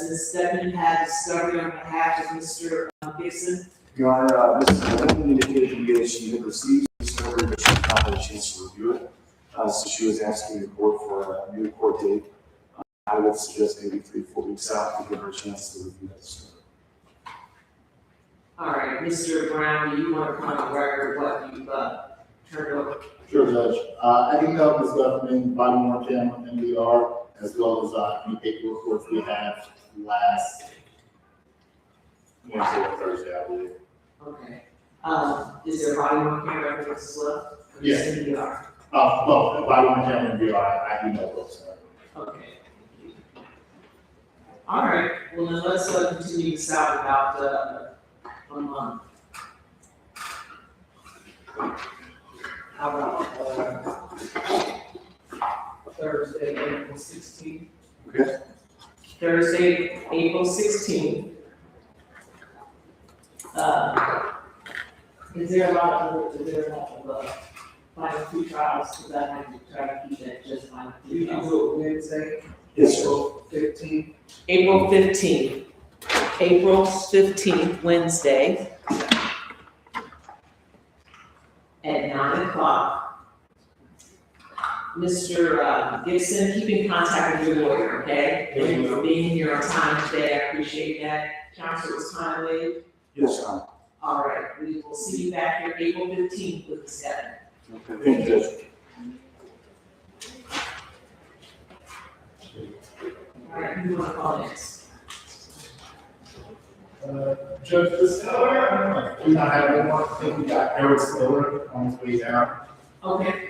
Ms. Stebbins had discovery on behalf of Mr. Gibson. Your Honor, Mrs. Clinton indicated to me that she had received the discovery, but she did not have a chance to review it. So she was asking the court for a new court date. I would suggest maybe 3-4 weeks out to give her a chance to review that discovery. All right, Mr. Brown, do you want to come on record what you've turned over? Sure, Judge. I emailed Ms. Lefferman, body worn camera, MDR, as well as any paperwork reports we have last Wednesday or Thursday, I believe. Okay. Is there a body worn camera evidence as well? Yes. CDR? Well, body worn camera, MDR, I emailed those. Okay. All right, well then let's continue this out about 1 month. How about Thursday, April 16th? Okay. Thursday, April 16th. Is there a lot of final two trials? Because I have to try to keep that just final two You can trials. do it Wednesday, Yes, sir. April 15th. April 15th. April 15th, Wednesday. At 9 o'clock. Mr. Gibson, keep in contact with your lawyer, okay? Thank you for being here on time today, I appreciate that. Counsel was timely. Yes, Your Honor. All right, we will see you back here April 15th with the 7th. Okay, thank you, Judge. All right, who you want to call next? Judge, this, we not have anyone, I think we got Eric Stiller on his way down. Okay.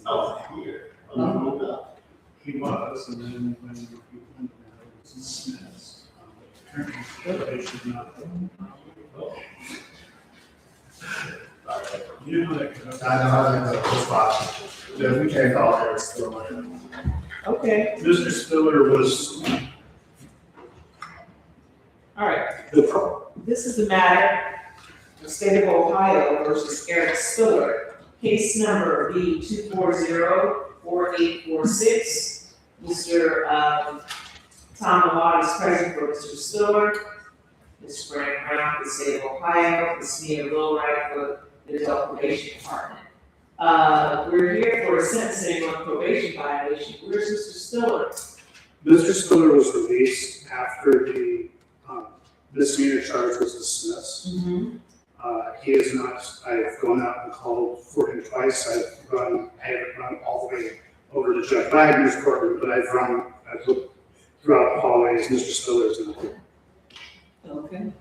Oh, here. He was, and then when he went out, it was dismissed. They should not. You know that kind of. I know how to go, spot. Judge, we can't call Eric Stiller. Okay, Mr. Spiller was, all right. The pro, This is the matter of State of Ohio versus Eric Spiller, case number B 2404846. Mr. Tom Malott is present for Mr. Spiller. Ms. Grant Brown for the State of Ohio, Ms. Mia Lowright for the Adult Probation Department. We're here for a sentencing on probation violation. Where's Mr. Spiller? Mr. Spiller was released after the misdemeanor charge was dismissed. He is not, I've gone out and called for him twice. I haven't run all the way over to Judge Wagner's courtroom, but I've looked throughout the hallways. Mr. Spiller is not there. Okay.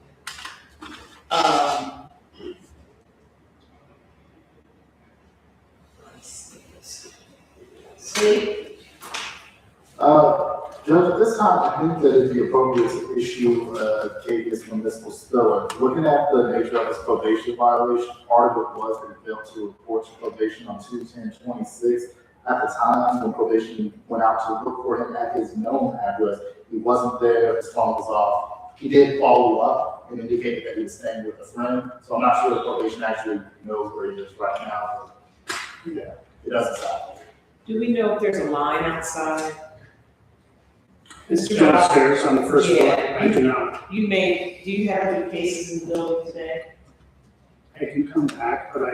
Steve? Judge, at this time, I think that it'd be appropriate to issue a case from Mr. Spiller. Looking at the nature of his probation violation, part of it was that he failed to report to probation on 2/10/26. At the time, when probation went out to look for him at his known address, he wasn't there, his phone was off. He did follow up and indicated that he was staying with a friend, so I'm not sure if probation actually knows where he is right now. But yeah, it doesn't sound. Do we know if there's a line outside? It's downstairs on the first floor. Yeah. I do not. Do you have any cases in the building today? I can come back, but I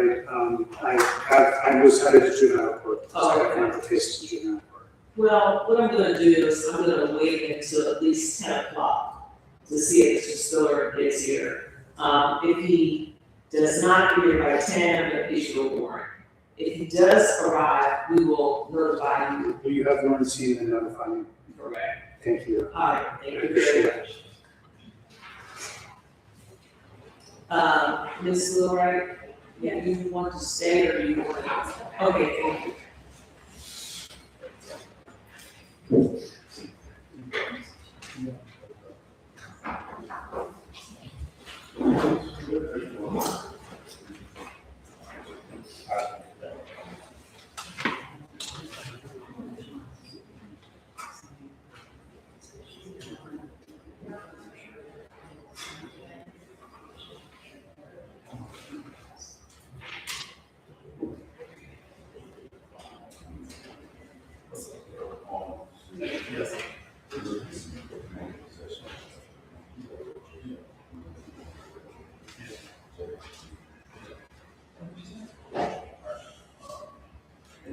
was headed to juvenile court. So I have one of the cases in juvenile court. Well, what I'm gonna do is I'm gonna wait until at least 10 o'clock to see if Mr. Spiller gets here. If he does not get here by 10, I'm gonna issue a warrant. If he does arrive, we will notify you. Will you have Lauren see and notify me? Correct. Thank you. All right, thank you very much. Ms. Lillard, yeah, you want to stay or you want to? Okay, thank you.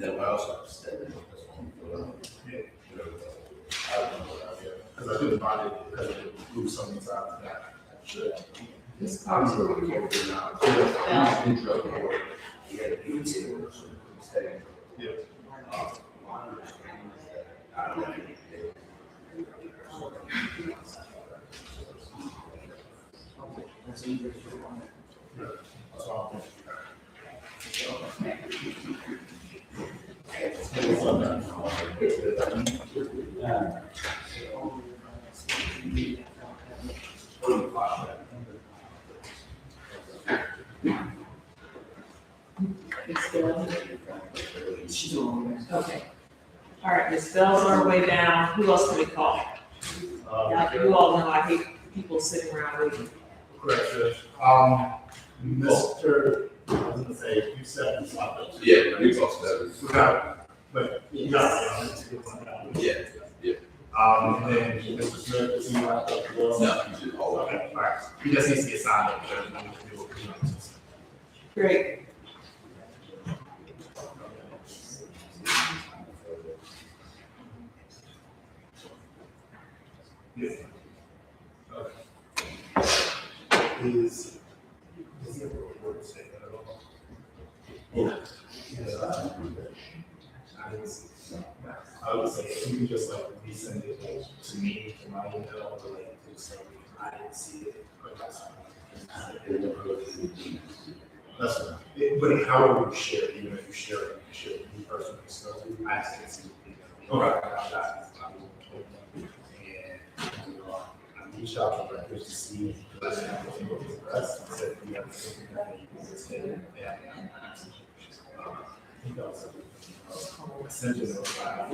And then I also said that that's one for, Because I couldn't find it, because it moved so many times that I should. Ms. Cox, who are you? he had a YouTube, so he said, Yeah. my understanding is that I don't know. That's all I'm Ms. Bell? Okay. All right, Ms. Bell's on her way down. Who else can we call? Now, you all know I hate people sitting around waiting. correct, Judge. Mr. I was gonna say, you said something. Yeah, we talked about it. But, Yeah, and then Mr. Smith, is he wrapped up as well? no, you did all of it. Okay, all right. He just needs to get signed up, Judge, and then we can do what we want. Great. Is he ever recorded statement at all? Yeah. I would say, if you could just like resend it to me, to my email, or like, so I didn't see it, but that's fine. That's fine. But however you share it, even if you share it, you share it with me personally, so I just didn't see it. Okay. And, I reached out to records to see, because I didn't have anything with the rest, and said, you have something that you can just take, and, I think that was essentially what I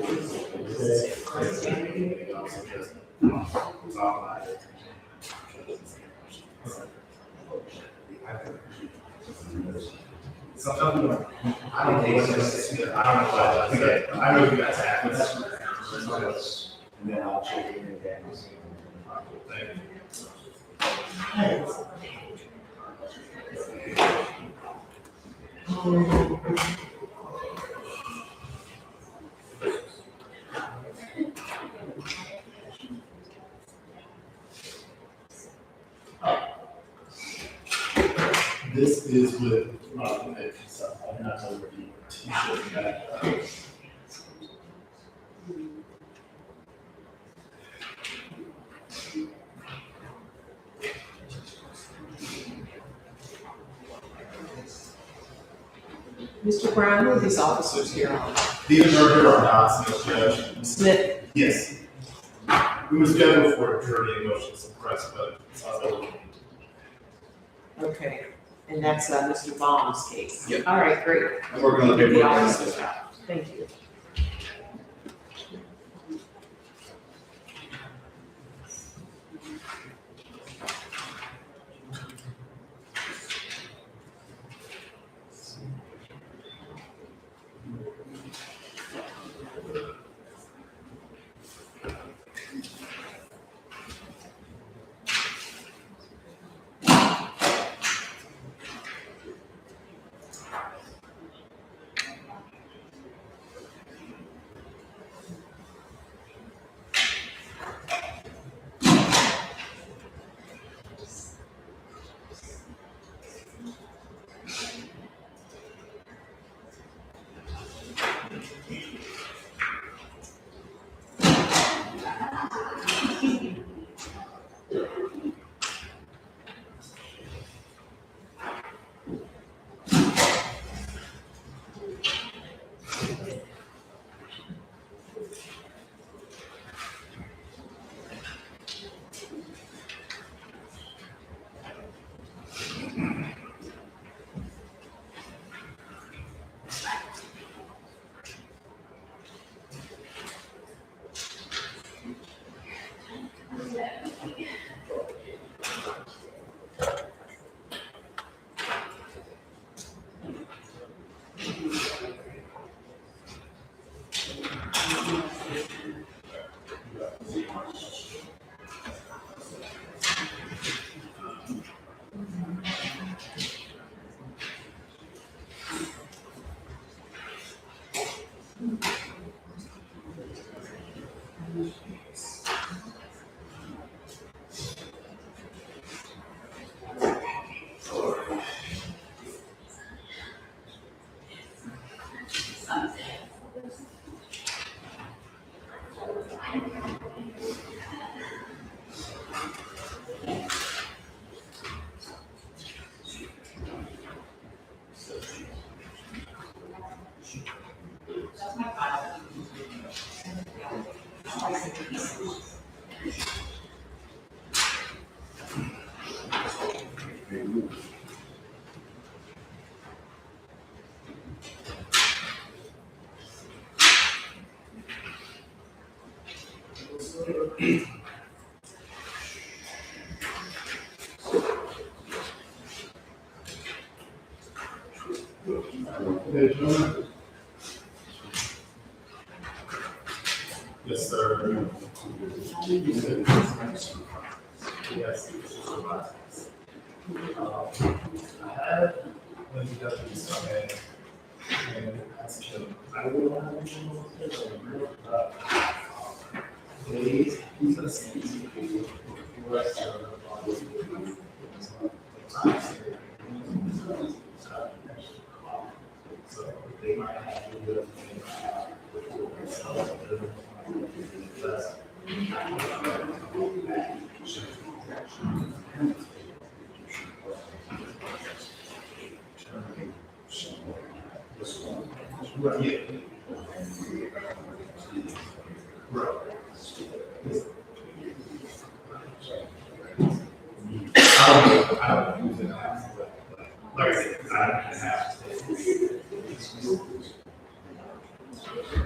sometimes we don't, I don't know what this is, I don't know what, I know you guys have, but that's. And then I'll check it in again. Thank you. This is with, so I'm not going to be t-shirt that. Mr. Brown, who are these officers here on? These are here on Smith, Judge. Smith, Yes. We were scheduled for a jury and motion to suppress, but it's not over. okay, and that's Mr. Baum's case. Yep. All right, great. I'm working on the Get the paperwork. officers out. Thank you. Yes, sir. Yes. I had when you got this survey, and asked him, I would want to he's a sneaky people who are so they might have to do I don't use it now, but like I said, I have to.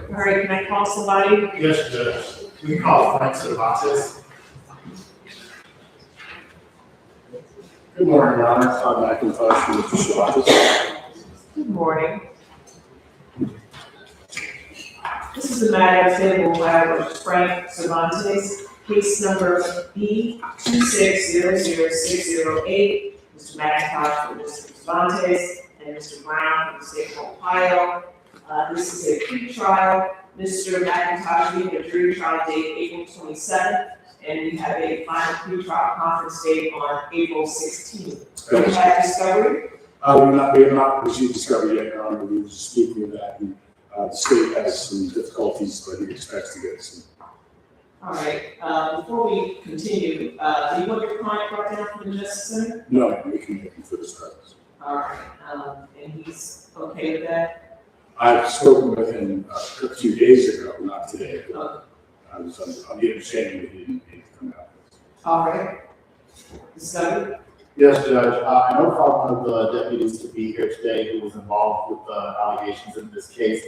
All right, can I call somebody? Yes, Judge. We can call Frank Cervantes. Good morning, Your Honor. I'm McIntosh from Mr. Cervantes. Good morning. This is a matter of Fayetteville, Ohio versus Frank Cervantes, case number B2600608. Mr. McIntosh for Mr. Cervantes and Mr. Brown for the state of Ohio. This is a pre-trial. Mr. McIntosh, we have a jury trial date April 27th, and we have a final pre-trial conference date on April 16th. Do you have discovery? We have not received discovery yet, Your Honor. We were just speaking of that. The state has some difficulties, but he expects to get some. All right, before we continue, do you want your client brought down from the Justice Center? No, we can make him for this purpose. All right, and he's okay with that? I've spoken with him a few days ago, not today, but Okay. I was on the understanding that he didn't need to come out. All right. Discovery? Yes, Judge. I notified one of the deputies to be here today who was involved with the allegations in this case.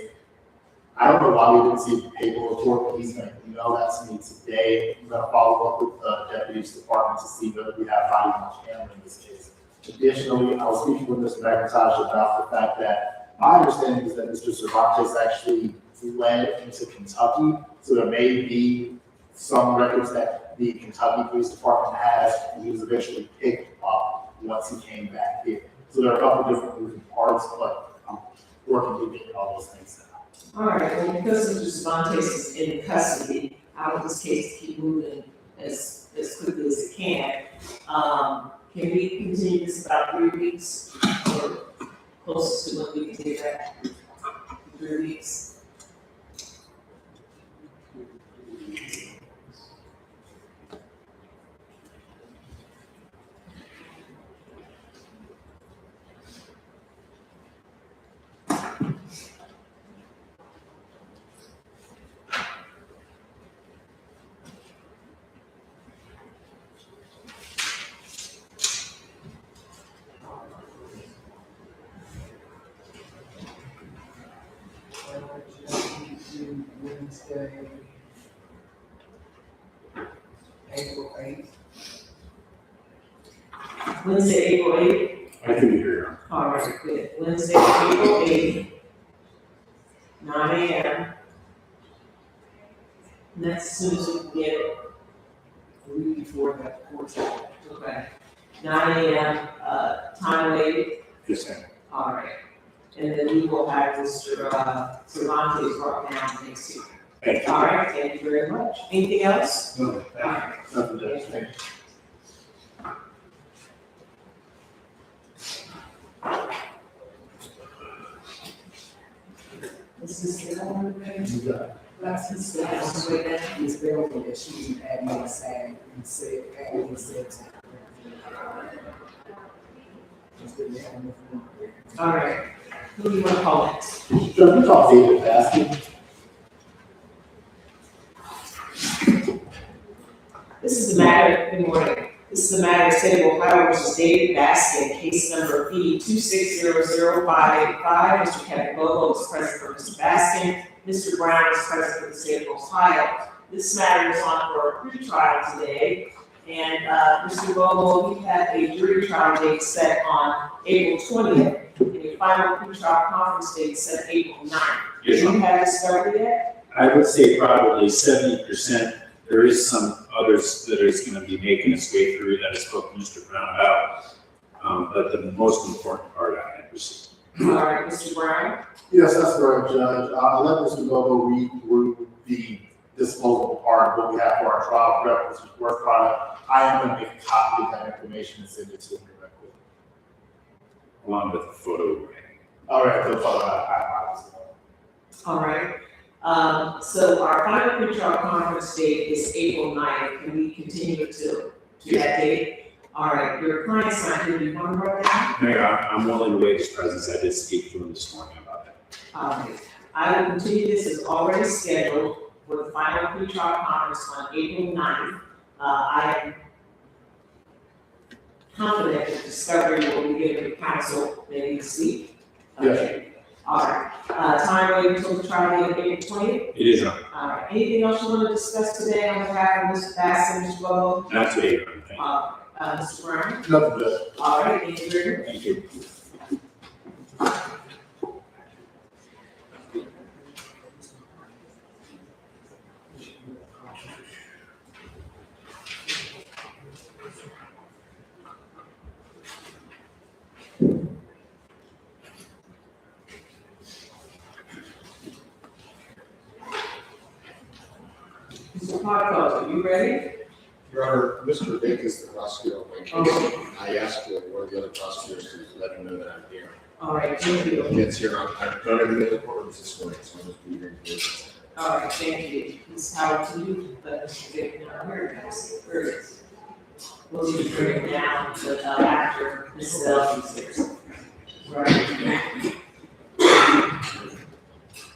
I don't know why we didn't see the paper report, but he's going to email that to me today. I'm going to follow up with the deputies department to see whether we have body much handling in this case. Additionally, I was speaking with Mr. McIntosh about the fact that my understanding is that Mr. Cervantes actually fled into Kentucky, so there may be some records that the Kentucky Police Department has, and he was eventually picked up once he came back here. So there are a couple different moving parts, but I'm working to get all those things out. All right, well, because Mr. Cervantes is in custody, I want this case to keep moving as quickly as it can. Can we continue this about 3 weeks, or closest to when we can do that? 3 weeks? Wednesday, April 8th. Wednesday, April 8th? I can be here. All right, good. Wednesday, April 8th, 9 a.m. And that's as soon as we can get it. A week before that, 14th. Okay. 9 a.m., time waiting. Yes, ma'am. All right. And then we will have Mr. Cervantes brought down next week. Thank you. All right, thank you very much. Anything else? No, All right. nothing, Judge. Thank you. This is the one, You got it. last his last way that he's available that she was an admin assigned and said, admin said to her. Just didn't have enough room. All right. Who do you want to call next? Judge, we call David Baskin. This is the matter, good morning. This is the matter of State of Ohio versus David Baskin, case number P2600585. Mr. Kevin Bobo is present for Mr. Baskin. Mr. Brown is present for the State of Ohio. This matter is on for a pretrial today. And, Mr. Bobo, we had a jury trial date set on April 20th, and a final pretrial conference date set April 9th. Do Yes, you have discovery yet? I would say probably 70%. There is some others that is going to be making its way through that I spoke to Mr. Brown about. But the most important part I had received. All right, Mr. Brown? Yes, that's correct, Judge. I'll let Mr. Bobo read through the disposable part, what we have for our trial prep, which is work product. I am going to make a copy of that information and send it to him directly. Along with the photo. All right, so I All right. So our final pretrial conference date is April 9th. Can we continue it to that date? All right, your client signed, do you want to write that? Mayor, I'm willing to waive his presence. I did speak to him this morning about that. All right. I will continue this as already scheduled for the final pretrial conference on April 9th. I am confident that discovery will be given to council maybe this week. Yes. Okay. All right. Time waiting until the trial date of April 20th. It is not, All right, anything else you want to discuss today on behalf of Mr. Bass and Mr. Bobo? not today, Your Honor. Thank you. Mr. Brown? Nothing, Judge. All right, thank you very much. Thank you. Mr. Parker, are you ready? Your Honor, Mr. Vick is the prosecutor of my case. Okay. I asked one of the other prosecutors to let him know that I'm here. All right, thank you. He gets here, I've done everything in the courtroom this morning, so I'm just be here to do it. All right, thank you. Ms. Howard, to you, but Mr. Vick, where it is. We'll need to bring it down to, after Ms. Delphi's here. Right.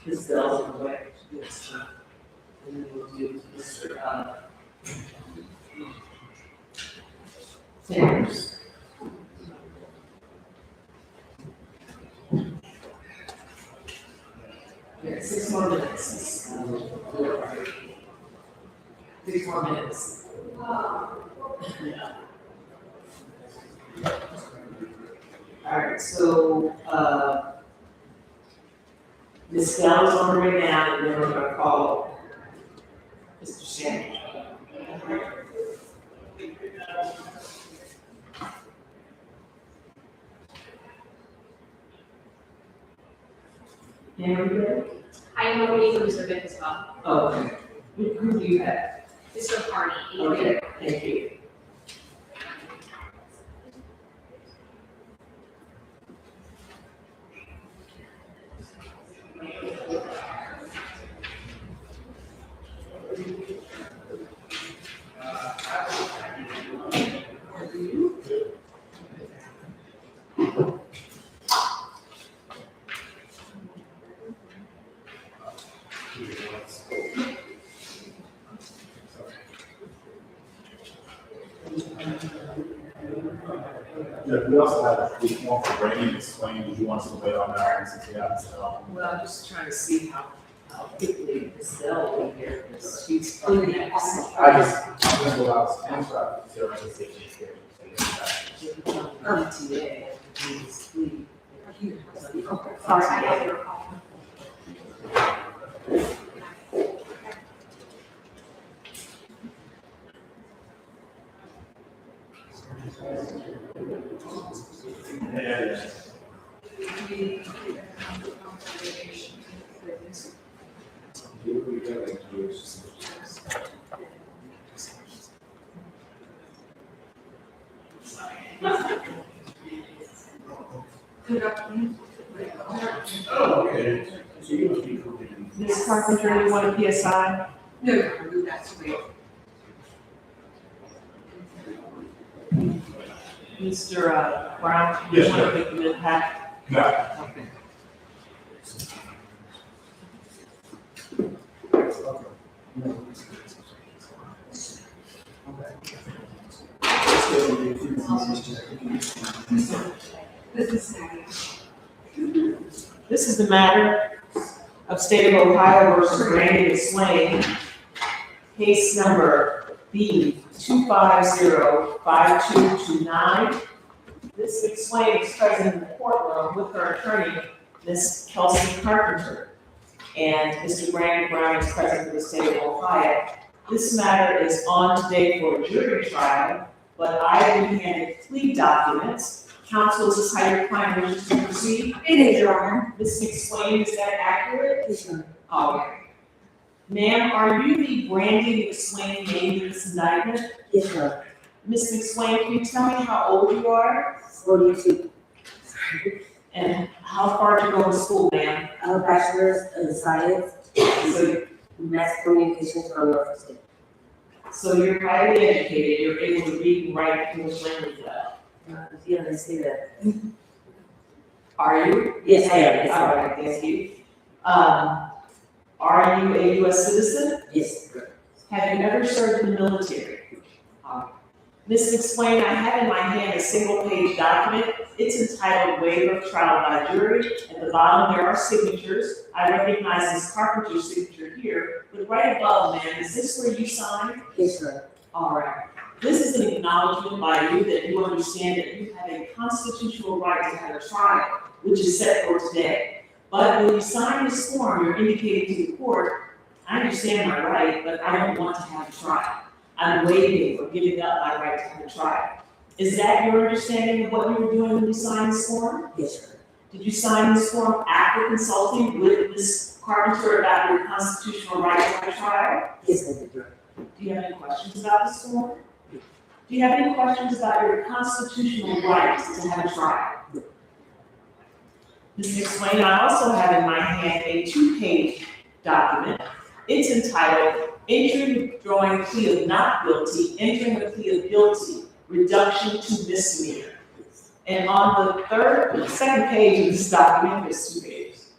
Ms. Delphi, right? Yes. And then we'll do Mr. Sanders. Yeah, 6 more minutes. 6 more minutes. All right, so, Ms. Dell's on her way down, and then we're gonna call Mr. Sanders. Henry, good? I am waiting for Mr. Vick as well. Oh, okay. Who do you have? Mr. Carney, Okay, thank you. Yeah, we also have a one for Brady to explain, did you want us to wait on that, since we have, so. Well, I'm just trying to see how quickly Ms. Dell will be here, because she's on next. I just, I'm gonna go out, I'm sorry, so I can say she's here. ETA, please, please. sorry, I have your call. Good afternoon. Ms. Carpenter, you want a PSI? No, that's great. Mr. Brown, you Yes, want to sir. make an impact? No. Okay. This is the matter of State of Ohio versus Randy McSwain, case number B 2505229. Ms. McSwain is present in the courtroom with her attorney, Ms. Kelsey Carpenter, and Mr. Brandon Brown is present for the State of Ohio. This matter is on today for a jury trial, but I have been handed plea documents. Counsel, is this how your client wishes to proceed? It is, Your Honor. Ms. McSwain, is that accurate? Yes, sir. All right. Ma'am, are you the Brandy McSwain named in this indictment? Yes, sir. Ms. McSwain, can you tell me how old you are 42. and how far did you go to school, ma'am? Bachelor's in Science, So, Mass Communications from Norfolk State. so you're highly educated, you're able to read and write English language well. Yeah, let's see that. Are you? Yes, I am. Yes, All sir. right, thank you. Are you a US citizen? Yes, Have you ever served in the military? Ms. McSwain, I have in my hand a single-page document. It's entitled Waiver of Trial by Jury. At the bottom, there are signatures. I recognize Ms. Carpenter's signature here, but right above, ma'am, is this where you sign? yes, sir. All right. This is an acknowledgement by you that you understand that you have a constitutional right to have a trial, which is set for today. But when you sign this form, you're indicating to the court, I understand my right, but I don't want to have a trial. I'm waiving or giving up my right to have a trial. Is that your understanding of what you were doing when you signed this form? Yes, sir. Did you sign this form after consulting with Ms. Carpenter about your constitutional right to have a trial? Yes, I did, sir. Do you have any questions about this form? Do you have any questions about your constitutional right to have a trial? Ms. McSwain, I also have in my hand a 2-page document. It's entitled Entering Withdrawing Plea of Not Guilty, Entering a Plea of Guilty, Reduction to Misdemeanor. And on the second page of this document, there's 2 pages.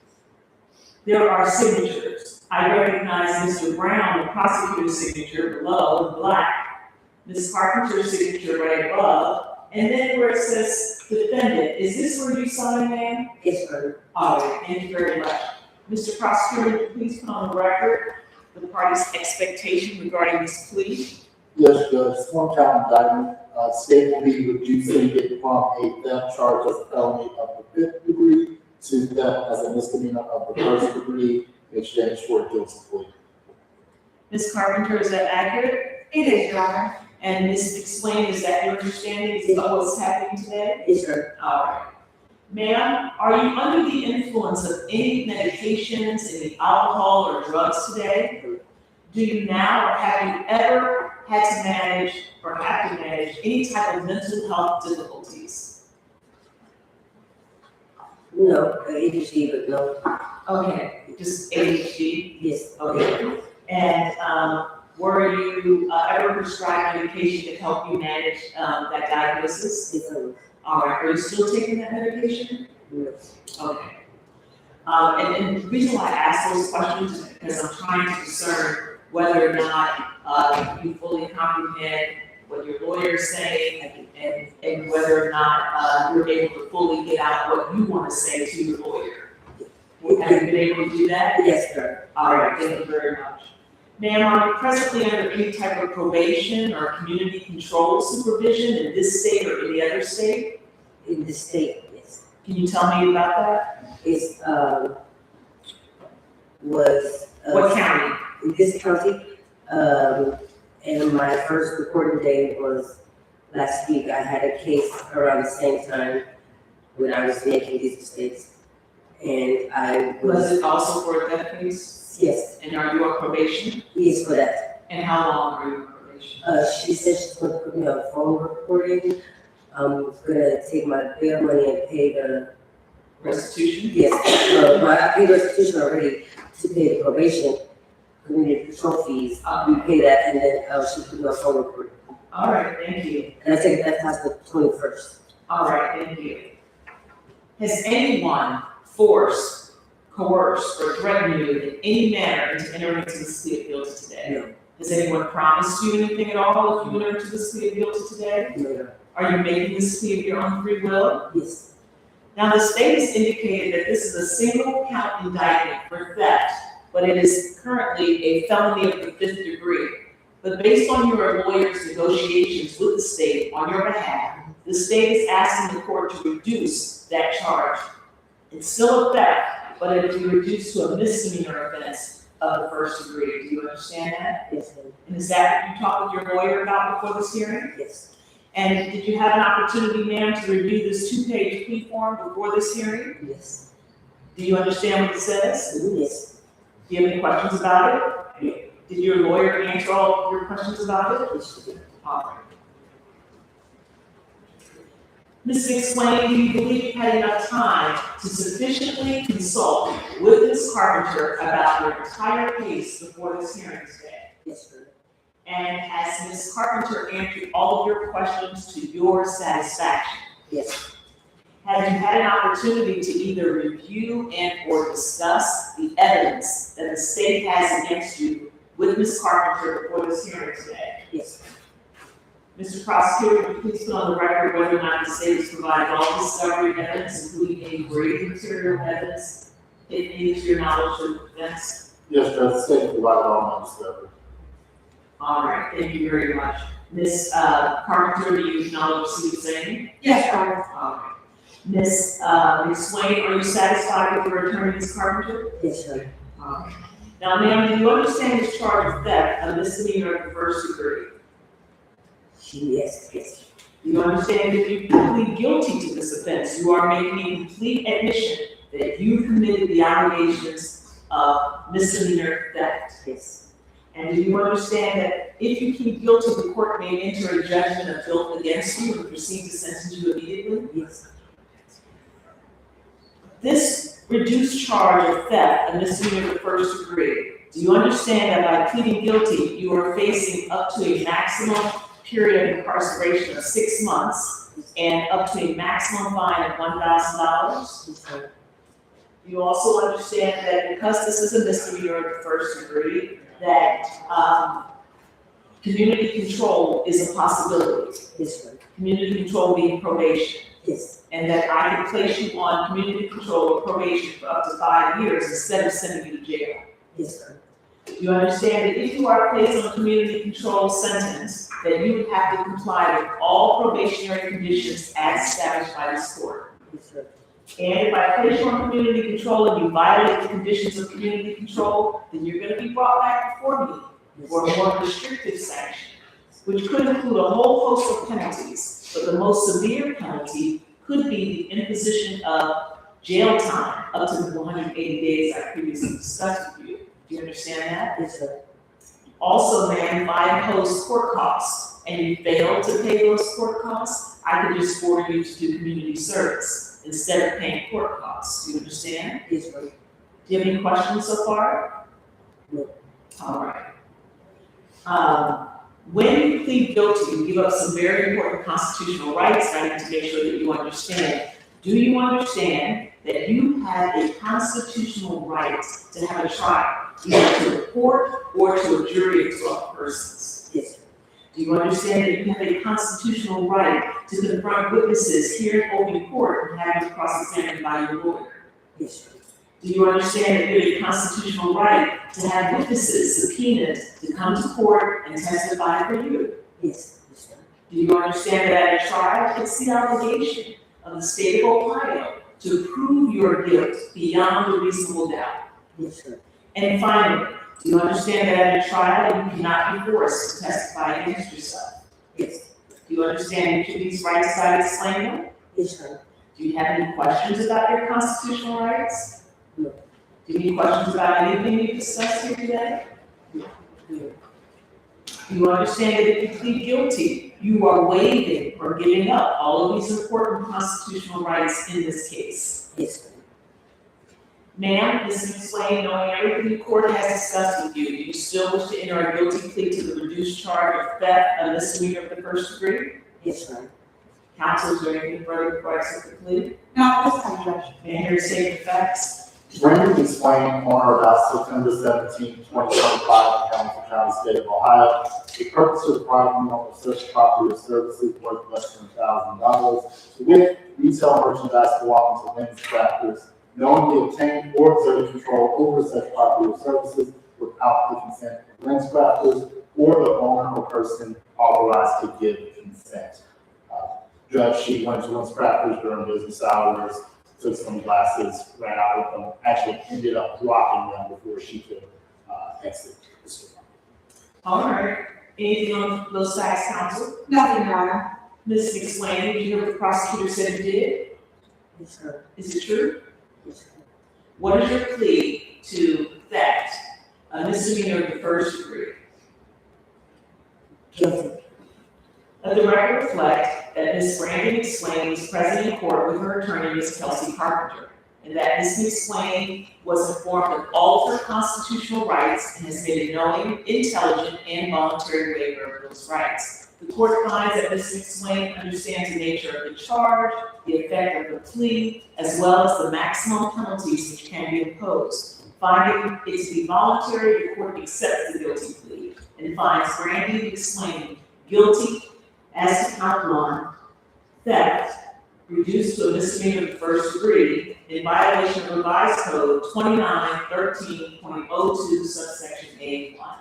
There are signatures. I recognize Mr. Brown, the prosecutor's signature below in black, Ms. Carpenter's signature right above, and then where it says defendant, is this where you sign, ma'am? Yes, sir. All right, thank you very much. Mr. Prosecutor, would you please put on the record the party's expectation regarding this plea? Yes, Judge, this one count indictment, state will be reducing it from a theft charge as a felony of the 5th degree to theft as a misdemeanor of the 1st degree in exchange for a guilty plea. Ms. Carpenter, is that accurate? It is, Your Honor. And Ms. McSwain, is that your understanding of what's happening today? Yes, sir. All right. Ma'am, are you under the influence of any medications, any alcohol or drugs today? Do you now or have you ever had to manage or have to manage any type of mental health difficulties? No, ADHD, but no. Okay, just ADHD? Yes. Okay. And were you ever prescribed medication to help you manage that diagnosis? Yes, sir. All right, are you still taking that medication? Yes. Okay. And the reason why I ask those questions is because I'm trying to discern whether or not you fully comprehend what your lawyer is saying and whether or not you're able to fully get out what you want to say to your lawyer. Have you been able to do that? Yes, sir. All right, thank you very much. Ma'am, are you presently under any type of probation or community control supervision in this state or any other state? In the state, yes. Can you tell me about that? It's, was. What county? In this county, and my first recording day was last week. I had a case around the same time when I was making these mistakes. And I Was was, it also for a death case? yes, And are you on probation? yes for that. And how long are you on probation? She said she's gonna put me on phone recording. I'm gonna take my bail money and pay the, Restitution? yes, I paid restitution already to pay the probation, community control fees. We pay that and then, she put me on phone recording. All right, thank you. And I take that past the 21st. All right, thank you. Has anyone forced, coerced, or threatened you in any manner into entering into this plea of guilty today? No. Has anyone promised you anything at all if you enter into this plea of guilty today? No, Are you making this plea of your own free will? yes, Now, the state has indicated that this is a single count indictment for theft, but it is currently a felony of the 5th degree. But based on your lawyer's negotiations with the state on your behalf, the state is asking the court to reduce that charge. It's still a theft, but it will be reduced to a misdemeanor offense of the 1st degree. Do you understand that? Yes, ma'am. And is that what you talked with your lawyer about before this hearing? Yes. And did you have an opportunity, ma'am, to review this 2-page plea form before this hearing? Yes. Do you understand what it says? Yes. Do you have any questions about it? Did your lawyer answer all your questions about it? Yes, she did. All right. Ms. McSwain, do you believe you had enough time to sufficiently consult with Ms. Carpenter about your entire case before this hearing today? Yes, ma'am. And has Ms. Carpenter answered all of your questions to your satisfaction? Yes. Have you had an opportunity to either review and or discuss the evidence that the state has against you with Ms. Carpenter before this hearing today? Yes. Mr. Prosecutor, would you please put on the record whether or not the state has provided all discovery evidence, including any Brady material evidence, if any to your knowledge of the defense? Yes, Judge, the state provided all my discovery. All right, thank you very much. Ms. Carpenter, do you acknowledge what you were saying? Yes, Your Honor. All right. Ms. McSwain, are you satisfied with your attorney, Ms. Carpenter? Yes, ma'am. All right. Now, ma'am, do you understand this charge of theft, a misdemeanor of the 1st degree? Yes, yes. Do you understand that if you plead guilty to this offense, you are making a complete admission that you committed the allegations of misdemeanor theft? Yes. And do you understand that if you plead guilty, the court may enter a judgment of guilt against you and proceed to sentence you immediately? Yes. This reduced charge of theft, a misdemeanor of the 1st degree, do you understand that by pleading guilty, you are facing up to a maximum period of incarceration of 6 months and up to a maximum fine of $1,000? Yes, ma'am. You also understand that because this is a misdemeanor of the 1st degree, that community control is a possibility. Yes, ma'am. Community control being probation. Yes. And that I can place you on community control or probation for up to 5 years instead of sending you to jail. Yes, ma'am. You understand that if you are placed on a community control sentence, that you would have to comply with all probationary conditions as established by this court. Yes, ma'am. And if I place you on community control and you violate the conditions of community control, then you're gonna be brought back before me for a more restrictive sanction, which could include a whole host of penalties, but the most severe penalty could be the imposition of jail time up to the 180 days I previously discussed with you. Do you understand that? Yes, ma'am. Also, ma'am, if I impose court costs and you fail to pay those court costs, I could just order you to do community service instead of paying court costs. Do you understand? Yes, ma'am. Do you have any questions so far? No. All right. When you plead guilty, you give up some very important constitutional rights, and I need to make sure that you understand. Do you understand that you have a constitutional right to have a trial, either to the court or to a jury of 12 persons? Yes. Do you understand that you have a constitutional right to confront witnesses here in open court and have them cross-examined by your lawyer? Yes. Do you understand that you have a constitutional right to have witnesses subpoenaed to come to court and testify for you? Yes. Yes, ma'am. Do you understand that at a trial, it's the obligation of the state of Ohio to prove your guilt beyond a reasonable doubt? Yes, ma'am. And finally, do you understand that at a trial, you cannot be forced to testify against yourself? Yes. Do you understand each of these rights as I explained them? Yes, ma'am. Do you have any questions about your constitutional rights? No. Do you have any questions about anything we discussed here today? No. You understand that if you plead guilty, you are waiving or giving up all of these important constitutional rights in this case. Yes, ma'am. Ma'am, Ms. McSwain, knowing everything the court has discussed with you, do you still wish to enter a guilty plea to the reduced charge of theft, a misdemeanor of the 1st degree? Yes, ma'am. Counsel, is there anything further before I accept the plea? No, this time, Judge. May I hear you state the facts? Randy explained on or about September 17, 2025, in Hamilton County, State of Ohio, the purpose of depriving of such property or services worth less than $1,000 with retail merchandise belonging to Lynn's Crafters, knowingly obtained or exerted control over such property or services without the consent of Lynn's Crafters or the owner or person authorized to give consent. Judge, she went to Lynn's Crafters during business hours, took some glasses, ran out with them, actually ended up dropping them before she could exit the store. All right, anything on those sides, counsel? Nothing, Your Honor. Ms. McSwain, did you hear what the prosecutor said you did? Yes, sir. Is it true? Yes, sir. What is your plea to theft, a misdemeanor of the first degree? Guilty. Let the record reflect that Ms. Brandon McSwain was present in court with her attorney, Ms. Kelsey Carpenter, and that Ms. McSwain was informed of all of her constitutional rights and has made a knowing, intelligent, and voluntary waiver of those rights. The court finds that Ms. McSwain understands the nature of the charge, the effect of the plea, as well as the maximum penalties which can be imposed. Finding it to be voluntary, the court accepts the guilty plea and finds Brandon McSwain guilty as to count one, theft, reduced to a misdemeanor of the first degree in violation of revised code 2913.02 subsection A1.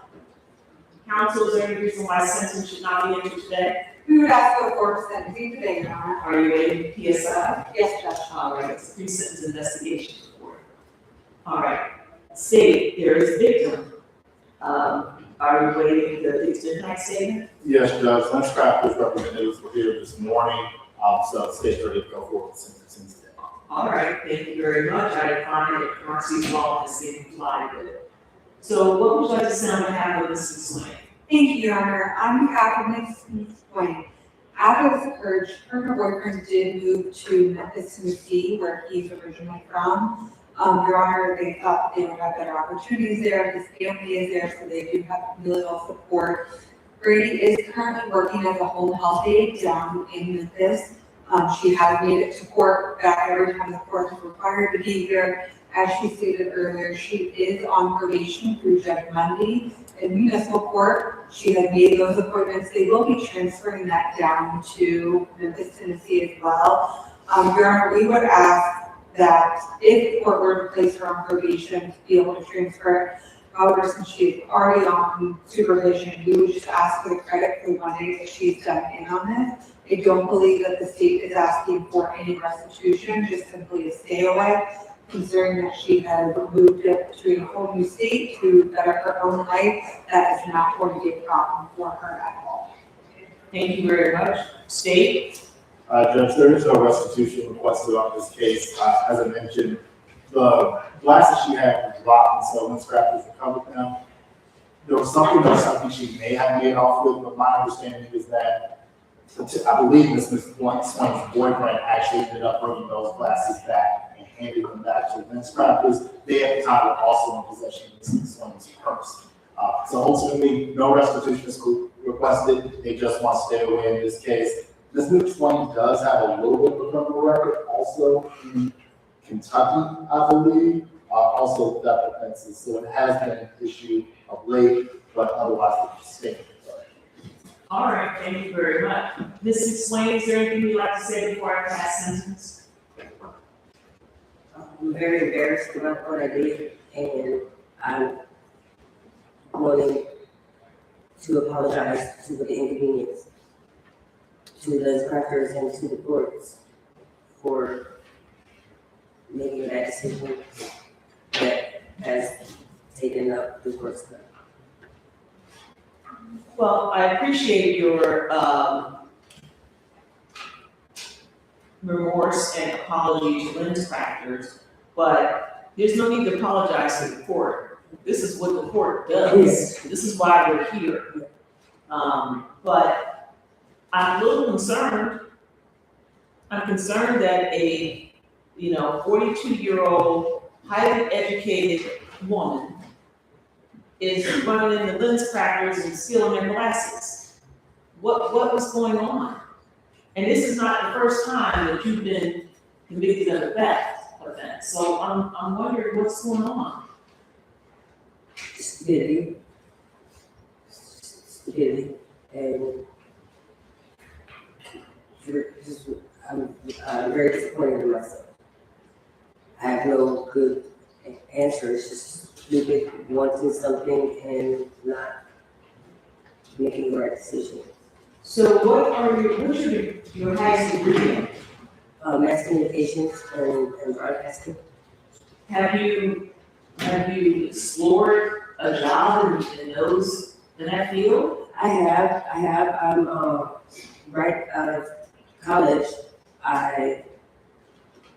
Counsel, is there any reason why sentence should not be entered today? We would ask for a court sentencing today, Your Honor. Are you waiting for PSI? Yes, Judge. All right, it's a pre-sentence investigation report. All right, state there is victim. Are you waiting for the victim impact statement? Yes, Judge, Lynn's Crafters representatives were here this morning, so state's ready to go forward with sentencing today. All right, thank you very much. I define that currency law has been complied with. So what would you like to say on behalf of Mrs. Swain? Thank you, Your Honor. On behalf of Ms. Swain, after this occurred, her and her boyfriend did move to Memphis, Tennessee, where he's originally from. Your Honor, they thought they would have better opportunities there. His family is there, so they do have familial support. Brady is currently working as a home health aide down in Memphis. She has made it to court back every time the court is required to be here. As she stated earlier, she is on probation through Judge Mundy in municipal court. She has made those appointments. They will be transferring that down to Memphis, Tennessee as well. Your Honor, we would ask that if the court were to place her on probation to be able to transfer it, however, since she's already on supervision, we would just ask for the credit for the money that she's done in on this. I don't believe that the state is asking for any restitution, just simply a stay away, considering that she has moved it to a whole new state to better her own life. That is not going to be a problem for her at all. Thank you very much. State? Judge, there is no restitution requested on this case. As I mentioned, the glasses she had were dropped, and so Lynn's Crafters recovered them. There was something she may have made off with, but my understanding is that I believe Ms. Swain's boyfriend actually ended up bringing those glasses back and handed them back to Lynn's Crafters. They at the time were also in possession of Ms. Swain's purse. So ultimately, no restitution is requested. They just want to stay away in this case. Ms. Swain does have a little bit of a criminal record also in Kentucky, I believe, also theft offenses. So it has been an issue of late, but otherwise it's staying. All right, thank you very much. Mrs. Swain, is there anything you'd like to say before I pass sentence? I'm very embarrassed about what I did, and I'm wanting to apologize to the inconvenience, to the crackers and to the courts for making that decision that has taken up the court's time. Well, I appreciate your remorse and apology to Lynn's Crafters, but there's no need to apologize to the court. This is what the court does. Yes. This is why we're here. But I'm a little concerned. I'm concerned that a 42-year-old, highly educated woman is running in the Lynn's Crafters and stealing their glasses. What was going on? And this is not the first time that you've been convicted of theft, event. So I'm wondering what's going on. Stupidity. And I'm very disappointed in myself. I have no good answer, it's just stupid, wanting something and not making the right decision. So what's your highest degree in? Mass communications and broadcasting. Have you explored a job in that field? I have, I'm, right out of college, I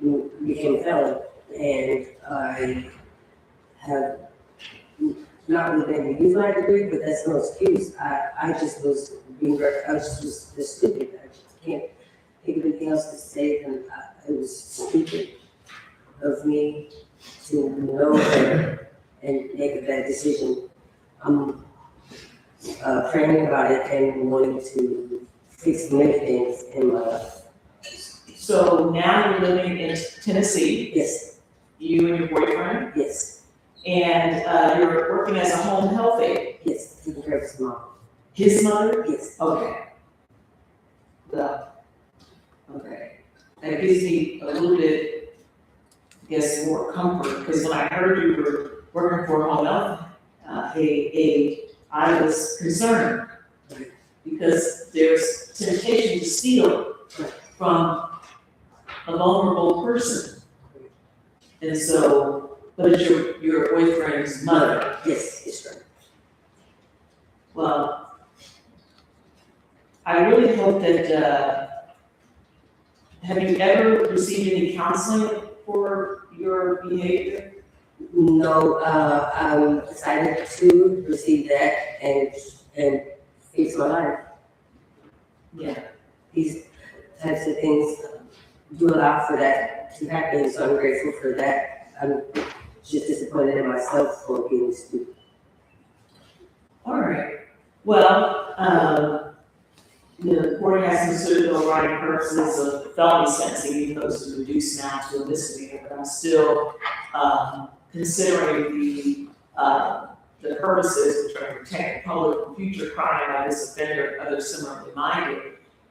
became a fellow, and I have not really been able to use my degree, but that's no excuse. I just was I was just stupid. I just can't think of anything else to say than it was stupid of me to know better and make a bad decision. I'm praying about it and wanting to fix many things in my life. So now you're living in Tennessee, Yes, you and your boyfriend, yes, and you're working as a home health aide. yes, taking care of his mom. His mother? Yes, Okay. Okay. That gives me a little bit, I guess, more comfort, because when I heard you were working for a home health aide, I was concerned. Because there's temptation to steal from a vulnerable person. And so, but it's your boyfriend's mother. yes, it's right. Well, I really hope that, have you ever received any counseling for your behavior? No, I'm excited to receive that and fix my life. Yeah. These types of things do allow for that to happen, so I'm grateful for that. I'm just disappointed in myself for being stupid. All right. Well, the court has considered overriding purposes of felony sentencing, even though it's been reduced now to a misdemeanor, but I'm still considering the purposes which are to protect the public from future crime by this offender and others similarly minded,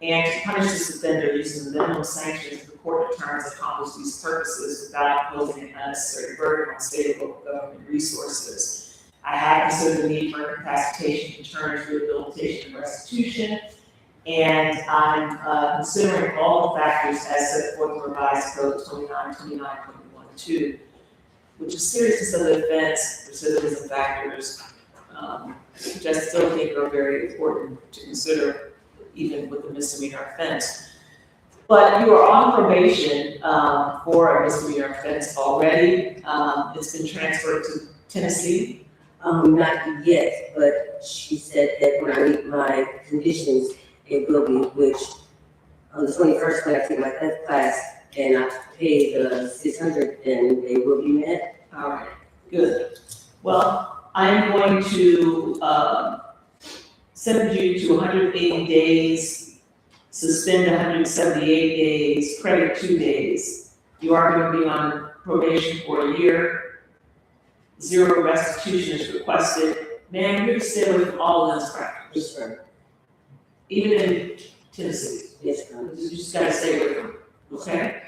and to punish this offender using the minimum sanctions the court determines accomplish these purposes without imposing an unnecessary burden on state and local government resources. I have considered the need for incapacitation, deterrence, rehabilitation, and restitution, and I'm considering all the factors as set forth in revised code 2929.12, which is seriousness of the offense, recidivism factors, which I still think are very important to consider even with a misdemeanor offense. But you are on probation for a misdemeanor offense already. It's been transferred to Tennessee. Not yet, but she said that when I meet my conditions, it will be, which on the 21st, when I take my test class and I pay the $600, then they will be met. All right, good. Well, I'm going to send you to 180 days, suspend 178 days, credit 2 days. You are going to be on probation for a year. 0 restitution is requested. Man, you're to stay away from all of those practices, Yes, sir. even in Tennessee. Yes, sir. You just gotta stay away from them, okay?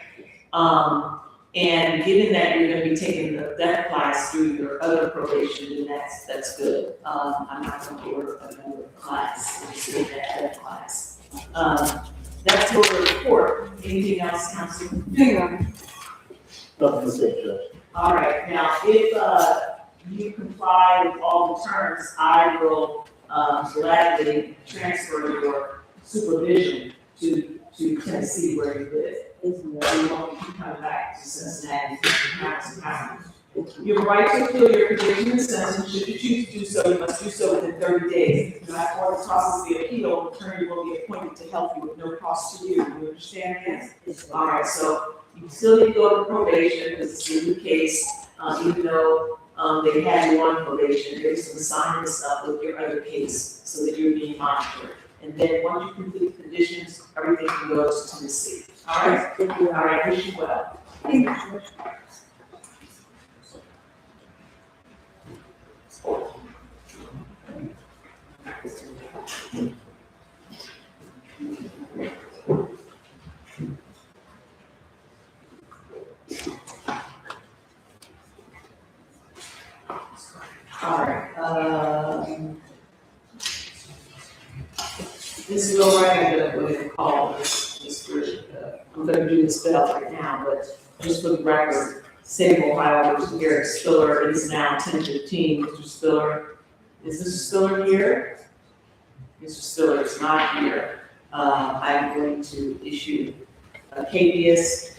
And given that you're gonna be taking that class through your other probation, then that's good. I'm not gonna order another class, I'm just gonna that class. That's your report. Anything else, Councilman? Hang on. Nothing to say, Judge. All right, now, if you comply with all the terms, I will gladly transfer your supervision to Tennessee where you live. You won't be coming back to Cincinnati. Your right to appeal your conviction and sentence, should you choose to do so, you must do so within 30 days. If not, or the process of the appeal, an attorney will be appointed to help you with no cost to you. You understand, yes? Yes, sir. All right, so you still need to go to probation because it's a new case, even though they had you on probation, there's some assignment stuff with your other case so that you're being monitored. And then once you complete the conditions, everything can go to Tennessee. All right? Thank you. All right, wish you well. Thank you. All right, this is all right, I'm gonna call this group, I'm gonna do this spell right now, but just for the record, State of Ohio versus Garrett Spiller, it is now 10:15. Mr. Spiller, is Mr. Spiller here? Mr. Spiller is not here. I'm going to issue a capias,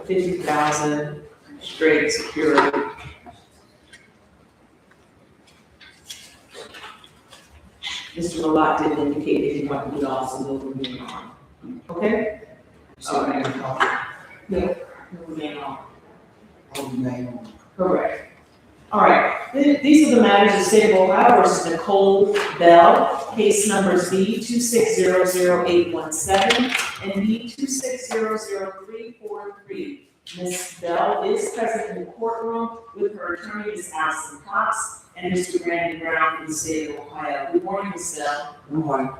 50,000 straight security. Mr. Malat did indicate that he wanted to also move moving on. Okay? All right. Yeah, moving on. Correct. All right, these are the matters of State of Ohio versus Nicole Bell, case numbers B 2600817 and B 2600343. Ms. Bell is present in the courtroom with her attorney, Ms. Allison Cox, and Mr. Randy Brown from the State of Ohio. Good morning, Ms. Bell. Good morning.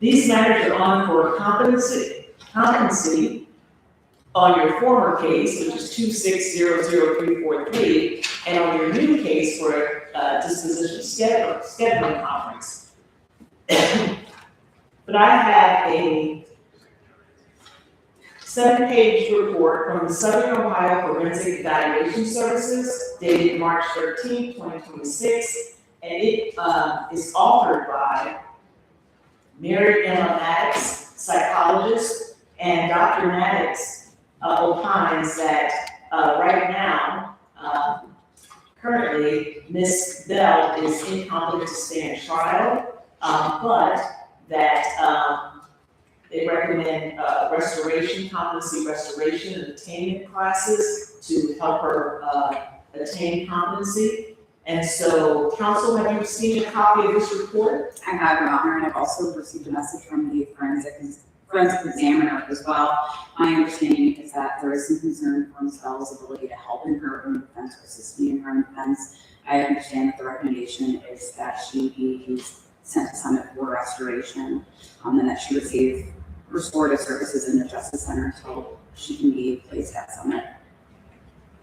These matters are on for competency on your former case, which is 2600343, and on your new case for disposition scheduling conference. But I have a 7-page report from the Southern Ohio Forensic Evaluation Services dated March 13, 2026, and it is authored by Mary Emma Maddox, psychologist, and Dr. Maddox opines that right now, currently, Ms. Bell is incompetent to stand trial, but that they recommend restoration, competency restoration and attainment classes to help her attain competency. And so, counsel, have you received a copy of this report? I have, Your Honor, and I've also received a message from the forensic examiner as well. My understanding is that there is some concern for Ms. Bell's ability to help in her own defense or assist me in her own defense. I understand that the recommendation is that she be sent to Summit for restoration, and that she receive restorative services in the Justice Center until she can be placed at Summit.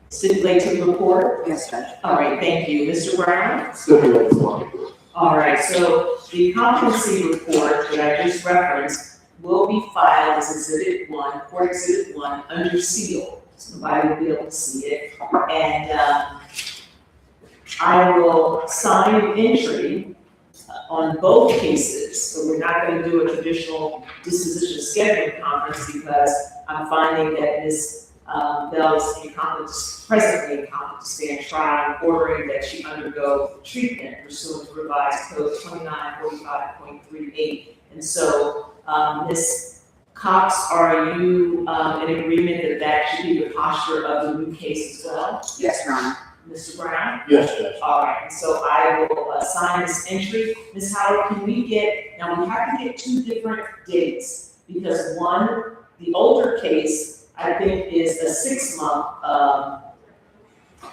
Stipulate to the report? Yes, Judge. All right, thank you. Mr. Brown? Stipulate as well. All right, so the competency report that I just referenced will be filed as Exhibit 1, Court Exhibit 1, under seal. So nobody will be able to see it. And I will sign an entry on both cases. So we're not going to do a traditional disposition scheduling conference because I'm finding that Ms. Bell is presently incompetent to stand trial, and ordering that she undergo treatment pursuant to revised code 2945.38. And so, Ms. Cox, are you in agreement that that should be the posture of the new case as well? Yes, Your Honor. Mr. Brown? Yes, Judge. All right, so I will sign this entry. Ms. Howard, can we get, now we have to get 2 different dates, because one, the older case, I think is a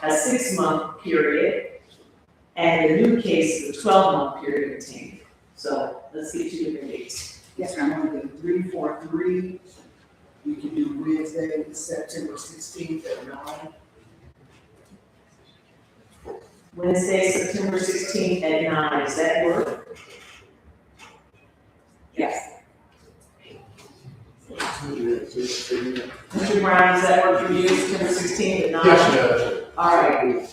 6-month period, and the new case is a 12-month period attained. So let's get 2 different dates. Yes, Your Honor. 343, we can do Wednesday, September 16th at 9. Wednesday, September 16th at 9, does that work? Yes. Mr. Brown, does that work for you, September 16th at 9? Yes, Judge. All right,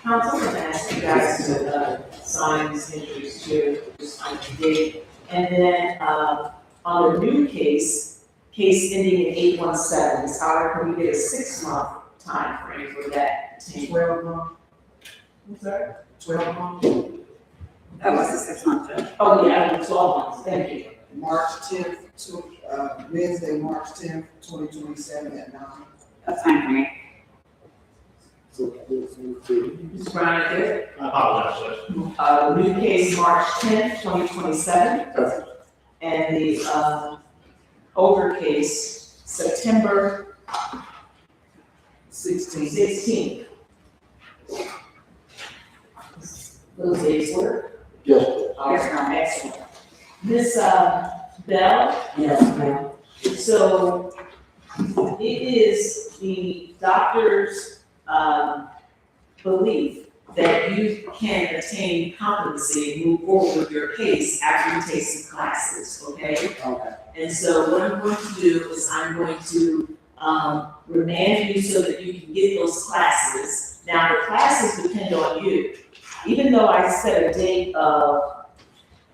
council, I'm gonna ask you guys to sign these entries too, just on the date. And then, on the new case ending in 817, Ms. Howard, can we get a 6-month time frame for that? 12 month, What's that? 12 month, That was a 6-month, Judge. Oh, yeah, 12 months, thank you. March 10th to, Wednesday, March 10th, 2027 at 9. That's fine for me. So, Mr. Brown, is it? I apologize, Judge. New case, March 10th, 2027. And the, older case, September 16th. Those dates work? yes, All right, excellent. Ms. Bell, Yes, ma'am. So it is the doctor's, belief that you can attain competency and move forward with your case after you take some classes, okay? Okay. And so what I'm going to do is I'm going to, remand you so that you can get those classes. Now, the classes depend on you. Even though I set a date of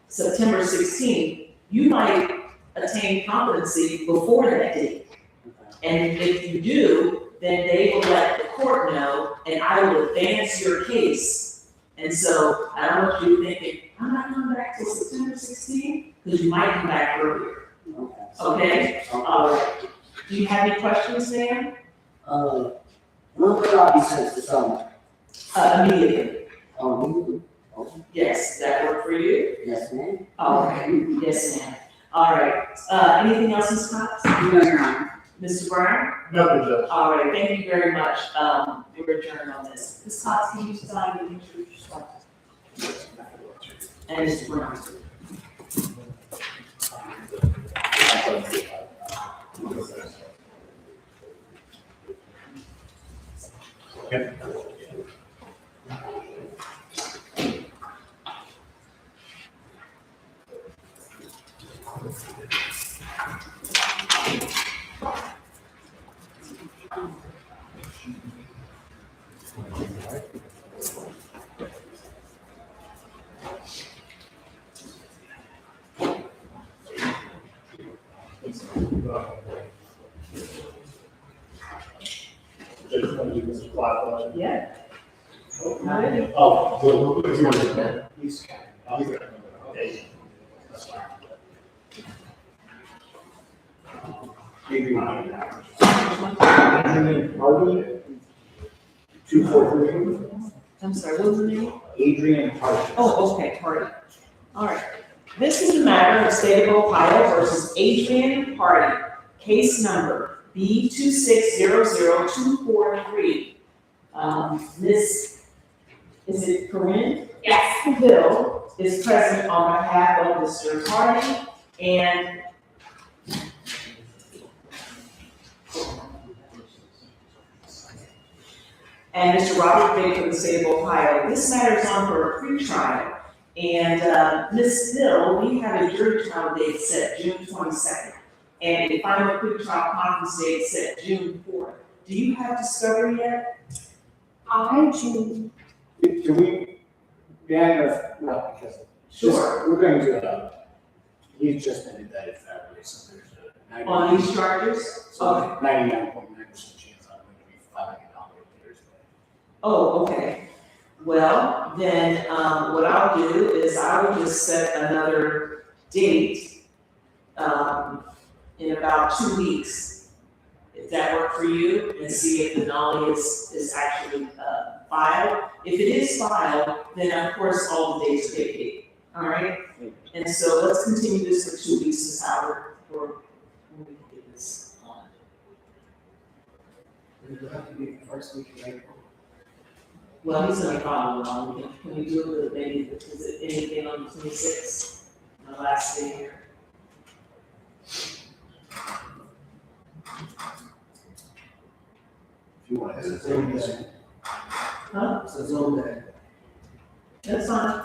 September 16th, you might attain competency before that date. And if you do, then they will let the court know, and I will advance your case. And so, I don't want you thinking, I'm not coming back till September 16th, because you might come back earlier, okay? All right. Do you have any questions, ma'am? When will I be sent to summer? Immediately. Okay. Yes, that work for you? Yes, ma'am. All right, yes, ma'am. All right, anything else, Ms. Cox? No, Your Honor. Mr. Brown? Nothing, Judge. All right, thank you very much. We're adjourned on this. Ms. Cox, can you sign and introduce yourself? And Mr. Brown. Judge, want to do this flat? Yeah. Oh, well, if you want to. He's okay. That's fine. Adrian Harvey, 243. I'm sorry, what was the name? Adrian Harvey. Oh, okay, Hardy. All right. This is the matter of State of Ohio versus Adrian Hardy, case number B2600243. This, is it Corinne? Yes. Hill is present on behalf of Mr. Hardy and Mr. Robert Baker of the State of Ohio. This matter is on for a pretrial. And Ms. Hill, we have a jury trial date set June 22nd. And a final pretrial conference date set June 4th. Do you have discovery yet? I do. Can we, because Sure. we're going to, he's just been indicted federally, so there's a On these charges? so 99.9% chance I'm going to be filing it on Thursday. Oh, okay. Well, then, what I'll do is I will just set another date, in about 2 weeks. If that work for you, and see if the nollie is actually, filed. If it is filed, then of course all the dates are vacated, all right? And so let's continue this for 2 weeks, Ms. Howard, for when we can get this on. It'll have to be the first week of April. Well, he's gonna follow along, can we do it, maybe, is it anything on the 26th, the last day here? If you want It's a to. Zoom day. Huh? It's a Zoom day. That's fine.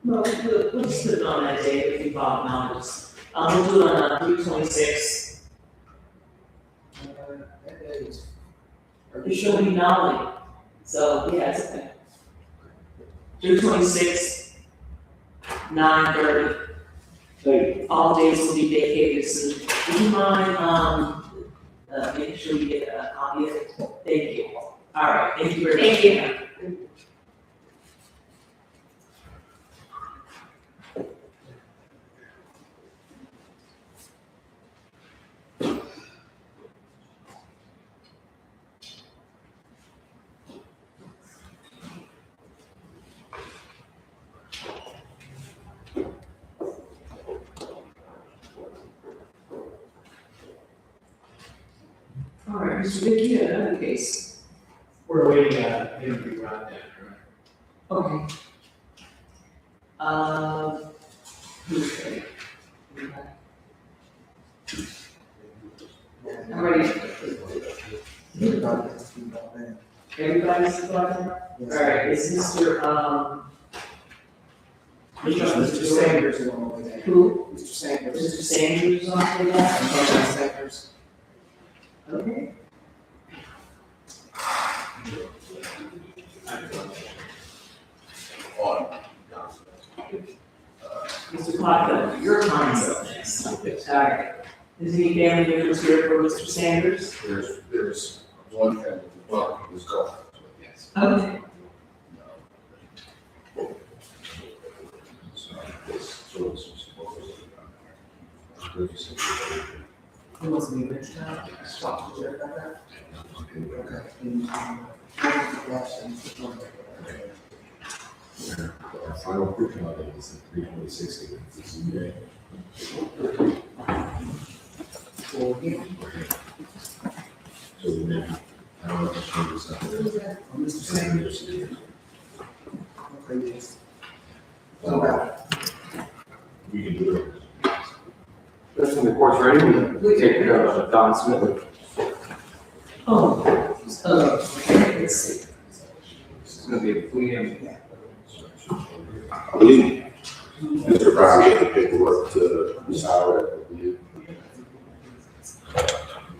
Well, we'll just put it on that day if you follow numbers. We'll do it on 3/26. That day is. It should be nollie, so, yeah, it's okay. 3/26, 9:30, Thank you. all days will be vacated soon. Do you mind, making sure you get a copy of it? Thank you. All right, thank you very much. Thank you. All right, Mr. Vicky, you have another case. We're waiting on him to be brought down, right? Okay. Okay. Everybody's talking? All right, is Mr. Mr. Sanders is on with that. Who? Mr. Sanders. Mr. Sanders on for that? Mr. Sanders. Okay. Mr. Clark, your comments on this. All right. Is any family members here for Mr. Sanders? There's one family, well, it was gone, yes. Okay. Who wants to be rich now? Talk to Jared about that? Okay. Our final quick on it is at 3:26, it's a day. So maybe, I don't know if it's going to be something. Mr. Sanders. Okay, yes. What about? We can do it. That's when the court's ready, we take, Don Smith. Oh, let's see. It's gonna be a plea and. I believe Mr. Brown gave the paperwork to Ms. Howard, I believe.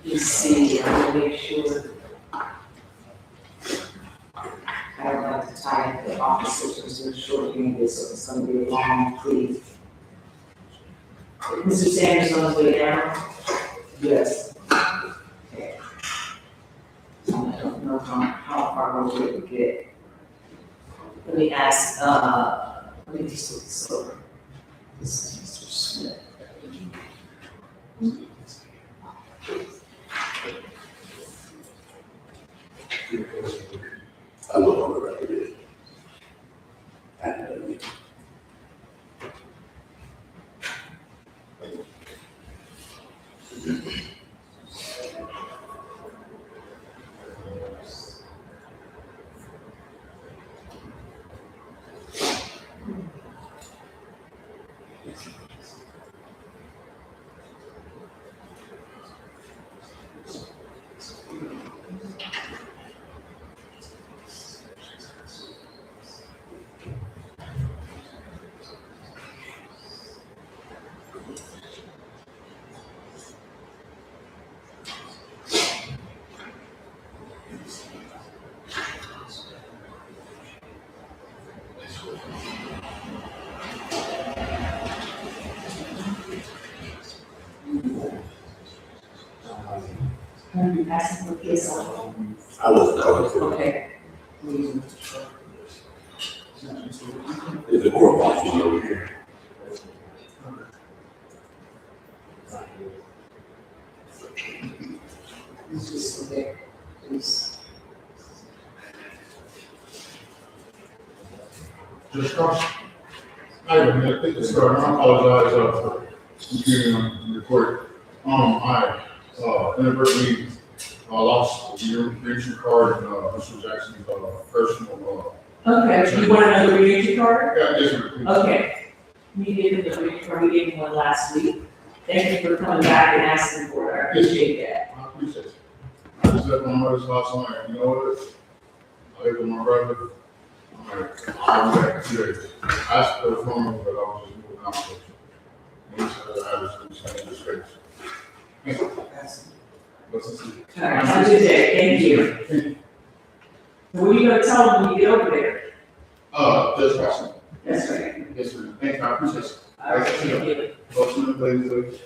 Let's see, I'm gonna make sure. I don't like to tie up the officers, because we're shortening this, so it's gonna be a long plea. Mr. Sanders on his way down? Yes. Okay. I don't know how far we're going to get. Let me ask, let me just look this over. This is Mr. Smith. I look on the record. And, Are you asking for this? I wasn't calling for it. Okay. If the court wants to know, we can. It's just okay, please. Just cross. I think it's starting, I apologize, for computing on the record. I, inadvertently, lost your reentry card and, Mr. Jackson's, personal, Okay, you want another reentry card? yeah, yes, sir, please. Okay. We gave him the reentry card, we gave him one last week. Thank you for coming back and asking for it, I appreciate that. I appreciate it. I just left my mother's house, I'm like, you know what? I live with my brother. I'm like, I'll be back in 2 days. I asked for the phone, but I was just moving out. And he said, I was just in disgrace. Thank you. Let's see. All right, have a good day, thank you. What are you gonna tell them when you get over there? Just passing. That's right. Yes, sir. Thank you, I appreciate it. All right, thank you. Motion to play the.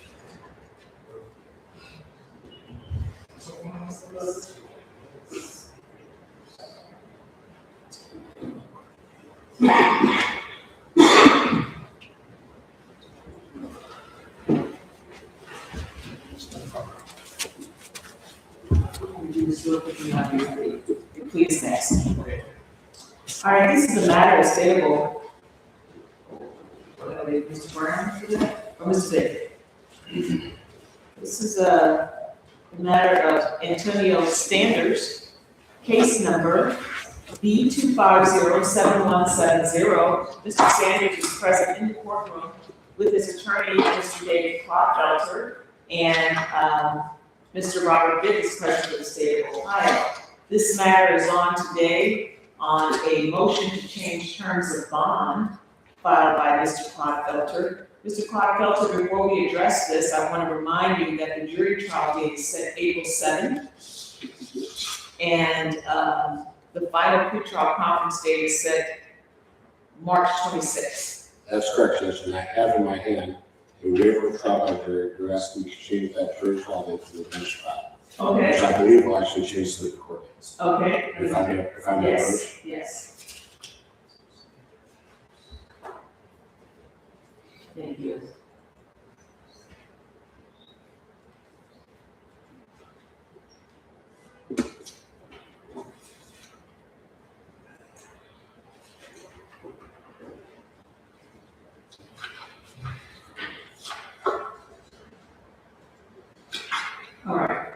Please next. All right, this is a matter of stable. Mr. Brown, do that, or Mr. Vick? This is a matter of Antonio Sanders, case number B2507170. Mr. Sanders is present in the courtroom with his attorney, Mr. David Klopfelter, and Mr. Robert Vick is present for the state of Ohio. This matter is on today on a motion to change terms of bond filed by Mr. Clodfelter. Mr. Clodfelter, before we address this, I want to remind you that the jury trial date is set April 7th. And the final pretrial conference date is set March 26th. That's correct, Judge, and I have in my hand a waiver of trial by jury. You're asking me to change that jury trial date to the bench trial. Okay. Which I believe will actually change the court dates. Okay. If I may approach. Yes. Thank you. All right.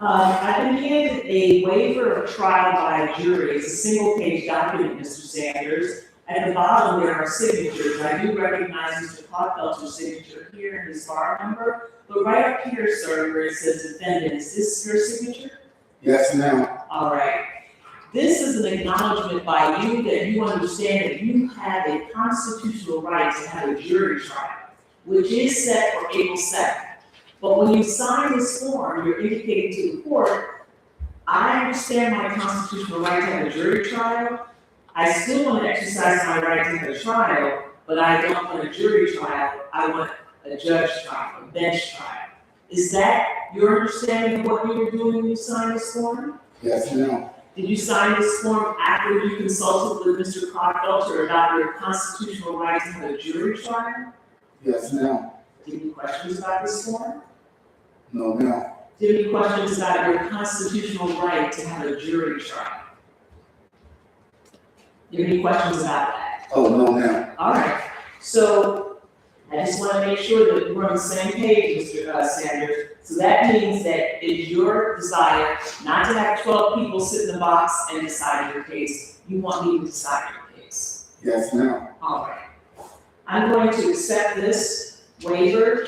I've been handed a waiver of trial by jury. It's a single-page document, Mr. Sanders. At the bottom, there are signatures. I do recognize Mr. Clodfelter's signature here and his bar number, but right up here, sir, where it says defendant, is this your signature? Yes, ma'am. All right. This is an acknowledgement by you that you understand that you have a constitutional right to have a jury trial, which is set for April 7th. But when you sign this form, you're indicating to the court, I understand my constitutional right to have a jury trial. I still want to exercise my right to have a trial, but I don't want a jury trial. I want a judge trial, a bench trial. Is that your understanding of what you were doing when you signed this form? Yes, ma'am. Did you sign this form after you consulted with Mr. Clodfelter about your constitutional right to have a jury trial? Yes, ma'am. Do you have any questions about this form? No, ma'am. Do you have any questions about your constitutional right to have a jury trial? Do you have any questions about that? Oh, no, ma'am. All right, so I just want to make sure that we're on the same page, Mr. Sanders. So that means that it's your desire not to have 12 people sit in the box and decide your case. You want me to decide your case. Yes, ma'am. All right. I'm going to accept this waiver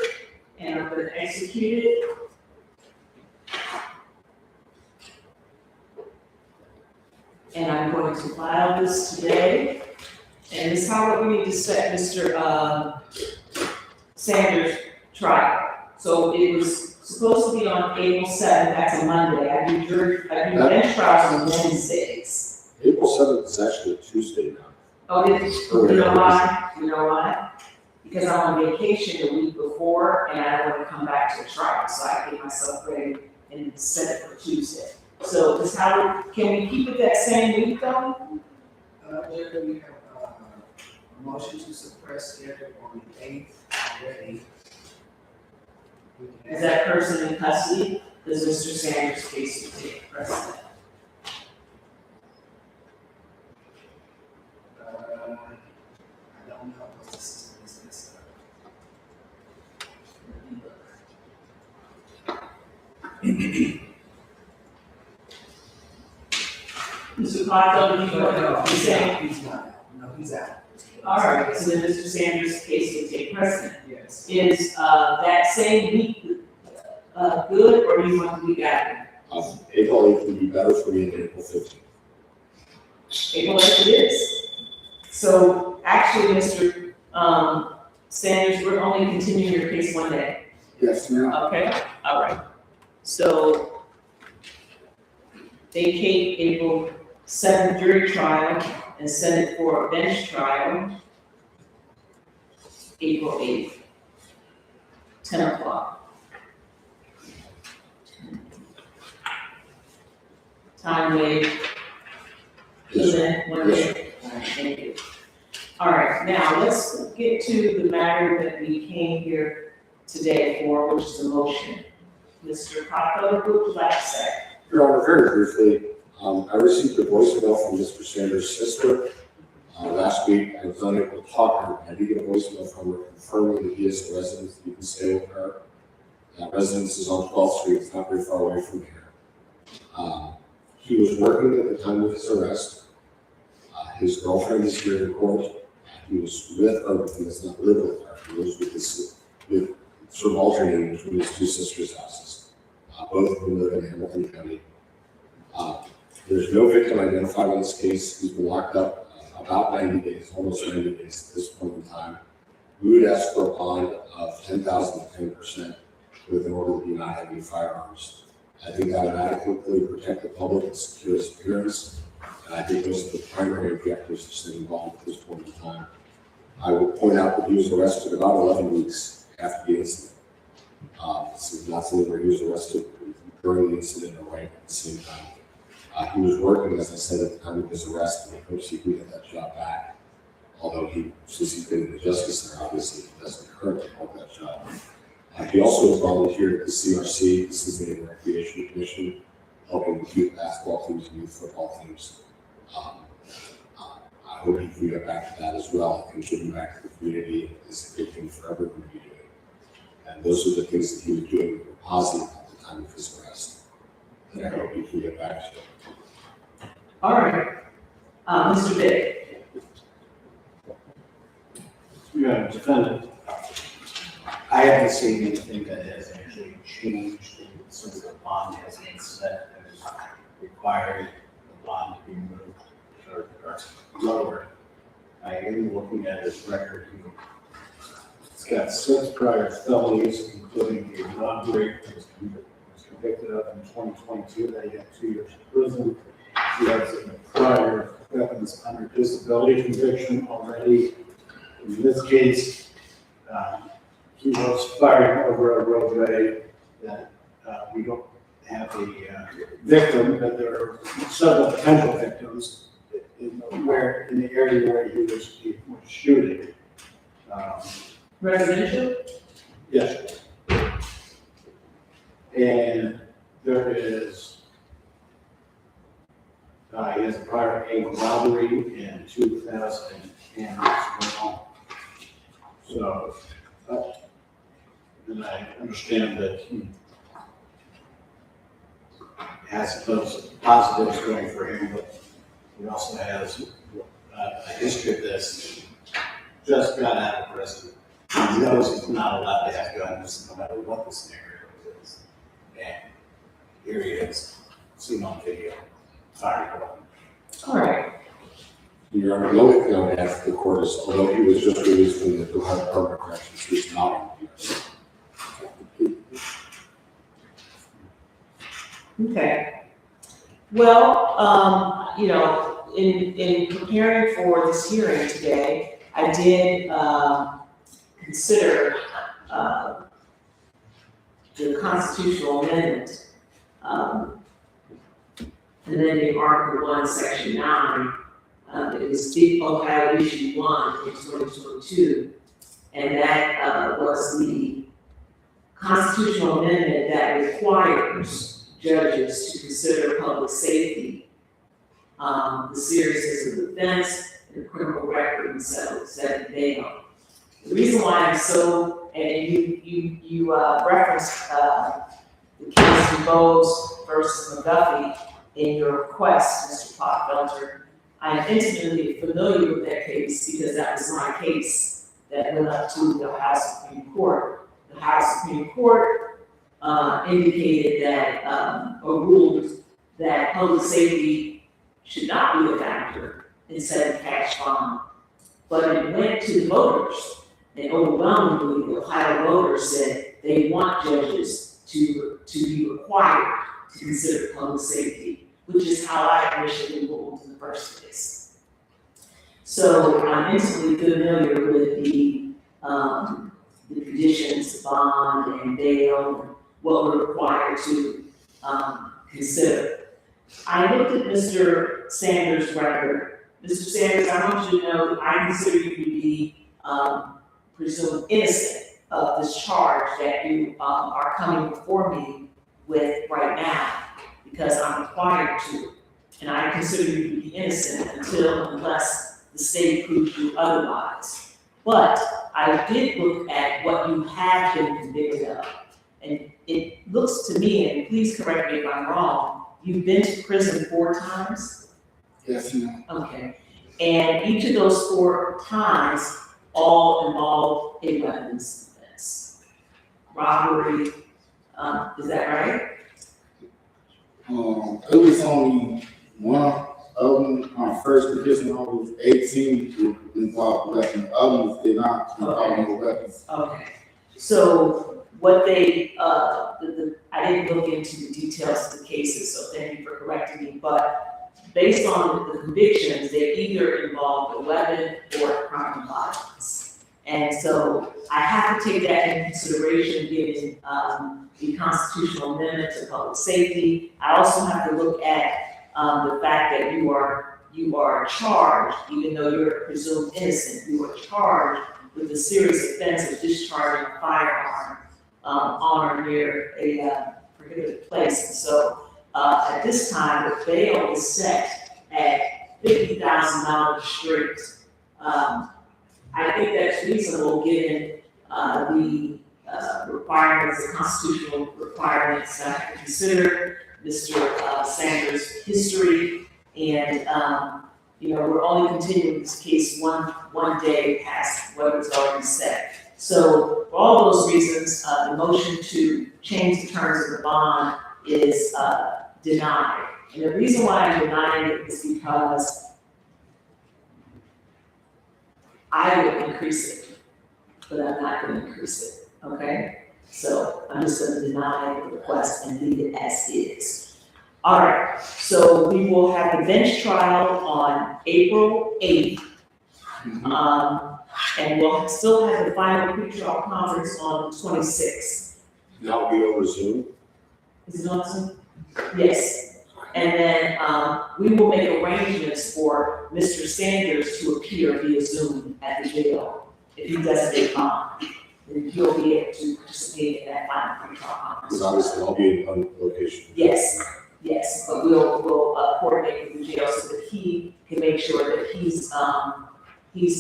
and I'm going to execute it. And I'm going to file this today. And this is how we need to set Mr. Sanders' trial. So it was supposed to be on April 7th, that's a Monday. I do bench trials on Wednesdays. April 7th is actually a Tuesday now. Oh, you know why? You know why? Because I'm on vacation the week before and I don't want to come back to the trial, so I get myself ready and set it for Tuesday. So this how, can we keep it that same week though? Judge, we have a motion to suppress scheduled on the 8th already. Is that person in custody? Does Mr. Sanders' case will take precedent? I don't know what the system is messed up. Mr. Clodfelter, do you want to say? He's not, no, he's out. All right, so then Mr. Sanders' case will take precedent. Yes. Is that same week good, or do you want the week after? April 8th would be better for me than April 15th. April 8th it is. So actually, Mr. Sanders, we're only continuing your case one day. Yes, ma'am. Okay, all right. So vacate April 7th jury trial and set it for a bench trial, April 8th, 10 o'clock. Time wave. Yes, One day. All right, thank you. All right, now let's get to the matter that we came here today for, which is the motion. Mr. Clodfelter, what would you like to say? Your Honor, very briefly, I received a voicemail from Mr. Sanders' sister last week. I was unable to talk to her. I did get a voicemail from her confirming that he is a resident, that you can stay with her. That residence is on 12th Street, it's not very far away from here. He was working at the time of his arrest. His girlfriend is here in court. He was with her, but he does not live with her. He lives with his, sort of alternating between his two sisters' houses. Both of them live in Hamilton County. There's no victim identified in this case. He's been locked up about 90 days, almost 90 days at this point in time. We would ask for a bond of 10,000 to 10% with an order to not have any firearms. I think that would adequately protect the public and secure his appearance. And I think those are the primary objectives of staying involved at this point in time. I would point out that he was arrested about 11 weeks after the incident. This is not something where he was arrested during the incident or right at the same time. He was working, as I said, at the time of his arrest, and I hope he can get that job back. Although since he's been in the Justice Center, obviously he doesn't currently hold that job. He also has volunteered at the CRC, the Cincinnati Recreation Commission, helping with youth basketball teams and youth football teams. I hope he can get back to that as well, and giving back to the community is a good thing for everyone to be doing. And those are the things that he was doing that were positive at the time of his arrest. And I hope he can get back to it. All right. Mr. Vick. Yeah, defendant. I haven't seen anything that has actually changed since the bond has been set as requiring the bond to be moved or lowered. I am looking at his record. He's got 6 prior felonies, including a robbery that was convicted of in 2022 that he got 2 years in prison. He has a prior weapons under disability conviction already. In this case, he was firing over a roadway that we don't have a victim, but there are several potential victims in the area where he was shooting. Residential? Yes. And there is, he has a prior ankle robbery in 2010 as well. So, and I understand that he has those positives going for him, but he also has a history of this. Just got out of prison. He knows he's not allowed to have guns no matter what the scenario is. And here he is, seen on video, firing. All right. Your Honor, the only thing I would add for the court is, although he was just released from the Department of Permanent Corrections, he was not on the Okay. Well, in preparing for this hearing today, I did consider the constitutional amendment, amending Article 1, Section 9. It was the Ohio Issue 1 in 2022, and that was the constitutional amendment that requires judges to consider public safety, the seriousness of the offense, and the criminal record themselves that they are. The reason why I'm so, and you referenced the case of Bowes versus McGuffey in your request, Mr. Pottfelter. I'm intimately familiar with that case because that was my case that went up to the Ohio Supreme Court. The Ohio Supreme Court indicated that, or ruled that public safety should not be a factor in setting cash bond. But it went to the voters, and overwhelmingly, the Ohio voters said they want judges to be required to consider public safety, which is how I initially ruled in the first place. So I'm intimately familiar with the conditions, bond and bail, and what we're required to consider. I looked at Mr. Sanders' record. Mr. Sanders, I want you to know that I consider you to be presumed innocent of this charge that you are coming before me with right now, because I'm required to. And I consider you to be innocent unless the state proves you otherwise. But I did look at what you have been convicted of. And it looks to me, and please correct me if I'm wrong, you've been to prison 4 times? Yes, ma'am. Okay. And each of those 4 times all involve a weapons offense. Robbery, is that right? It was only One of them, on first petition, I was 18 to involve weapons. Others did not involve weapons. Okay, so what they, I didn't look into the details of the cases, so thank you for correcting me, but based on the convictions, they either involved a weapon or a crime of violence. And so I have to take that into consideration, given, the constitutional amendment to public safety. I also have to look at, the fact that you are charged, even though you're presumed innocent, you are charged with a serious offense of discharging a firearm on or near a prohibited place. And so at this time, the bail is set at $50,000 straight. I think that's reasonable given the requirements, the constitutional requirements that I have to consider, Mr. Sanders' history, and we're only continuing this case one day past what was already set. So for all those reasons, the motion to change the terms of the bond is denied. And the reason why I'm denying it is because I would increase it, but I'm not going to increase it, okay? So I'm just going to deny the request and leave it as is. All right, so we will have the bench trial on April 8th. And we'll still have the final pre-trial conference on the 26th. That'll be over Zoom. Is it on Zoom? Yes. And then we will make arrangements for Mr. Sanders to appear via Zoom at the jail. If he doesn't come, then he'll be able to participate in that final pre-trial conference. Because obviously I'll be in one location. Yes, but we'll coordinate with the jail so that he can make sure that he's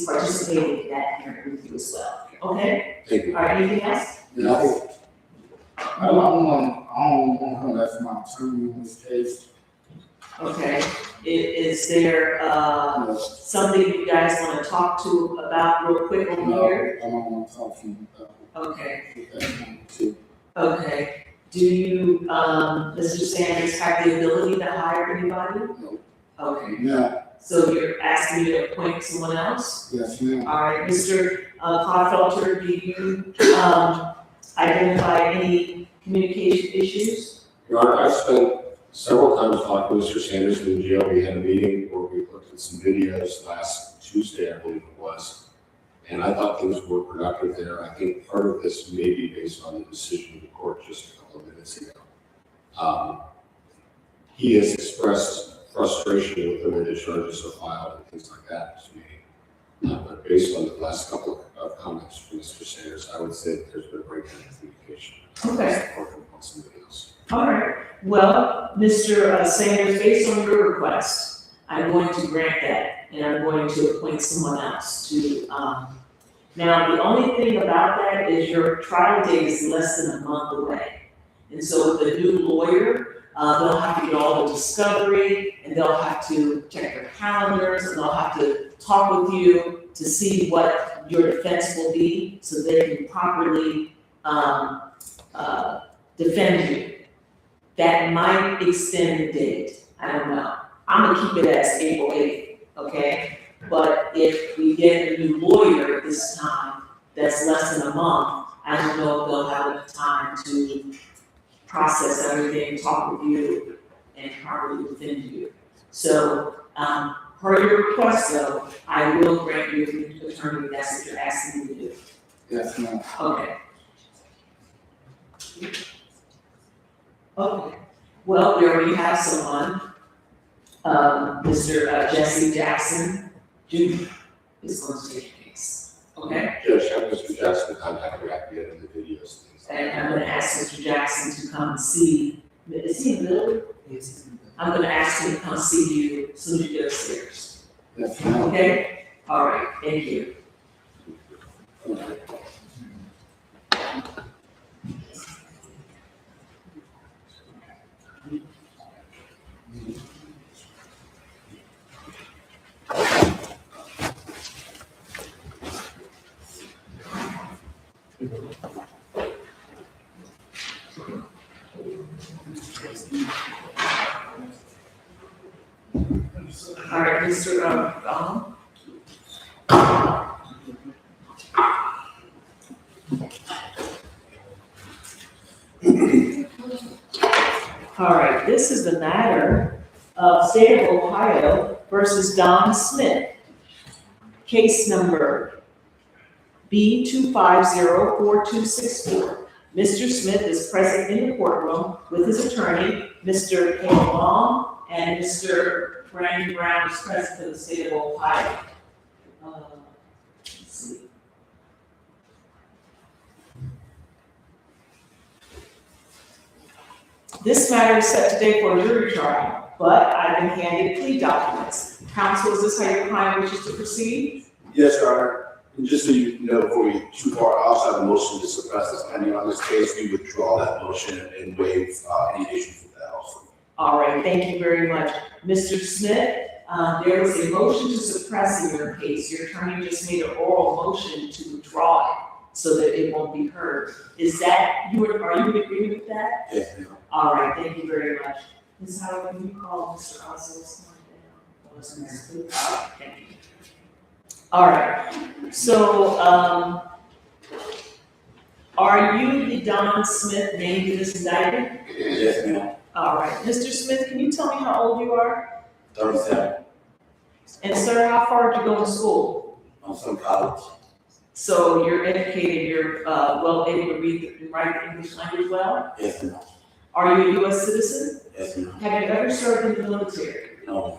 participating in that hearing with you as well. Okay? Thank you. All right, anything else? No. I don't want him as my attorney in this case. Okay. Is there something you guys want to talk to about real quick over here? I don't want to talk to him about Okay. that. Okay. Do you, Mr. Sanders, have the ability to hire anybody? No. Okay. Yeah, So you're asking me to appoint someone else? yes, ma'am. All right, Mr. Clodfelter, do you identify any communication issues? Your Honor, I've spent several times talking to Mr. Sanders in the jail. We had a meeting where we looked at some videos last Tuesday, I believe it was. And I thought things were productive there. I think part of this may be based on the decision of the court just a couple of minutes ago. He has expressed frustration with the way the charges are filed and things like that to me. But based on the last couple of comments from Mr. Sanders, I would say that there's been a breakdown in communication. Okay. Working on somebody else. All right, well, Mr. Sanders, based on your request, I'm going to grant that, and I'm going to appoint someone else to, now, the only thing about that is your trial date is less than a month away. And so with the new lawyer, they'll have to get all the discovery, and they'll have to check their calendars, and they'll have to talk with you to see what your defense will be, so they can properly defend you. That might extend the date, I don't know. I'm gonna keep it as April 8th, okay? But if we get a new lawyer this time, that's less than a month, I don't know if they'll have enough time to process everything, talk with you, and properly defend you. So, per your request though, I will grant you the attorney, that's what you're asking me to do. Yes, ma'am. Okay. Okay, well, we already have someone, Mr. Jesse Jackson Jr. is going to take your case, okay? Judge, have Mr. Jackson contact me after getting the videos and things like that. And I'm gonna ask Mr. Jackson to come and see, is he in the building? I'm gonna ask him to come see you as soon as you get upstairs, Yes, ma'am. okay? All right, thank you. All right, Mr. Donald? All right, this is the matter of State of Ohio versus Don Smith. Case number B2504264. Mr. Smith is present in the courtroom with his attorney, Mr. Ken Long, and Mr. Brandon Brown is present for the State of Ohio. Let's see. This matter is set today for a jury trial, but I've been handed plea documents. Counsel, is this how your client wishes to proceed? Yes, Your Honor. And just so you know, before we get too far, I also have a motion to suppress this pending on this case. We withdraw that motion and waive any issues with that also. All right, thank you very much. Mr. Smith, there was a motion to suppress in your case. Your attorney just made an oral motion to withdraw it so that it won't be heard. Is that, are you in agreement with that? Yes, ma'am. All right, thank you very much. Ms. Howard, can you call Mr. Oswald down? Thank you. All right, so, are you the Don Smith named in this indictment? Yes, ma'am. All right, Mr. Smith, can you tell me how old you are? 37. And sir, how far did you go to school? I'm from college. So you're educated, you're well able to read and write the English language well? Yes, ma'am. Are you a U.S. citizen? Yes, ma'am. Have you ever served in the military? No, ma'am.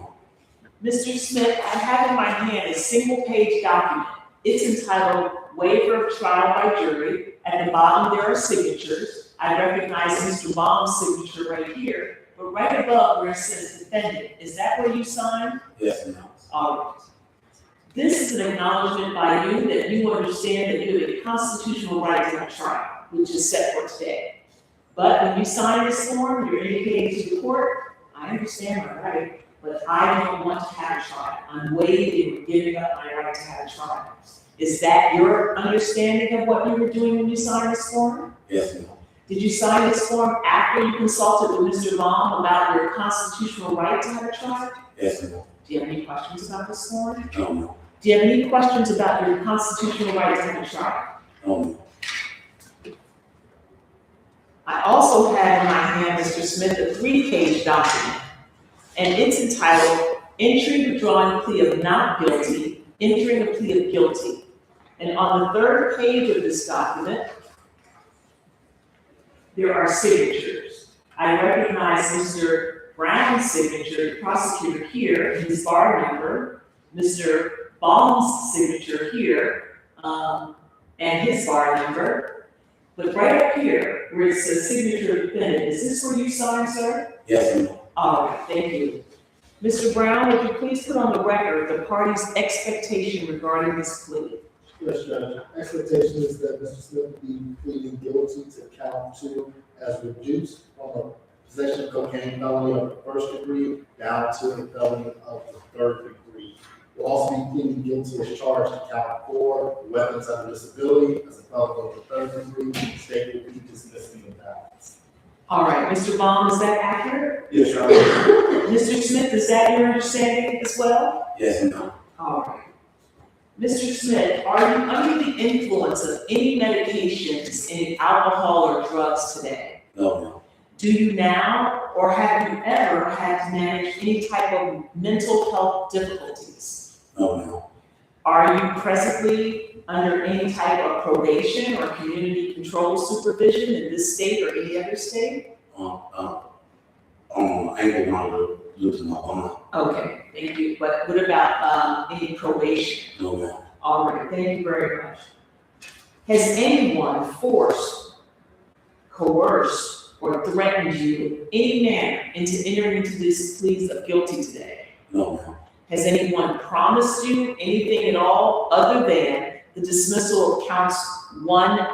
Mr. Smith, I have in my hand a single-page document. It's entitled Waiver of Trial by Jury. At the bottom, there are signatures. I recognize Mr. Baum's signature right here, but right above where it says defendant, is that where you signed? Yes, ma'am. All right. This is an acknowledgement by you that you understand that you have a constitutional right to a trial, which is set for today. But when you sign this form, you're indicating to the court, I understand my right, but I don't want to have a trial. I'm waiving or giving up my right to have a trial. Is that your understanding of what you were doing when you signed this form? Yes, ma'am. Did you sign this form after you consulted with Mr. Baum about your constitutional right to have a trial? Yes, ma'am. Do you have any questions about this form? No, ma'am. Do you have any questions about your constitutional right to have a trial? No, ma'am. I also have in my hand, Mr. Smith, a 3-page document, and it's entitled Entry Withdrawing Plea of Not Guilty, Entering a Plea of Guilty. And on the 3rd page of this document, there are signatures. I recognize Mr. Brown's signature, the prosecutor here, and his bar number, Mr. Baum's signature here, and his bar number. But right up here, where it says signature of defendant, is this where you signed, sir? Yes, ma'am. All right, thank you. Mr. Brown, would you please put on the record the party's expectation regarding this plea? Yes, Judge. Expectation is that Mr. Smith be pleading guilty to count 2 as reduced from a possession of cocaine felony of the 1st degree down to the felony of the 3rd degree. Will also be pleading guilty as charged to count 4 weapons under disability as a felony of the 3rd degree. The state will be dismissing the balance. All right, Mr. Baum, is that accurate? Yes, Your Honor. Mr. Smith, is that your understanding as well? Yes, ma'am. All right. Mr. Smith, are you under the influence of any medications, any alcohol or drugs today? No, ma'am. Do you now, or have you ever had to manage any type of mental health difficulties? No, ma'am. Are you presently under any type of probation or community control supervision in this state or any other state? Anger monitor, losing my bond. Okay, thank you. But what about any probation? No, ma'am. All right, thank you very much. Has anyone forced, coerced, or threatened you in any manner into entering into these pleas of guilty today? No, ma'am. Has anyone promised you anything at all other than the dismissal of counts 1,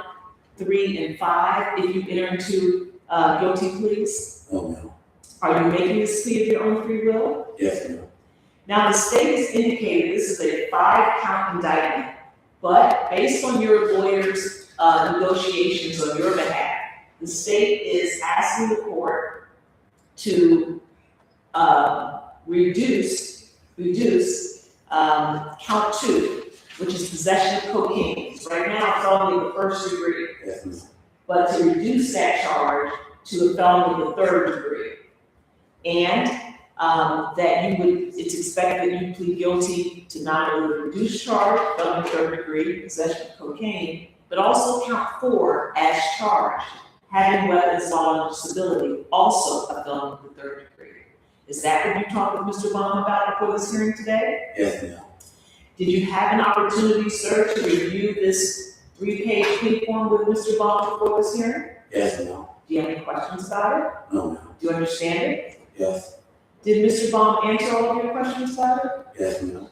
3, and 5 if you enter into guilty pleas? No, ma'am. Are you making this plea of your own free will? Yes, ma'am. Now, the state has indicated this is a 5-count indictment, but based on your lawyer's negotiations on your behalf, the state is asking the court to reduce reduce, count 2, which is possession of cocaine. So right now, it's only the first degree, Yes, ma'am. but to reduce that charge to a felony of the 3rd degree. And that you would, it's expected that you plead guilty to not only the reduced charge, felony 3rd degree, possession of cocaine, but also count 4 as charged, having weapons while on disability, also a felony of the 3rd degree. Is that what you talked with Mr. Baum about before this hearing today? Yes, ma'am. Did you have an opportunity, sir, to review this 3-page plea form with Mr. Baum before this hearing? Yes, ma'am. Do you have any questions about it? No, ma'am. Do you understand it? Yes, Did Mr. Baum answer all of your questions about it? yes, ma'am.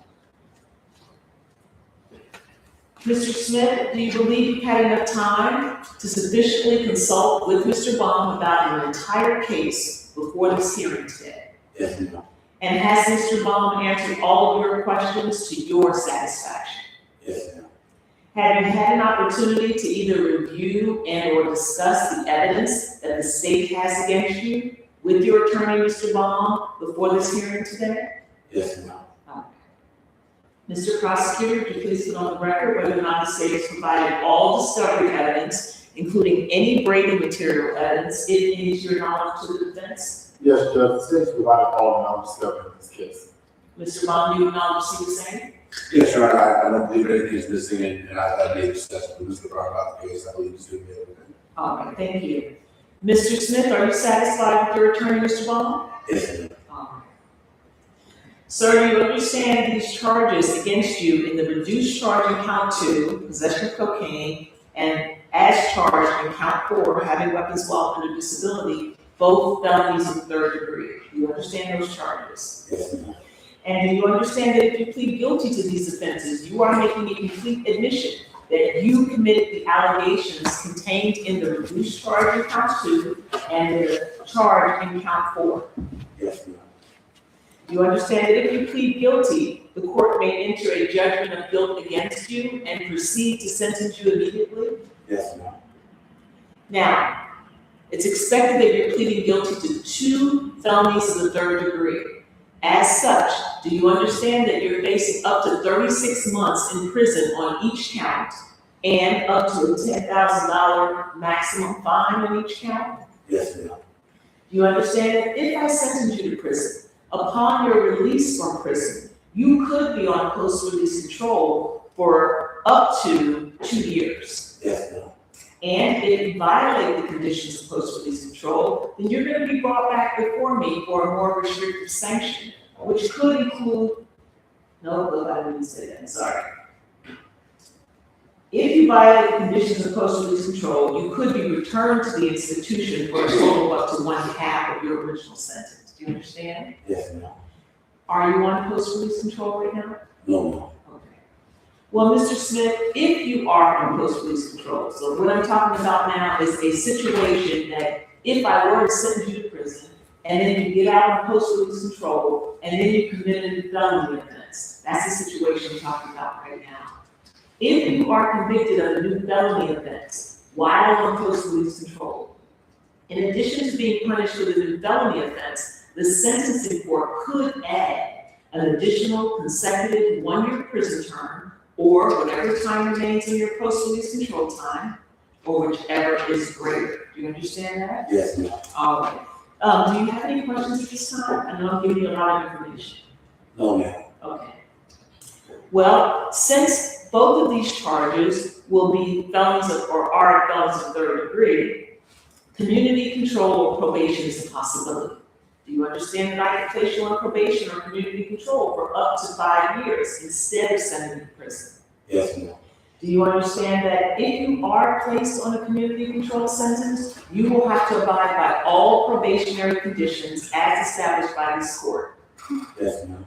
Mr. Smith, do you believe you've had enough time to sufficiently consult with Mr. Baum about your entire case before this hearing today? Yes, ma'am. And has Mr. Baum answered all of your questions to your satisfaction? Yes, ma'am. Have you had an opportunity to either review and or discuss the evidence that the state has against you with your attorney, Mr. Baum, before this hearing today? Yes, ma'am. Mr. Prosecutor, could you please put on the record whether or not the state has provided all discovery evidence, including any Brady material evidence, if any to your knowledge to the defense? Yes, Judge, the state's provided all the knowledge discovered in this case. Mr. Baum, do you acknowledge what you're saying? Yes, Your Honor, I don't believe anything is missing, and I've made discussion with Mr. Brown about the case. I believe he's doing everything. All right, thank you. Mr. Smith, are you satisfied with your attorney, Mr. Baum? Yes, ma'am. All right. Sir, you understand these charges against you in the reduced charge in count 2, possession of cocaine, and as charged in count 4, having weapons while under disability, both felonies of the 3rd degree. Do you understand those charges? Yes, ma'am. And do you understand that if you plead guilty to these offenses, you are making a complete admission that you committed the allegations contained in the reduced charge in count 2 and the charge in count 4? Yes, ma'am. You understand that if you plead guilty, the court may enter a judgment of guilt against you and proceed to sentence you immediately? Yes, ma'am. Now, it's expected that you're pleading guilty to 2 felonies of the 3rd degree. As such, do you understand that you're facing up to 36 months in prison on each count and up to a $10,000 maximum fine on each count? Yes, ma'am. Do you understand that if I sentence you to prison, upon your release from prison, you could be on post-release control for up to 2 years? Yes, ma'am. And if you violate the conditions of post-release control, then you're going to be brought back before me for a more restrictive sanction, which could include, no, I didn't say that, sorry. If you violate the conditions of post-release control, you could be returned to the institution for a total of up to 1/2 of your original sentence. Do you understand? Yes, ma'am. Are you on post-release control right now? No, ma'am. Okay. Well, Mr. Smith, if you are on post-release control, so what I'm talking about now is a situation that if I were to sentence you to prison, and then you get out on post-release control, and then you commit a felony offense, that's the situation I'm talking about right now. If you are convicted of a new felony offense while on post-release control, in addition to being punished with a new felony offense, the sentencing court could add an additional consecutive 1-year prison term, or whatever time remains in your post-release control time, or whichever is greater. Do you understand that? Yes, ma'am. All right. Do you have any questions at this time? I know I'm giving you a lot of information. No, ma'am. Okay. Well, since both of these charges will be felonies of, or are felonies of 3rd degree, community control or probation is a possibility. Do you understand that I can place you on probation or community control for up to 5 years instead of sending you to prison? Yes, ma'am. Do you understand that if you are placed on a community control sentence, you will have to abide by all probationary conditions as established by this court? Yes, ma'am.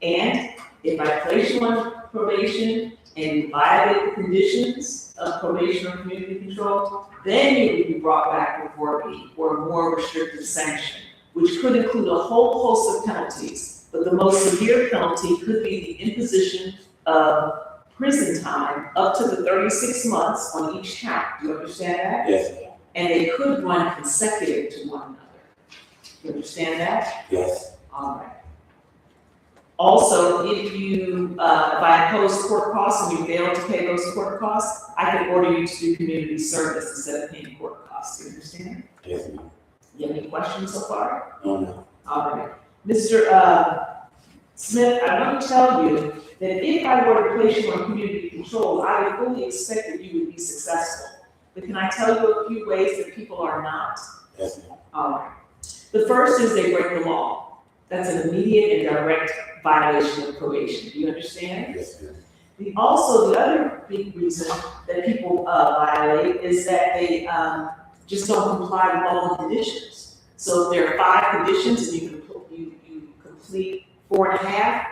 And if I place you on probation and you violate the conditions of probation or community control, then you will be brought back before me for a more restrictive sanction, which could include a whole host of penalties. But the most severe penalty could be the imposition of prison time up to the 36 months on each count. Do you understand that? Yes, ma'am. And they could run consecutive to one another. You understand that? Yes. All right. Also, if if I impose court costs and you fail to pay those court costs, I can order you to do community service instead of paying court costs. Do you understand? Yes, ma'am. You have any questions so far? No, no. All right. Mr. Smith, I want to tell you that if I were to place you on community control, I would fully expect that you would be successful. But can I tell you a few ways that people are not? Yes, ma'am. All right. The first is they break the law. That's an immediate and direct violation of probation. Do you understand? Yes, ma'am. Also, the other big reason that people violate is that they just don't comply with all the conditions. So if there are 5 conditions and you complete 4.5,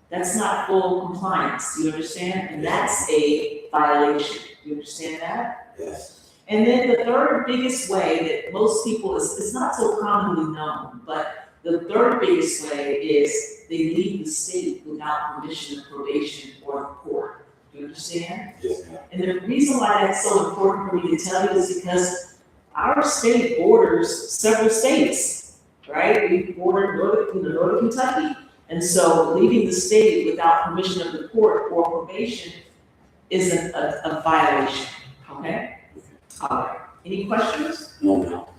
that's not full compliance. Do you understand? And that's a violation. Do you understand that? Yes. And then the third biggest way that most people, it's not so commonly known, but the third biggest way is they leave the state without permission of probation or the court. Do you understand? Yes, ma'am. And the reason why that's so important for me to tell you is because our state borders several states, right? We border northern Kentucky. And so leaving the state without permission of the court or probation is a violation, okay? All right. Any questions? No, no.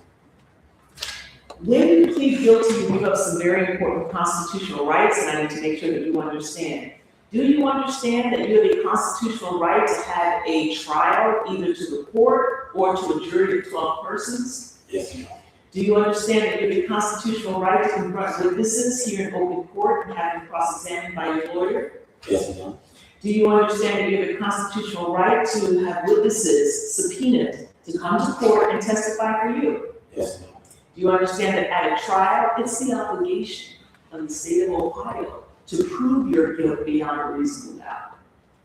When you plead guilty, you give up some very important constitutional rights, and I need to make sure that you understand. Do you understand that you have a constitutional right to have a trial either to the court or to a jury of 12 persons? Yes, ma'am. Do you understand that you have a constitutional right to confront witnesses here in open court and have them cross-examined by your lawyer? Yes, ma'am. Do you understand that you have a constitutional right to have witnesses subpoenaed to come to court and testify for you? Yes, ma'am. Do you understand that at a trial, it's the obligation of the state of Ohio to prove your guilt beyond a reasonable doubt?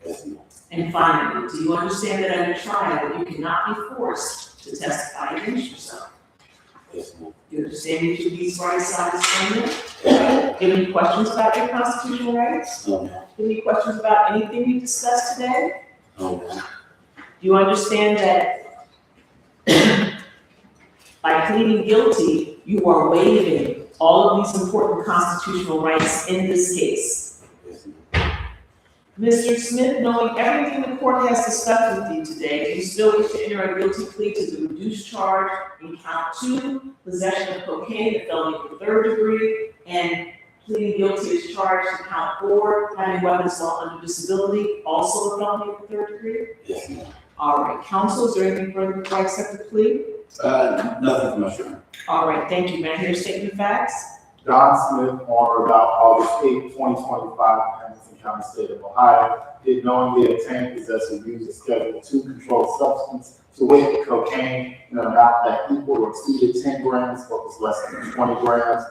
Yes, ma'am. And finally, do you understand that at a trial, you cannot be forced to testify against yourself? Yes, ma'am. Do you understand each of these rights I explained? Do you have any questions about your constitutional rights? No, ma'am. Any questions about anything we discussed today? No, ma'am. Do you understand that by pleading guilty, you are waiving all of these important constitutional rights in this case? Yes, ma'am. Mr. Smith, knowing everything the court has discussed with you today, do you still wish to enter a guilty plea to the reduced charge in count 2, possession of cocaine, a felony of the 3rd degree, and pleading guilty as charged to count 4, having weapons while under disability, also a felony of the 3rd degree? Yes, ma'am. All right, counsel, is there anything further before I accept the plea? Nothing from us, Your Honor. All right, thank you. May I hear your statement of facts? Don Smith, on or about August 8, 2025, in Hamilton County, state of Ohio, did knowingly obtain, possess, or use a Schedule II controlled substance to weight cocaine in an amount that equaled or exceeded 10 grams, but was less than 20 grams.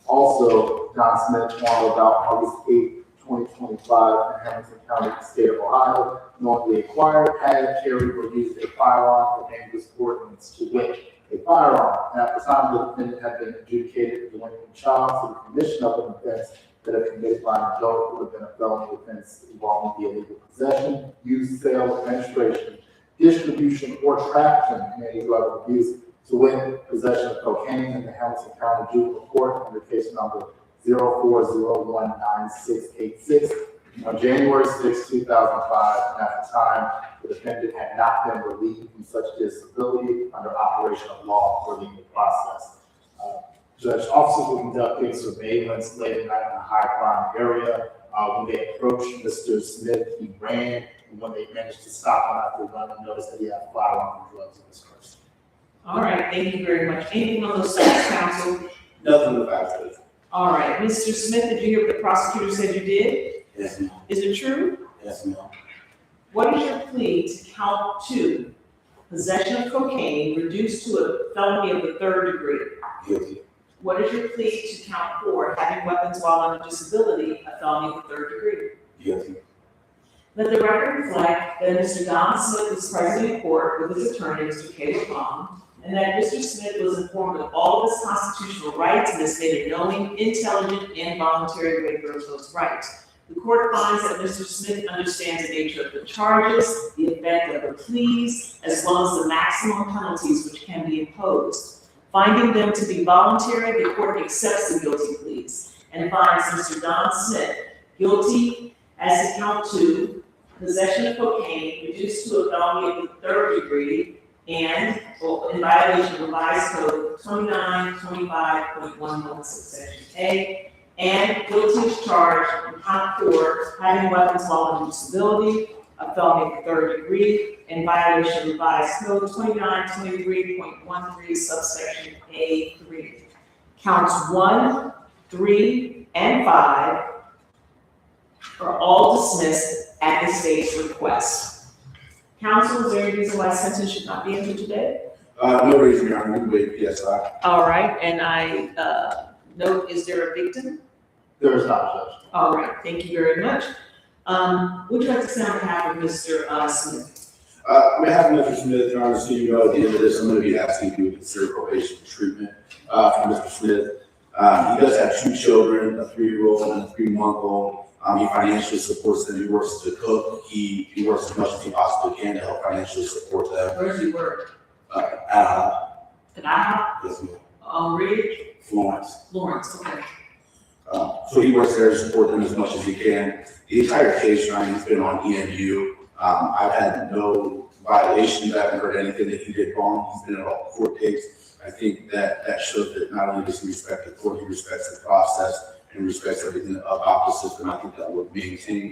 Also, Don Smith, on or about August 8, 2025, in Hamilton County, state of Ohio, knowingly acquired, had, carried, or used a firearm for dangerous ordinance to weight a firearm. And at the time the defendant had been adjudicated a delinquent child for the commission of an offense that had committed by an adult would have been a felony offense involving the illegal possession, use, sale, administration, distribution, or trafficking in any drug of abuse to wit, possession of cocaine in the Hamilton County Juvenile Court under case number 04019686 on January 6, 2005, and at the time, the defendant had not been relieved from such disability under operation of law or legal process. Judge, officers were conducting surveillance late at night in a high crime area. When they approached Mr. Smith, he ran, and when they managed to stop him after running, noticed that he had a firearm and drugs in his purse. All right, thank you very much. Anything on those facts, counsel? Nothing about it. All right, Mr. Smith, did you hear what the prosecutor said you did? Yes, ma'am. Is it true? Yes, ma'am. What is your plea to count 2, possession of cocaine reduced to a felony of the 3rd degree? Guilty. What is your plea to count 4, having weapons while under disability, a felony of the 3rd degree? Guilty. Let the record reflect that Mr. Don Smith was present in court with his attorney, Mr. Caleb Long, and that Mr. Smith was informed of all of his constitutional rights and has made a knowing, intelligent, and voluntary waiver of those rights. The court finds that Mr. Smith understands the nature of the charges, the effect of the pleas, as well as the maximum penalties which can be imposed. Finding them to be voluntary, the court accepts the guilty pleas and finds Mr. Don Smith guilty as to count 2, possession of cocaine reduced to a felony of the 3rd degree, and in violation of revised code 2925.11 subsection A, and guilty as charged in count 4, having weapons while in disability, a felony of the 3rd degree, in violation of revised code 2923.13 subsection A3. Counts 1, 3, and 5 are all dismissed at the state's request. Counsel, is there any reason why sentence should not be entered today? No reason, Your Honor, we wait PSI. All right, and I note, is there a victim? There is not, Judge. All right, thank you very much. Would you like to say on behalf of Mr. Smith? On behalf of Mr. Smith, Your Honor, so you know, at the end of this, I'm going to be asking you to consider probation treatment for Mr. Smith. He does have 2 children, a 3-year-old and a 3-month-old. He financially supports them. He works as a cook. He works as much as he possibly can to help financially support them. Where does he work? At At IHOP? yes, ma'am. Ridge? Florence. Florence, okay. So he works there to support them as much as he can. The entire case, Ryan, he's been on EMU. I've had no violations. I haven't heard anything that he did wrong. He's been in all court dates. I think that shows that not only does he respect the court, he respects the process and respects everything about the system. I think that he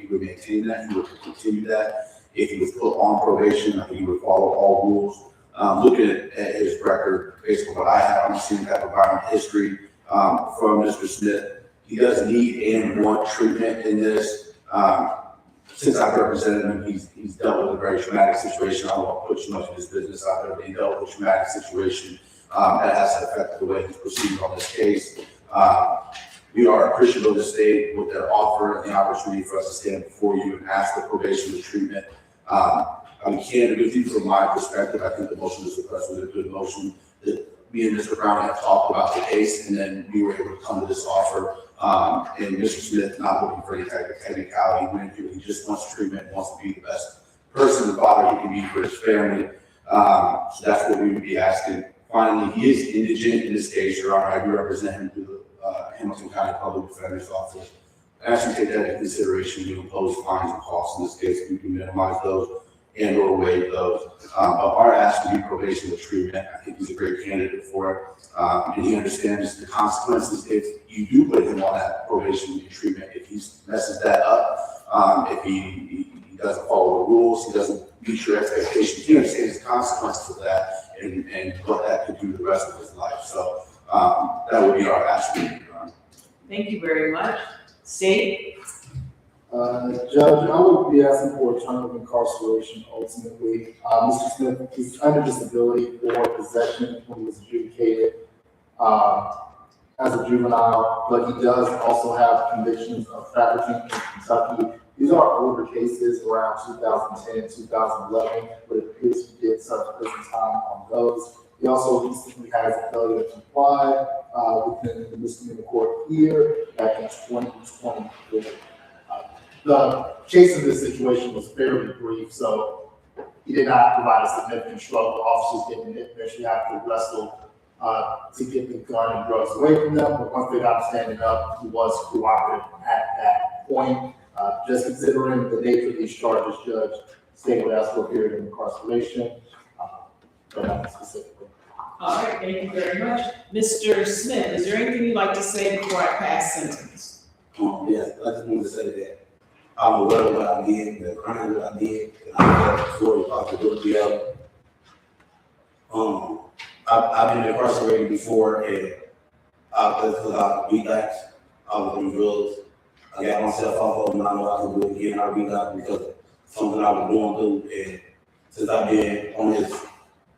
would maintain that. He would continue that. If he was put on probation, I think he would follow all rules. Looking at his record, based on what I have, I'm seeing type of violent history from Mr. Smith. He does need and want treatment in this. Since I've represented him, he's dealt with a very traumatic situation. I won't put too much of his business out there, but he dealt with a traumatic situation that has affected the way he's proceeding on this case. We are appreciative of the state with their offer and the opportunity for us to stand before you and ask for probation and treatment. I'm candid with you from my perspective. I think the motion to suppress was a good motion. That me and Mr. Brown have talked about the case, and then we were able to come to this offer. And Mr. Smith not looking for any type of technicality. He just wants treatment, wants to be the best person and father he can be for his family. So that's what we would be asking. Finally, he is indigent in this case, Your Honor. I do represent him through the Hamilton County Public Defender's Office. I ask you to take that into consideration. You impose fines and costs in this case. We can minimize those and or waive those. But our ask to be probation with treatment, I think he's a great candidate for it. And he understands the consequences if you do put him on that probation with treatment. If he messes that up, if he doesn't follow the rules, he doesn't meet your expectations, he understands the consequences of that and what that could do to the rest of his life. So that would be our ask. Thank you very much. State? Judge, I would be asking for a term of incarceration ultimately. Mr. Smith is under disability for possession when he was adjudicated as a juvenile, but he does also have convictions of trafficking in Kentucky. These are older cases around 2010, 2011, but it appears he did serve prison time on those. He also recently has a failure to comply within the misdemeanor court here back in 2024. The case in this situation was fairly brief, so he did not provide a significant struggle. Officers didn't eventually have to wrestle to get the gun and drugs away from them, but once they got standing up, he was cooperative at that point. Just considering the nature of these charges, Judge, state would ask for a period of incarceration, but not specifically. All right, thank you very much. Mr. Smith, is there anything you'd like to say before I pass sentence? Yes, I just wanted to say that I'm aware of what I did, the crime that I did, and I have full responsibility of it. I've been incarcerated before, and because I relapsed, I was on drugs. I got myself off of them, I know I can do it again. I relapsed because of something I was going through, and since I've been on this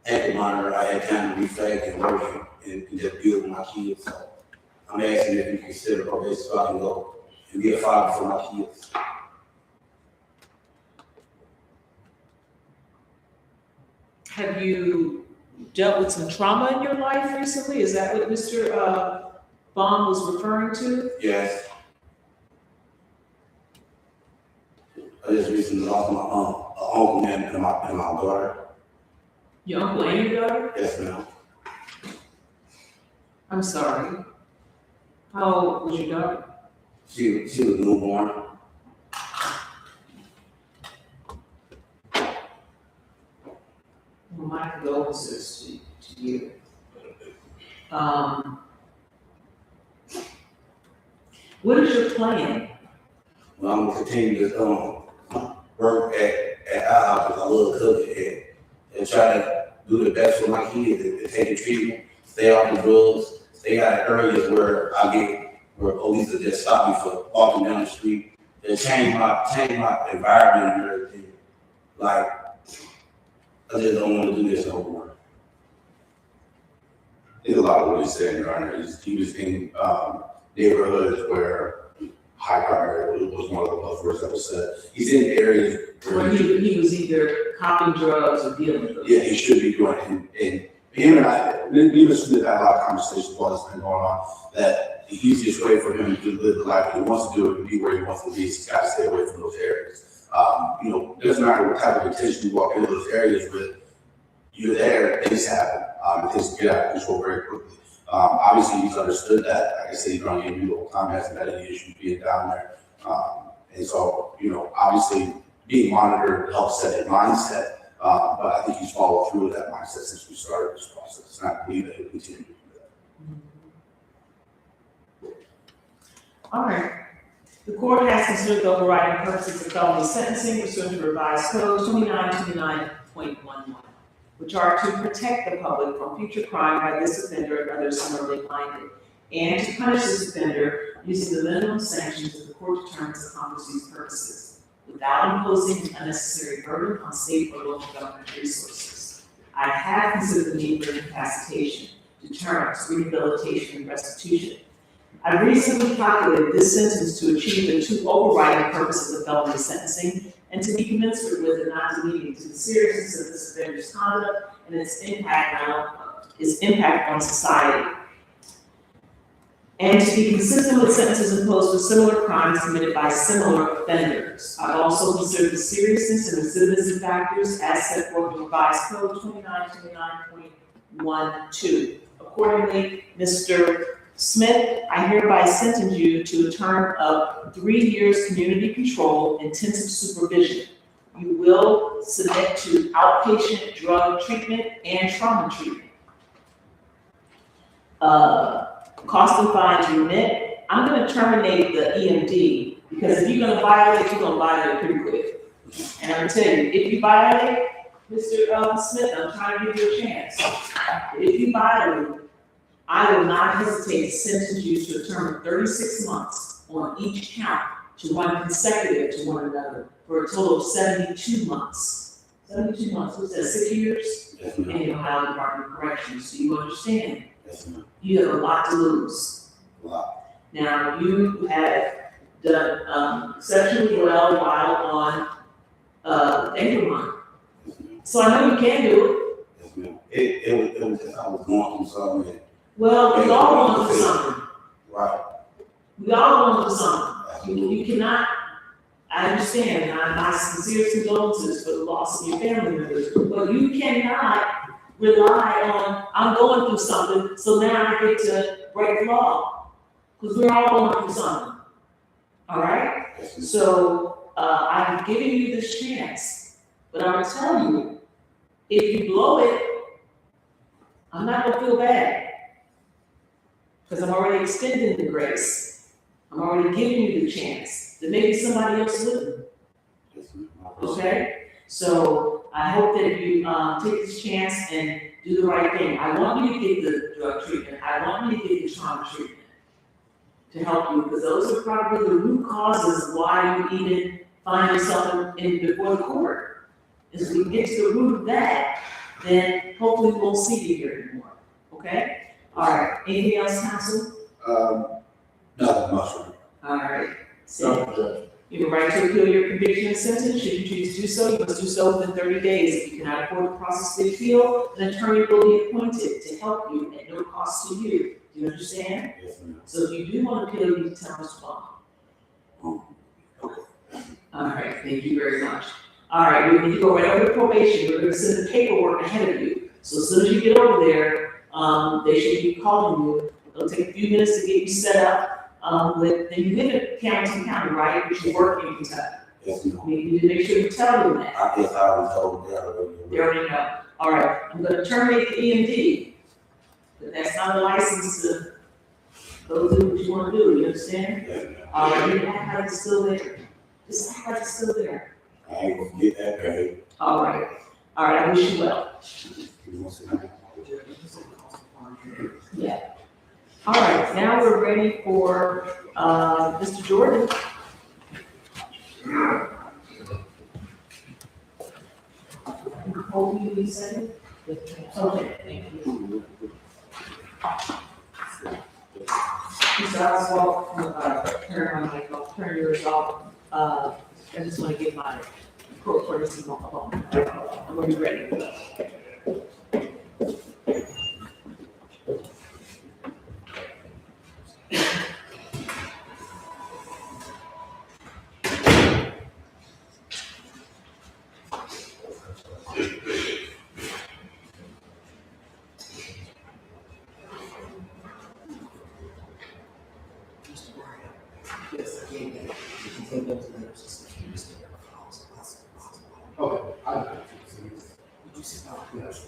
ankle monitor, I had time to reflect and work and just deal with my kids. So I'm asking if you consider probation so I can go and be a father for my kids. Have you dealt with some trauma in your life recently? Is that what Mr. Bond was referring to? Yes. I just recently lost my uncle and my daughter. Your uncle and your daughter? Yes, ma'am. I'm sorry. How old was your daughter? She was newborn. my condolences to you. What is your plan? Well, I'm gonna continue to, work at our house, I love cooking and try to do the best for my kids and take the treatment, stay off the drugs. They got areas where where police will just stop me for walking down the street and change my environment and everything. Like, I just don't wanna do this no more. There's a lot of what he's saying, Your Honor. He was in neighborhoods where high crime area was one of the buzzwords that was said. He's in areas Where he was either copying drugs or dealing drugs? Yeah, he should be doing it. And him and I, me and Smith had a lot of conversations while this been going on, that the easiest way for him to live the life he wants to do it and be where he wants to be, he's got to stay away from those areas. It doesn't matter what type of intention you walk into those areas with, you're there, things happen. Things get out of control very quickly. Obviously, he's understood that. Like I said, he's running into the whole time, hasn't had any issues being down there. And so, obviously, being monitored helps set his mindset. But I think he's followed through with that mindset since we started this process. And I believe that he'll continue to do that. All right. The court has considered the overriding purposes of felony sentencing pursuant to revised code 2929.11, which are to protect the public from future crime by this offender and others similarly minded, and to punish this offender using the minimum sanctions that the court determines accomplish these purposes, without imposing an unnecessary burden on state or local government resources. I have considered the need for incapacitation, deterrence, rehabilitation, and restitution. I reasonably calculated this sentence to achieve the two overriding purposes of felony sentencing and to be commensurate with and not demeaning to the seriousness of this offender's conduct and its impact on society, and to be consistent with sentences imposed for similar crimes committed by similar offenders. I've also considered the seriousness and recidivism factors as set forth in revised code 2929.12. Accordingly, Mr. Smith, I hereby sentence you to a term of 3 years community control intensive supervision. You will submit to outpatient drug treatment and trauma treatment. Cost and fines remit. I'm gonna terminate the EMD because if you're gonna violate pretty quick. And I'm gonna tell you, if you violate, Mr. Smith, I'm trying to give you a chance. If you violate, I will not hesitate to sentence you to a term of 36 months on each count to run consecutive to one another for a total of 72 months. 72 months, what's that, 6 years? Yes, In ma'am. the Ohio Department of Corrections, so you understand, Yes, ma'am. you have a lot to lose. Wow. Now, you have done exceptionally well while on danger line. Yes, ma'am. So I know you can do it. Yes, ma'am. It was just, I was going through something. Well, we all going through something. Right. We all going through something. You cannot, I understand, my sincere condolences for the loss of your family members, but you cannot rely on, I'm going through something, so now I get to break the law. Because we're all going through something. All right? Yes, ma'am. So, I'm giving you this chance, but I'm gonna tell you, if you blow it, I'm not gonna feel bad. Because I'm already extending the grace. I'm already giving you the chance that maybe somebody else wouldn't, Yes, ma'am. I appreciate it. okay? So I hope that you take this chance and do the right thing. I want you to get the drug treatment. I want you to get the trauma treatment to help you, because those are probably the root causes why you even find yourself in before the court. As we get to the root of that, then hopefully we won't see you here anymore, okay? All right, anything else, counsel? Nothing much. All right. So, Judge, You have a right to appeal your conviction and sentence. Should you choose to do so, you must do so within 30 days. If you cannot afford the process of appeal, an attorney will be appointed to help you at no cost to you. Do you understand? Yes, ma'am. So if you do want to appeal, you need to tell us why. Okay. All right, thank you very much. All right, we need to go right over to probation. We're going to send the paperwork ahead of you. So as soon as you get over there, they should be calling you. It'll take a few minutes to get you set up. And you live in Hamilton County, right? But you work in Kentucky. Yes, ma'am. You need to make sure you tell them that. I guess I was told that already. They already know. All right, I'm gonna terminate the EMD, but that's not a license to go do what you wanna do, you understand? All right, you act like it's still there, just act like it's still there. I ain't gonna get that paid. All right, I wish you well. Yeah. All right, now we're ready for, Mr. Jordan. Hold you, said it? Okay, thank you. Mr. Oswald, turn my mic off, turn yours off. I just want to get my quote for this phone. I'm gonna be ready. Yes, I gave that. You can take those letters. Okay, I got it. Did you see how? Yes.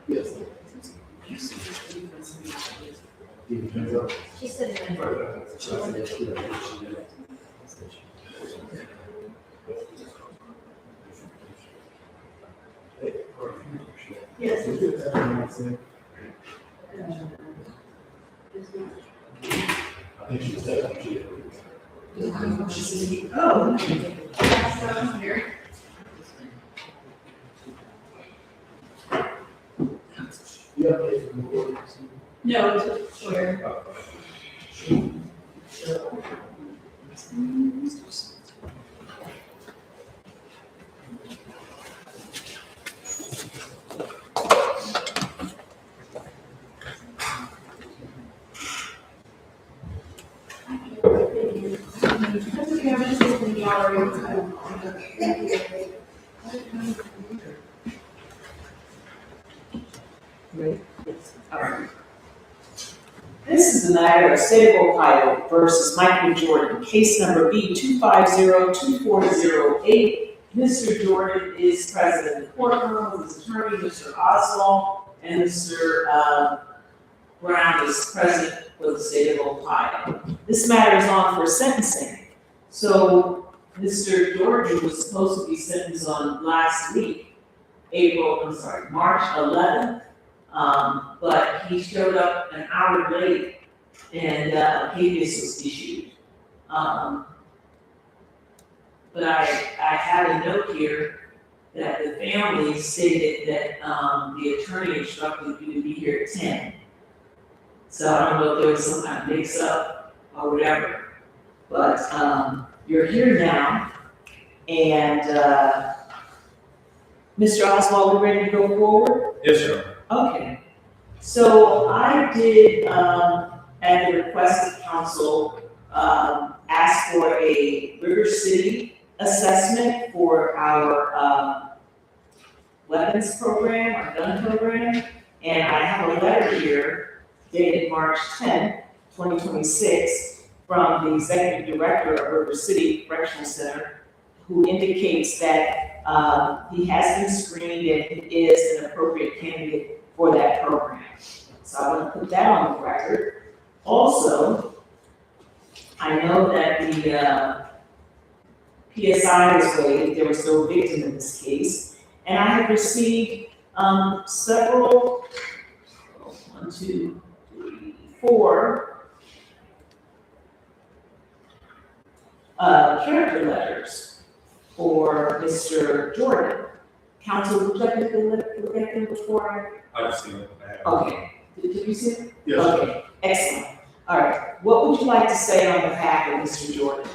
Yes. She said Yes. No, it's where. This is the matter of State of Ohio versus Michael Jordan, case number B2502408. Mr. Jordan is present in the courtroom, his attorney, Mr. Oswald, and Mr. Brown is present for the State of Ohio. This matter is on for sentencing. So Mr. Jordan was supposed to be sentenced on last week, March 11th. But he showed up an hour late and habeas was issued. But I have a note here that the family stated that the attorney instructed you to be here at 10. So I don't know if there was some kind of mix up or whatever. But you're here now, and Mr. Oswald, we ready to go forward? Yes, sir. Okay, so I did, at the request of council, ask for a River City assessment for our weapons program, our gun program, and I have a letter here dated March 10th, 2026, from the executive director of River City Correctional Center, who indicates that he has been screened and he is an appropriate candidate for that program. So I want to put that on the record. Also, I know that the PSI was waived, there was no victim in this case, and I have received several, 4 4 character letters for Mr. Jordan. Council, would you like to look at them before I've seen it. Okay, did you see it? Yes. Okay, excellent. All right, what would you like to say on behalf of Mr. Jordan?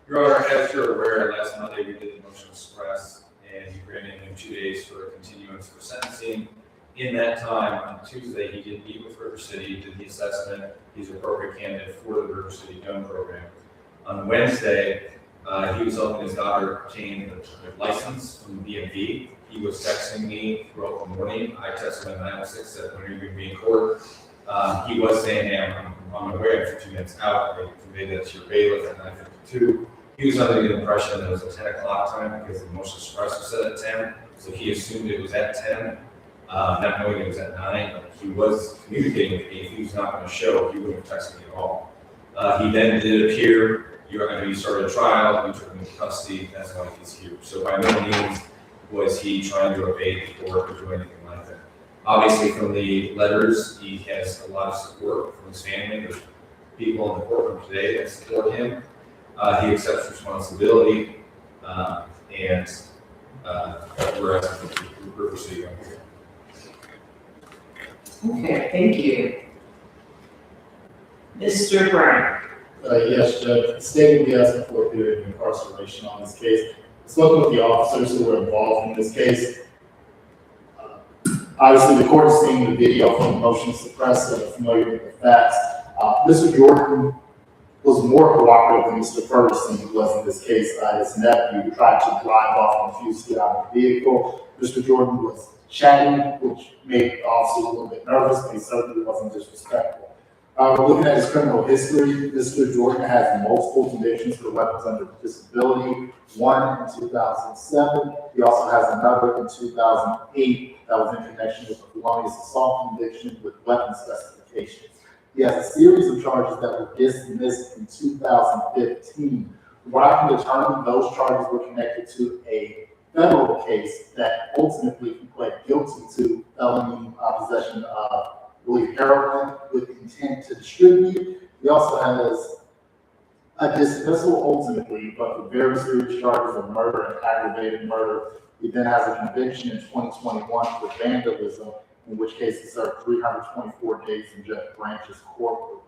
Your Honor, as you're aware, last Monday we did the motion to suppress, and you granted him 2 days for a continuance for sentencing. In that time, on Tuesday, he did meet with River City, did the assessment. He's an appropriate candidate for the River City Dome program. On Wednesday, he was helping his daughter obtain the license from the DMV. He was texting me throughout the morning. I texted him at 9:06, said, when are you going to be in court? He was saying, hey, I'm on my way, I'm 15 minutes out. I conveyed that to your bailiff at 9:52. He was under the impression that it was a 10 o'clock time because the motion to suppress was set at 10. So he assumed it was at 10, not knowing it was at 9. But he was communicating with me. If he was not going to show, he wouldn't have texted me at all. He then did appear. You started a trial, you took him into custody, that's why he's here. So by no means was he trying to evade the court or do anything like that. Obviously, from the letters, he has a lot of support from his family. There's people in the courtroom today that support him. He accepts responsibility, and we're asking for River City on here. Okay, thank you. Mr. Brown. Yes, Judge, stating we asking for a period of incarceration on this case. Spoken with the officers who were involved in this case. Obviously, the court has seen the video from the motion to suppress, so they're familiar with the facts. Mr. Jordan was more cooperative than Mr. Ferguson who was in this case. His nephew tried to drive off and refused to get out of the vehicle. Mr. Jordan was chatting, which made the officers a little bit nervous, but he certainly wasn't disrespectful. Looking at his criminal history, Mr. Jordan has multiple convictions for weapons under disability, one in 2007. He also has another in 2008 that was in connection with a felonious assault conviction with weapon specifications. He has a series of charges that were dismissed in 2015. From what I can determine, those charges were connected to a federal case that ultimately he pled guilty to felony possession of heroin with intent to distribute. He also has a dismissal ultimately, but for very serious charges of murder and aggravated murder. He then has a conviction in 2021 for vandalism, in which case he served 324 days in Judge Branch's courtroom.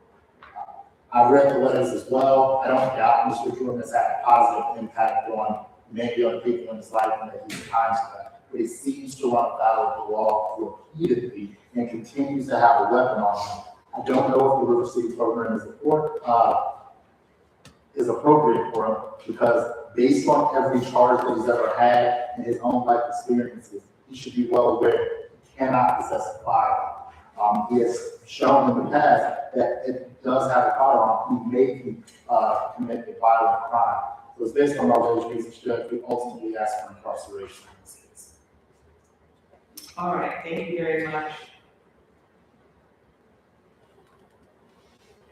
I read the letters as well. I don't doubt Mr. Jordan has had a positive impact on many other people in his life and that he's kind to them, but he seems to run afoul of the law repeatedly and continues to have a weapon on him. I don't know if the River City program is appropriate for him because based on every charge that he's ever had in his own life experiences, he should be well aware he cannot possess a firearm. He has shown in the past that if he does have a firearm, he may commit a violent crime. So it's based on all those reasons, Judge, we ultimately ask for incarceration in this case. All right, thank you very much.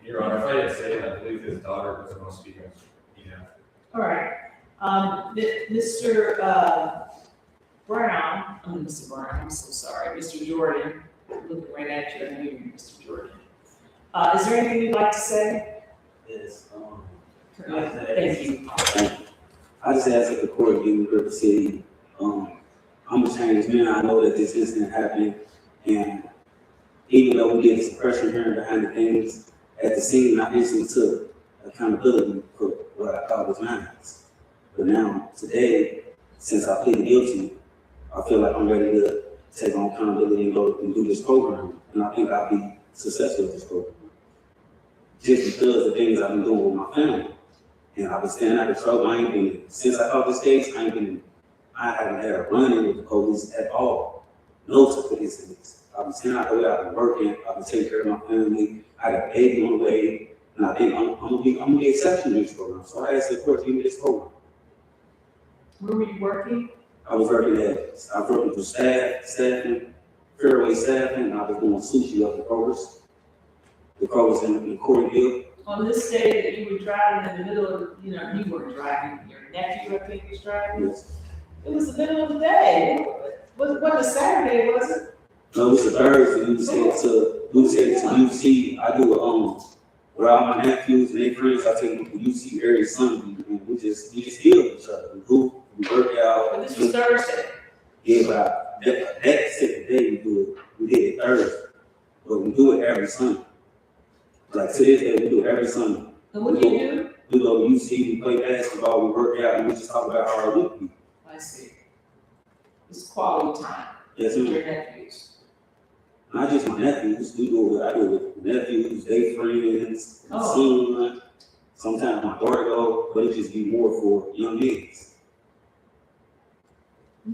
Your Honor, if I didn't say it, I believe his daughter was the most speaking. All right, Mr. Brown, Mr. Brown, I'm so sorry, Mr. Jordan, looking right at you, I know you're Mr. Jordan. Is there anything you'd like to say? Yes, Thank you. I just ask that the court give me River City. I'm a changed man. I know that this incident happened, and even though we did a suppression hearing behind the things, at the scene, I instantly took accountability for what I thought was mine. But now, today, since I pleaded guilty, I feel like I'm ready to take on accountability and go and do this program, and I think I'll be successful with this program. Just because of the things I've been doing with my family. And I've been staying out of trouble. Since I caught this case, I haven't had a run-in with the police at all. No type of incidents. I've been staying out the way, I've been working, I've been taking care of my family, I got a baby on the way, and I think I'm gonna be exceptional in this program. So I asked the court to give me this program. Where were you working? I was working for staffing, fairway staffing, and I was doing sushi up the Kroger's. The Kroger's in Coreyville. On this day that you were driving in the middle of, you weren't driving, your nephew, I think, was driving? Yes. It was the middle of the day. Wasn't a Saturday, was it? No, it was the Thursday, we said to UC, I do with all my nephews and their friends, I take them to UC every Sunday, and we just heal each other, we hoop, we work out. But this was Thursday. Yeah, but that second day we did it Thursday, but we do it every Sunday. Like to this day, we do it every Sunday. And what do you do? We go to UC, we play basketball, we work out, and we just talk about how our week be. I see. It's quality time Yes, with ma'am. your nephews. Not just my nephews, I do it with nephews, their friends, Oh. son. Sometimes my daughter go, but it just be more for young kids.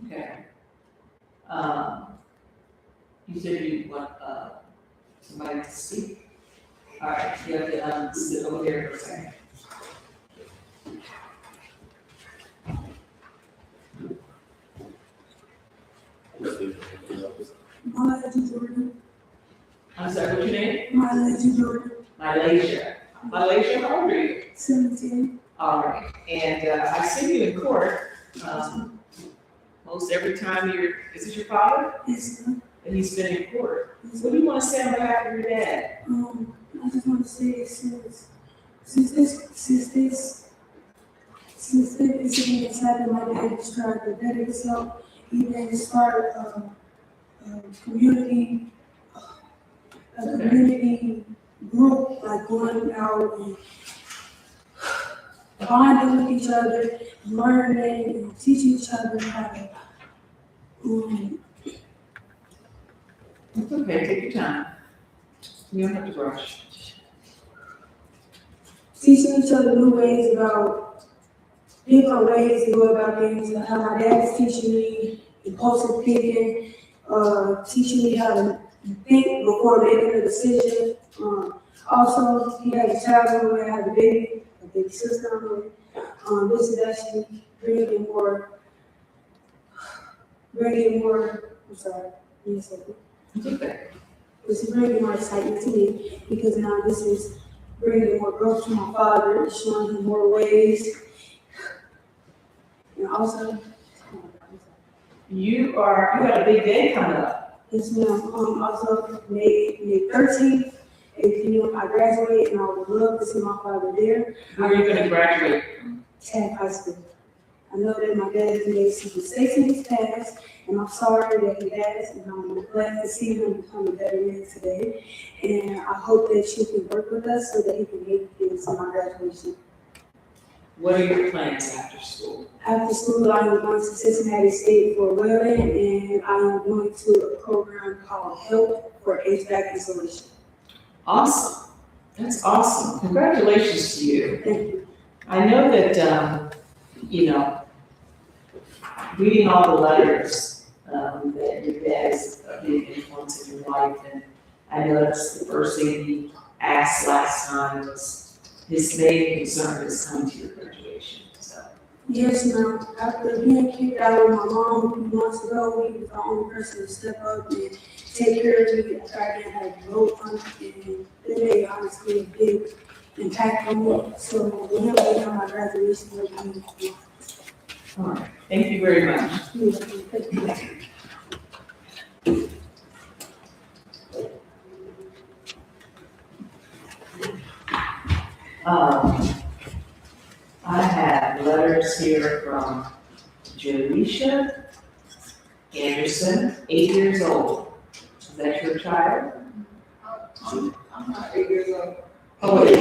Okay. You said you want, somebody to speak? All right, you have to, sit over here for a second. I'm sorry, what's your name? Malaysia. Malaysia, how old are you? 17. All right, and I see you in court, most every time is it your father? Yes, ma'am. And he's been in court. What do you want to say on behalf of your dad? I just want to say since this incident has happened, my dad has tried to better himself, even start a community group, like going out and bonding with each other, learning and teaching each other how to It's okay, take your time. You don't have to rush. teaching each other new ways about different ways to go about things, and how my dad is teaching me impulsive thinking, teaching me how to think before making a decision. Also, he has a child on the way, I have a baby sister on the way. This is actually bringing more, I'm sorry, give me a second. It's okay. This is bringing more excitement to me, because now this is bringing more growth to my father, showing him more ways. And also, You got a big day coming up. yes, ma'am, also May 13th, I graduate, and I would love to see my father there. Where are you gonna graduate? Taft High School. I know that my dad has made some mistakes in his past, and I'm sorry that he has, and I'm glad to see him become a better man today. And I hope that you can work with us so that he can make things on my graduation. What are your plans after school? After school, I am going to Cincinnati State for welding, and I am going to a program called Help for HVAC Installation. Awesome. That's awesome. Congratulations to you. Thank you. I know that, reading all the letters, that your dad is a big influence in your life, and I know that's the first thing he asked last time was his main concern is coming to your graduation, so. Yes, ma'am. After being kicked out of my mom a few months ago, he was the only person to step up and take care of me after I didn't have a vote on it, and it made honestly a big impact on me. So when him being on my graduation, will be All right, thank you very much. thank you. I have letters here from Jaleisha Anderson, 8 years old. Is that your child? I'm not 8 years old. Oh, wait.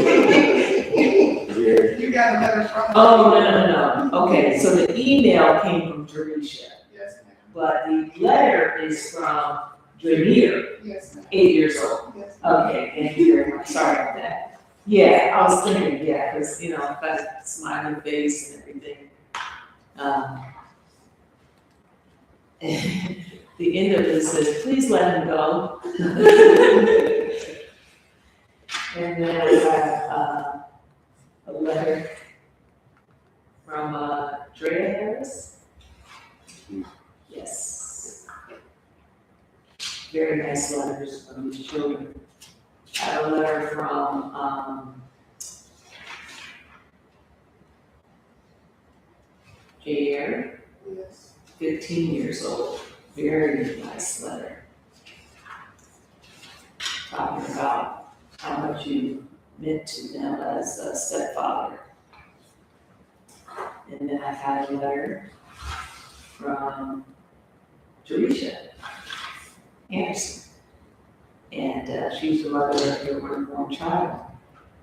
You got a letter from. Oh, no. Okay, so the email came from Jaleisha, Yes, ma'am. but the letter is from Jameer, Yes, ma'am. 8 years old. Yes. Okay, thank you very much. Sorry about that. Yeah, I was thinking, because, I've got a smiling face and everything. The end of it says, please let him go. And then I have a letter from Drea Harris. Yes. Very nice letters from these children. I have a letter from Jair, Yes. 15 years old. Very nice letter. talking about how much you meant to them as a stepfather. And then I had a letter from Teresa Anderson. And she's the mother of your unborn child.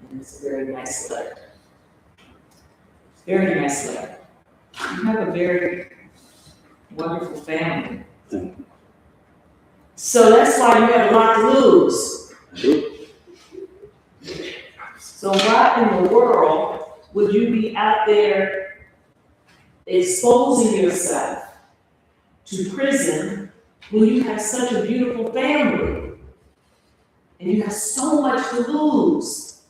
And it's a very nice letter. Very nice letter. You have a very wonderful family. So that's why you have a lot to lose. So why in the world would you be out there exposing yourself to prison when you have such a beautiful family? And you have so much to lose.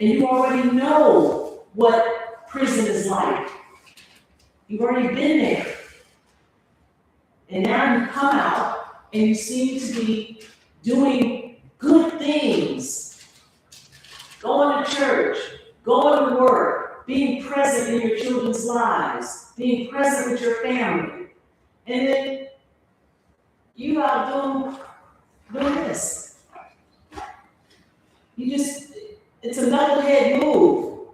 And you already know what prison is like. You've already been there. And now you come out and you seem to be doing good things. Going to church, going to work, being present in your children's lives, being present with your family. And then you out doing this. It's a knucklehead move,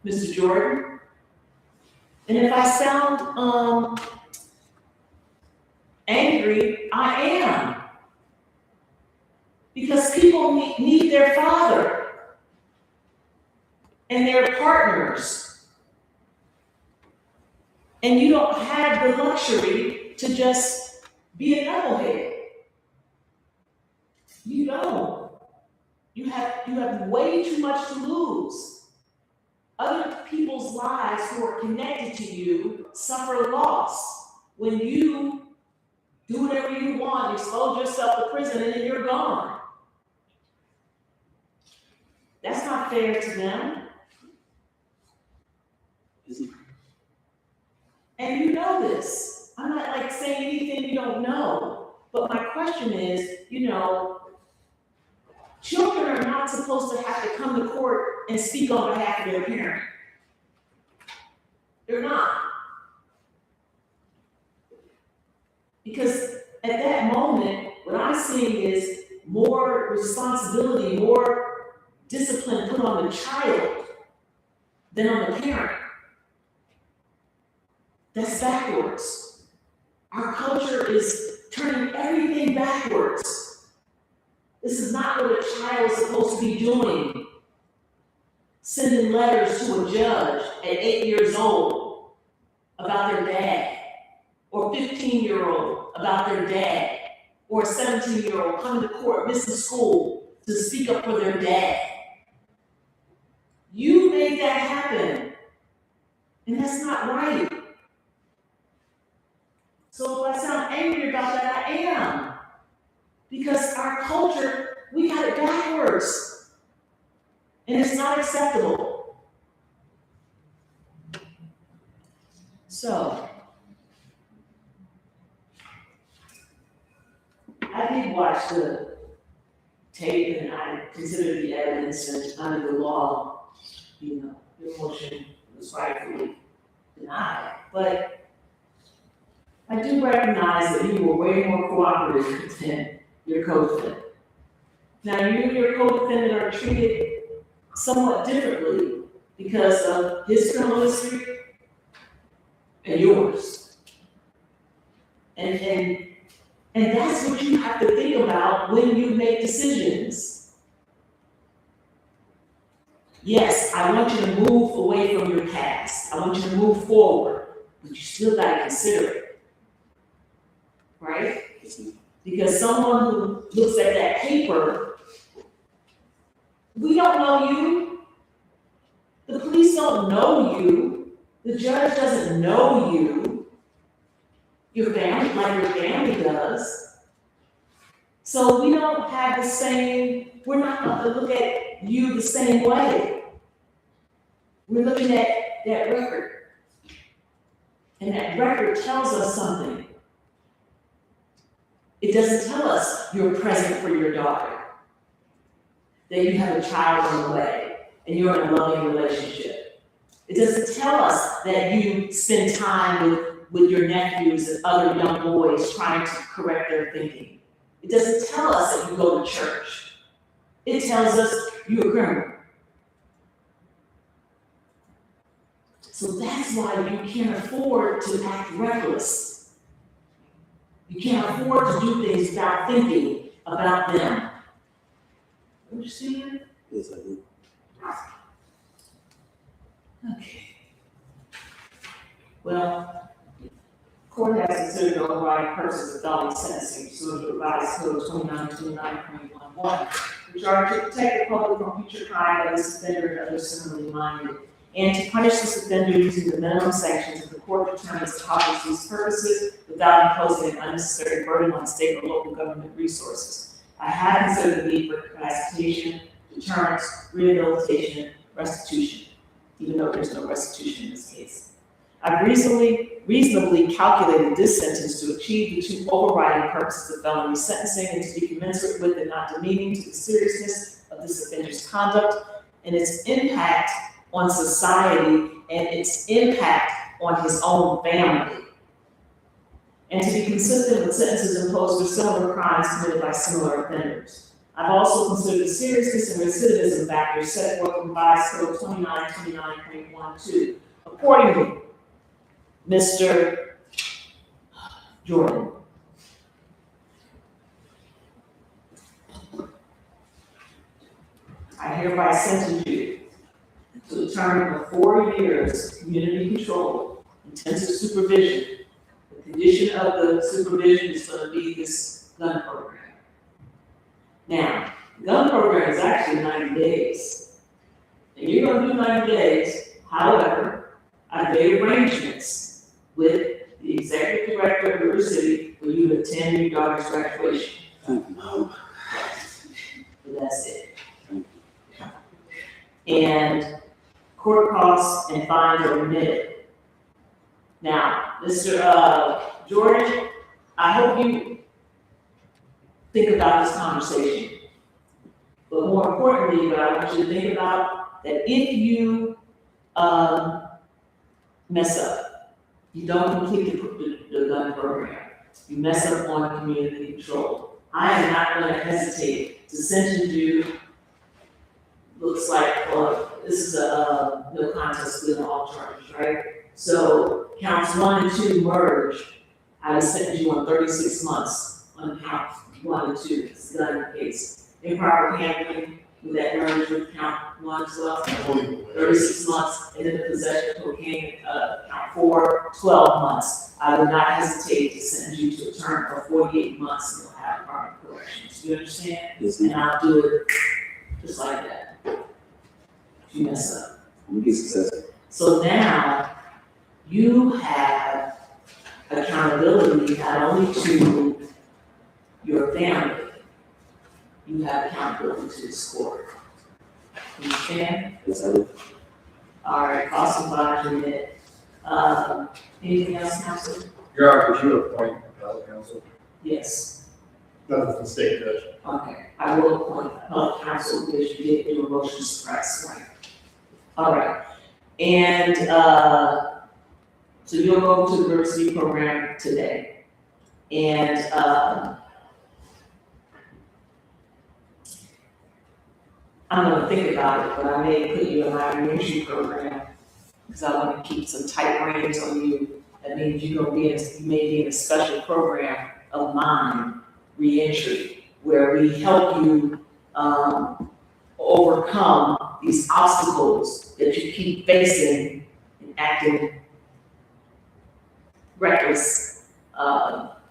Mr. Jordan. And if I sound angry, I am. Because people need their father and their partners. And you don't have the luxury to just be a knucklehead. You don't. You have way too much to lose. Other people's lives who are connected to you suffer loss when you do whatever you want, expose yourself to prison, and then you're gone. That's not fair to them. And you know this. I'm not like saying anything you don't know. But my question is, children are not supposed to have to come to court and speak on behalf of their parent. They're not. Because at that moment, what I'm seeing is more responsibility, more discipline put on the child than on the parent. That's backwards. Our culture is turning everything backwards. This is not what a child is supposed to be doing. Sending letters to a judge at 8 years old about their dad, or 15-year-old about their dad, or a 17-year-old coming to court, missing school to speak up for their dad. You made that happen, and that's not right. So if I sound angry about that, I am. Because our culture, we got it backwards. And it's not acceptable. So, I did watch the tape and I considered the evidence, and under the law, your motion was rightfully denied. But I do recognize that you were way more cooperative than your co-defendant. Now, you and your co-defendant are treated somewhat differently because of his criminal history and yours. And that's what you have to think about when you make decisions. Yes, I want you to move away from your past. I want you to move forward, but you still got to consider it. Right? Because someone who looks at that paper, we don't know you. The police don't know you. The judge doesn't know you. Your family, like your family does. So we don't have the same, we're not going to look at you the same way. We're looking at that record. And that record tells us something. It doesn't tell us you're present for your daughter, that you have a child on the way, and you're in a loving relationship. It doesn't tell us that you spend time with your nephews and other young boys trying to correct their thinking. It doesn't tell us that you go to church. it tells us you're a criminal. So that's why you can't afford to act reckless. You can't afford to do things without thinking about them. Understand? Yes, I do. Okay. Well, court has considered the overriding purposes of felony sentencing pursuant to revised code 2929.11, which are to protect the public from future crime by this offender and others similarly minded, and to punish this offender using the minimum sanctions that the court determines to accomplish these purposes without imposing an unnecessary burden on state or local government resources. I have considered the need for capacitation, deterrence, rehabilitation, restitution, even though there's no restitution in this case. I've reasonably calculated this sentence to achieve the two overriding purposes of felony sentencing and to be commensurate with and not demeaning to the seriousness of this offender's conduct and its impact on society and its impact on his own family. And to be consistent with sentences imposed for similar crimes committed by similar offenders. I've also considered the seriousness and recidivism factors set forth in revised code 2929.12. Accordingly, Mr. Jordan, I hereby sentence you to a term of 4 years community control, intensive supervision. The condition of the supervision is going to be this gun program. Now, the gun program is actually 90 days. And you're going to do 90 days, however, I've made arrangements with the executive director of River City for you to attend your daughter's graduation. No. But that's it. And court costs and fines are remitted. Now, Mr. Jordan, I hope you think about this conversation. But more importantly, what I want you to think about, that if you mess up, you don't complete the gun program, you mess up on community control, I am not going to hesitate to sentence you. Looks like, well, this is a no contest plea on all charges, right? So counts 1 and 2 merge. I would sentence you on 36 months on count 1 and 2. It's the gun case. Improper handling, with that merge with count 1 as well, 36 months, and then the possession of cocaine, count 4, 12 months. I would not hesitate to sentence you to a term of 48 months and you'll have department corrections. You understand? Yes, And I'll do it just like that. If you mess up. I'm be successful. So now you have accountability not only to your family, you have accountability to this court. Understand? Yes, I do. All right, cost and fines remit. Anything else, counsel? Your Honor, could you appoint appellate counsel? Yes. That was the state judge. Okay, I will appoint appellate counsel because you did do a motion to suppress, right? All right, and so you'll go to the diversity program today, and I'm gonna think about it, but I may put you in my reentry program because I want to keep some tight reins on you. That means you may be in a special program of mine, reentry, where we help you overcome these obstacles that you keep facing and acting reckless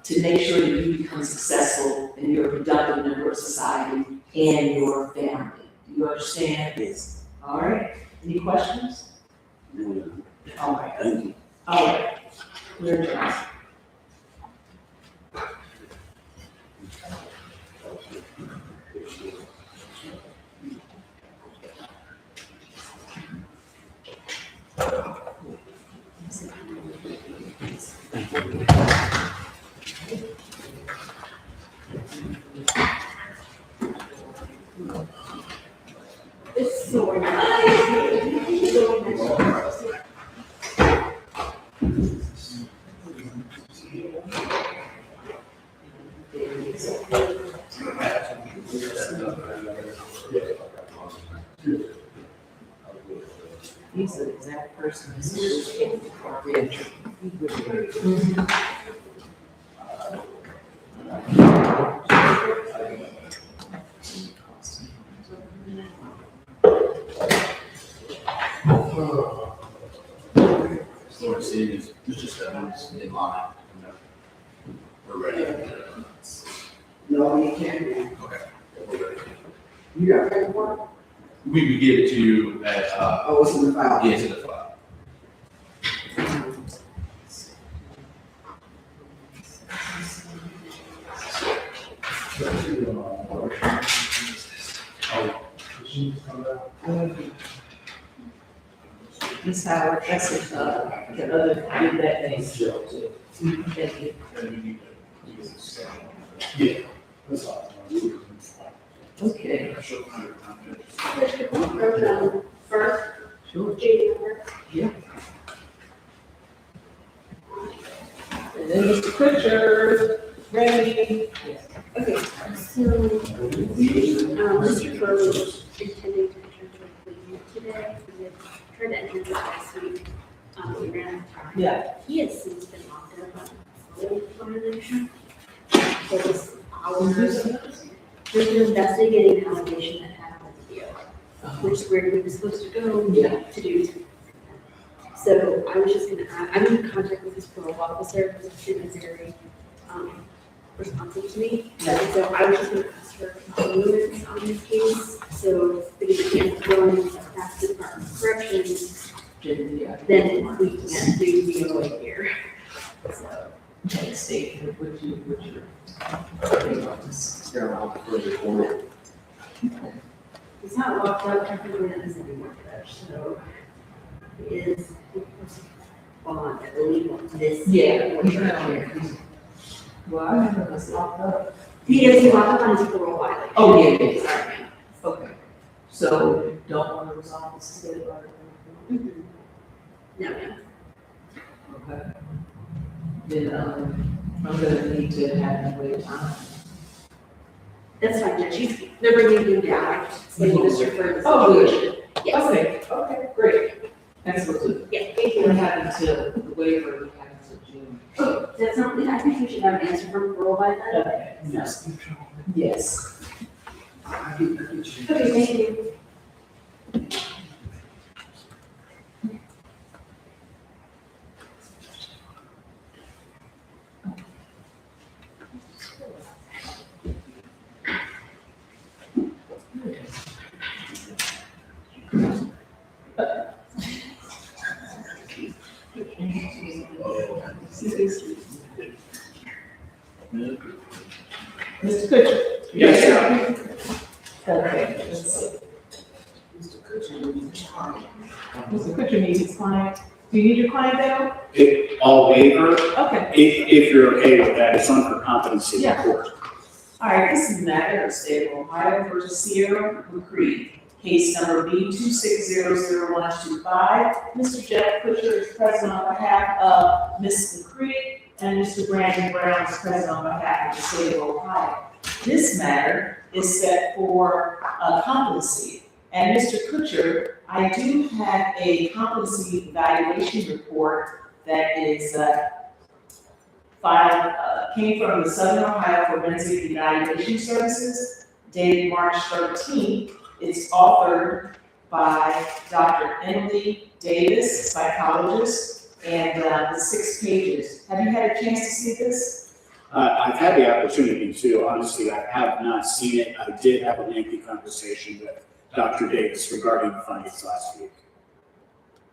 to make sure that you become successful and you're a productive member of society and your family. Do you understand? Yes. All right. Any questions? No. All right. Thank you. All right. We're adjourned. It's so nice. person is Richard. So we're seeing is Mr. Stebbins in line. We're ready. No, you can't be. Okay. We're ready. You got paperwork? We would give it to you at, Oh, it's in the file. yes, in the file. Ms. Howard, that's it, the other, give that name. Thank you. Yeah. Okay. First, Sure. January. Yeah. And then Mr. Pritchard, ready? Okay, so, Mr. Crowe was intending to enter into an appointment today. We had tried to enter this last week. We ran out of time. Yeah. He has since been locked up on full violation. So this hours, they're investigating an allegation that happened at the DO, which is where we were supposed to go to do. So I was just gonna, I'm in contact with his parole officer, because she's been very, responsive to me. Yeah. And so I was just gonna ask for continuance on this case, so because it can't go back to the Department of Corrections, then we can't do DOA here. So, Okay, state, would you, he's not locked up, technically that isn't anymore, Judge, so he is bond, I believe, on this. Yeah. Well, I remember it was locked up. He is locked up on his parole violation. Oh, yeah. Sorry. Okay. So don't want to resolve this today, or? Mhm. No, no. Okay. Then, I'm gonna need to have him wait time. That's fine, Judge, they're bringing you down, so you just refer to the Oh, good. situation. Yes. Okay, great. That's what the, Yeah, thank what you. happened to the waiver, what happened to June. Oh, that's not, I think we should have an answer from parole by then. Okay. Yes. Okay, thank you. Mr. Kutcher? Yes, sir. Okay, let's see. Mr. Kutcher needs his client. Do you need your client though? All waiver, Okay. if you're okay with that, it's on for competency in Yeah. court. All right, this is matter of state of Ohio versus Sierra McCree. Case number B26000125. Mr. Jeff Kutcher is present on behalf of Ms. McCree, and Mr. Brandon Brown is present on behalf of the state of Ohio. This matter is set for competency. And Mr. Kutcher, I do have a competency evaluation report that is filed, came from the Southern Ohio Forensic Evaluation Services, dated March 13th. It's authored by Dr. Emily Davis, psychologist, and the 6 pages. Have you had a chance to see this? I've had the opportunity to, honestly, I have not seen it. I did have a lengthy conversation with Dr. Davis regarding the findings last week.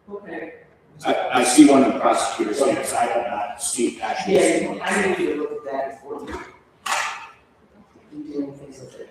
Okay. I see one of the prosecutors, yes, I have not seen actually. Yeah, I need you to look at that before you do anything with it.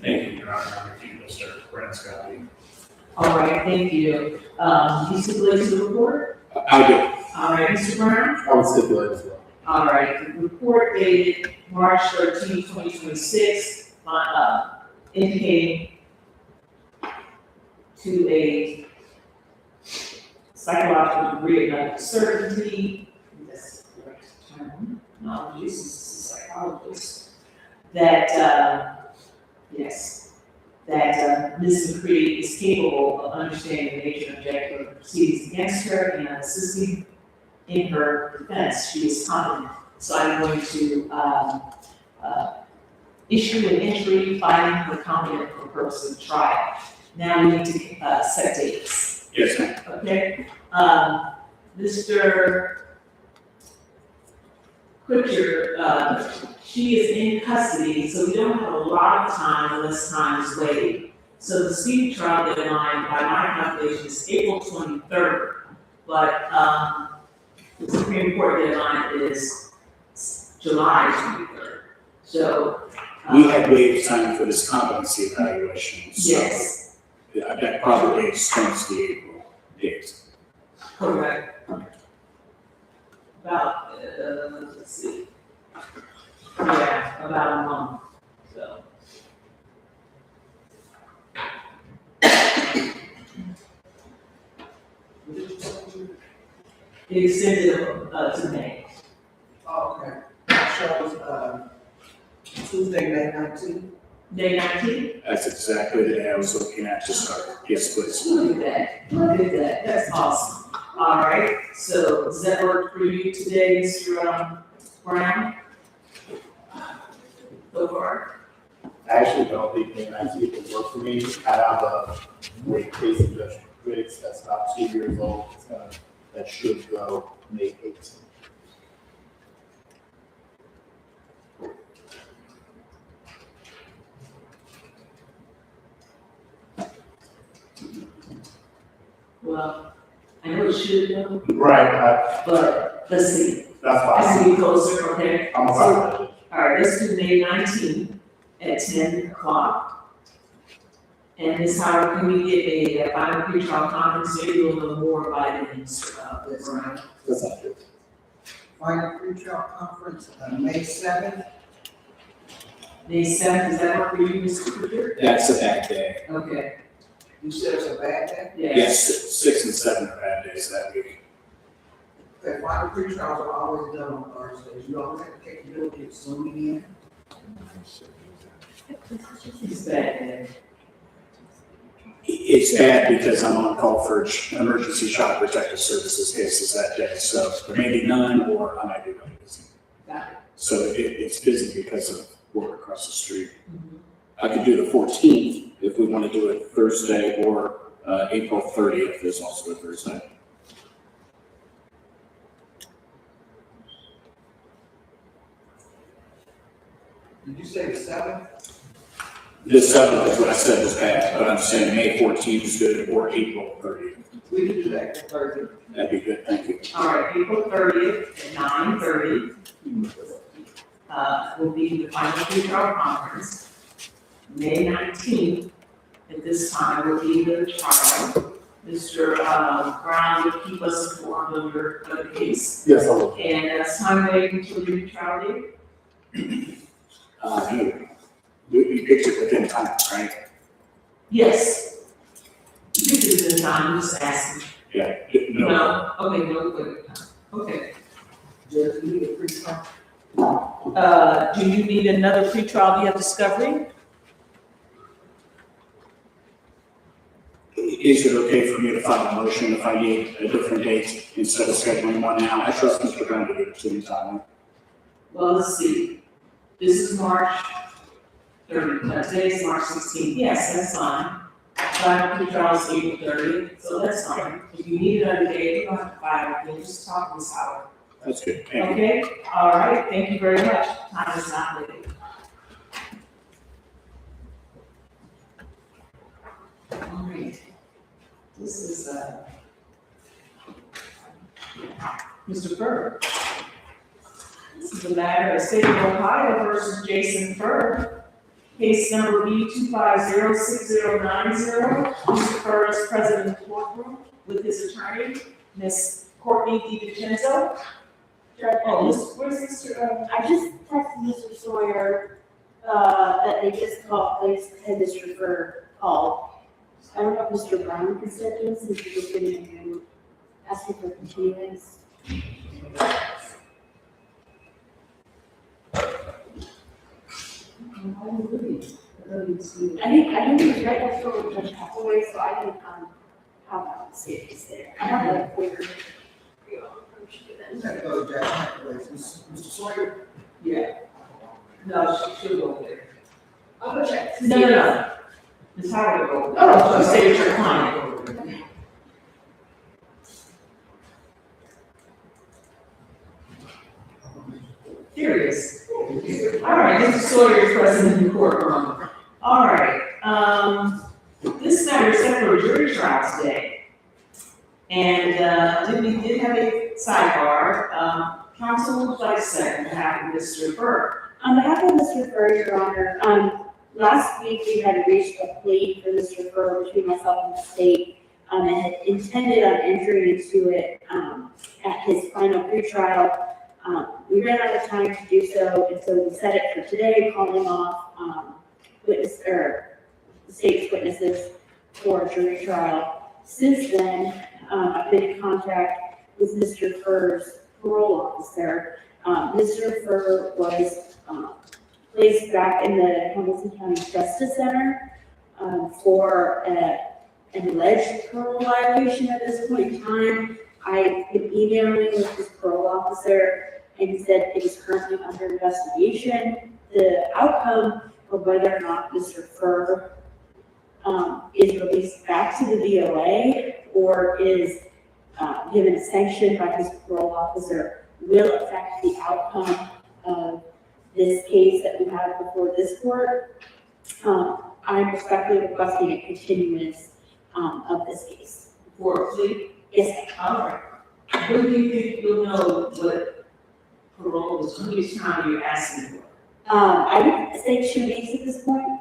Thank you, Your Honor. Thank you, Mr. Brent Scotty. All right, thank you. You stipulate to the report? I do. All right, Mr. Brown? I would stipulate as well. All right, the report dated March 13, 2026, indicating to a psychological degree of medical certainty, that's the correct term, no, this is a psychologist, that, yes, that Ms. McCready is capable of understanding the nature and objective of the proceedings against her and assisting in her defense. She is competent. So I'm going to issue an entry finding her competent for the purpose of the trial. Now we need to set dates. Yes, ma'am. Okay? Mr. Kutcher, she is in custody, so we don't have a lot of time unless time is waiting. So the speedy trial deadline, by my calculation, is April 23rd. But the Supreme Court deadline is July 23rd. So. We had waived time for this competency evaluation, so. Yes, That probably extends the April date. correct. About, let's see. Yeah, about a month, so. It extended to May. Oh, okay. Shows, Tuesday, May 19th. May 19th? That's exactly the day I was looking at to start. Yes, please. Look at that, that's awesome. All right, so does that work for you today, Mr. Brown? So far? I actually don't think May 19th would work for me. I have a great case of Judge Griggs that's about 2 years old. That should go May 18th. Well, I know it should go, Right, but let's see. that's why Let's see closer, okay? I'm So, about all right, let's do May 19th at 10 o'clock. And Ms. Howard, can we get a final pretrial conference, maybe we'll know more by then, Mr. Brown. That's not good. Final pretrial conference, May 7th. May 7th, does that work for you, Mr. Cooper? That's a bad day. Okay, You said it's a bad day? Yes, 6 and 7 are bad days that week. The final pretrials are always done on Thursdays. You always have the capability of zooming in. It's bad then. It's bad because I'm on call for emergency child protective services cases that day, so there may be none or I might be really busy. Got it. So it's busy because of work across the street. I could do the 14th if we want to do it Thursday, or April 30th is also a Thursday. Did you say the 7th? The 7th is what I said was bad, but I'm saying May 14th is good, or April 30th. We can do that at 30. That'd be good, thank you. All right, April 30th at 9:30. Will be the final pretrial conference. May 19th, at this time, will be the trial. Mr. Brown will keep us informed of the case. Yes, I will. And that's time waiting until the trial date? You picked it within time, right? Yes. This is the time, just asking. Yeah, No, no. okay, no, wait, okay. Judge, we need a pre-trial. Do you need another pretrial via discovery? Is it okay for me to file a motion if I need a different date instead of scheduling one now? I trust Mr. Brown to do it to me timely. Well, let's see. This is March 30th, today is March 16th. Yes, that's fine. Final pretrial is April 30th, so that's fine. If you need another day, you don't have to file it, we'll just talk this out. That's good, thank you. Okay, all right, thank you very much. Time is not late. All right. This is, Mr. Berg. This is the matter of State of Ohio versus Jason Berg. Case number B2506090. Mr. Berg is present in the courtroom with his attorney, Ms. Courtney DiVincenzo. Oh, where's Mr. I just texted Mr. Sawyer, that they just called, they had this refer called. I don't know if Mr. Brown can step in since he was getting him asking for continuance. I think he was right next door with Judge Hathaway, so I can, hop out and see if he's there. I have a quicker. We gotta go to Judge Hathaway. Mr. Sawyer? Yeah. No, she'll go there. I'll go check. No. Ms. Howard will go there. Oh, You say it's your client. Curious. All right, Mr. Sawyer is present in the courtroom. All right, this matter is set for a jury trial today. And, we did have a sidebar. Counsel would like to say on behalf of Mr. Berg. On behalf of Mr. Furr, Your Honor, last week we had reached a plea for Mr. Furr between myself and the state, and had intended on entering into it, at his final pretrial. We ran out of time to do so, and so we set it for today, calling off, the state's witnesses for a jury trial. Since then, I've been in contact with Mr. Furr's parole officer. Mr. Furr was placed back in the Hamilton County Justice Center for an alleged parole violation at this point in time. I've been emailing with his parole officer, and he said it is currently under investigation. The outcome of whether or not Mr. Furr is released back to the VOA or is given a sanction by his parole officer will affect the outcome of this case that we have before this court. I'm respectfully requesting a continuance of this case. For a plea? Yes, ma'am. All right. When do you think you'll know what parole is, how much time you're asking for? I would say 2 weeks at this point.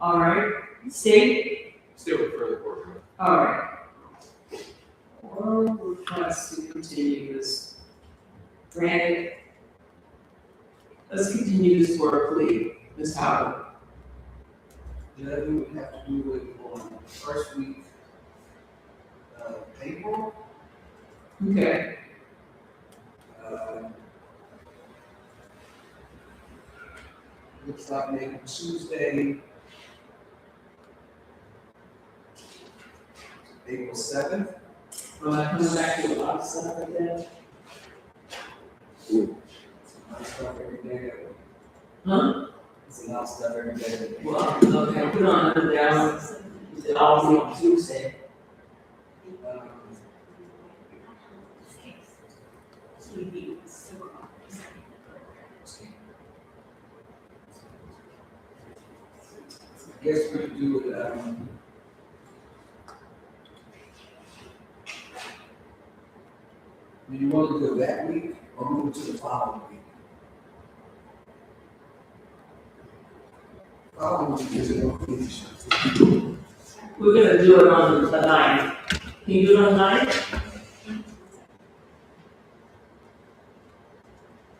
All right, state? Still refer the courtroom. All right. Or request to continue this. Granted. Let's continue this for a plea, Ms. Howard. Judge, we would have to do it on the first week of April. Okay. Looks like maybe Tuesday, April 7th. Well, I come back to a lot of stuff like that. I start every day. Huh? It's a lot of stuff every day. Well, okay, put on another down. It's always on Tuesday. guess we could do it, do you want to do it that week or move to the following week? Following week is no completion. We're gonna do it on the 9th. Can you do it on the 9th?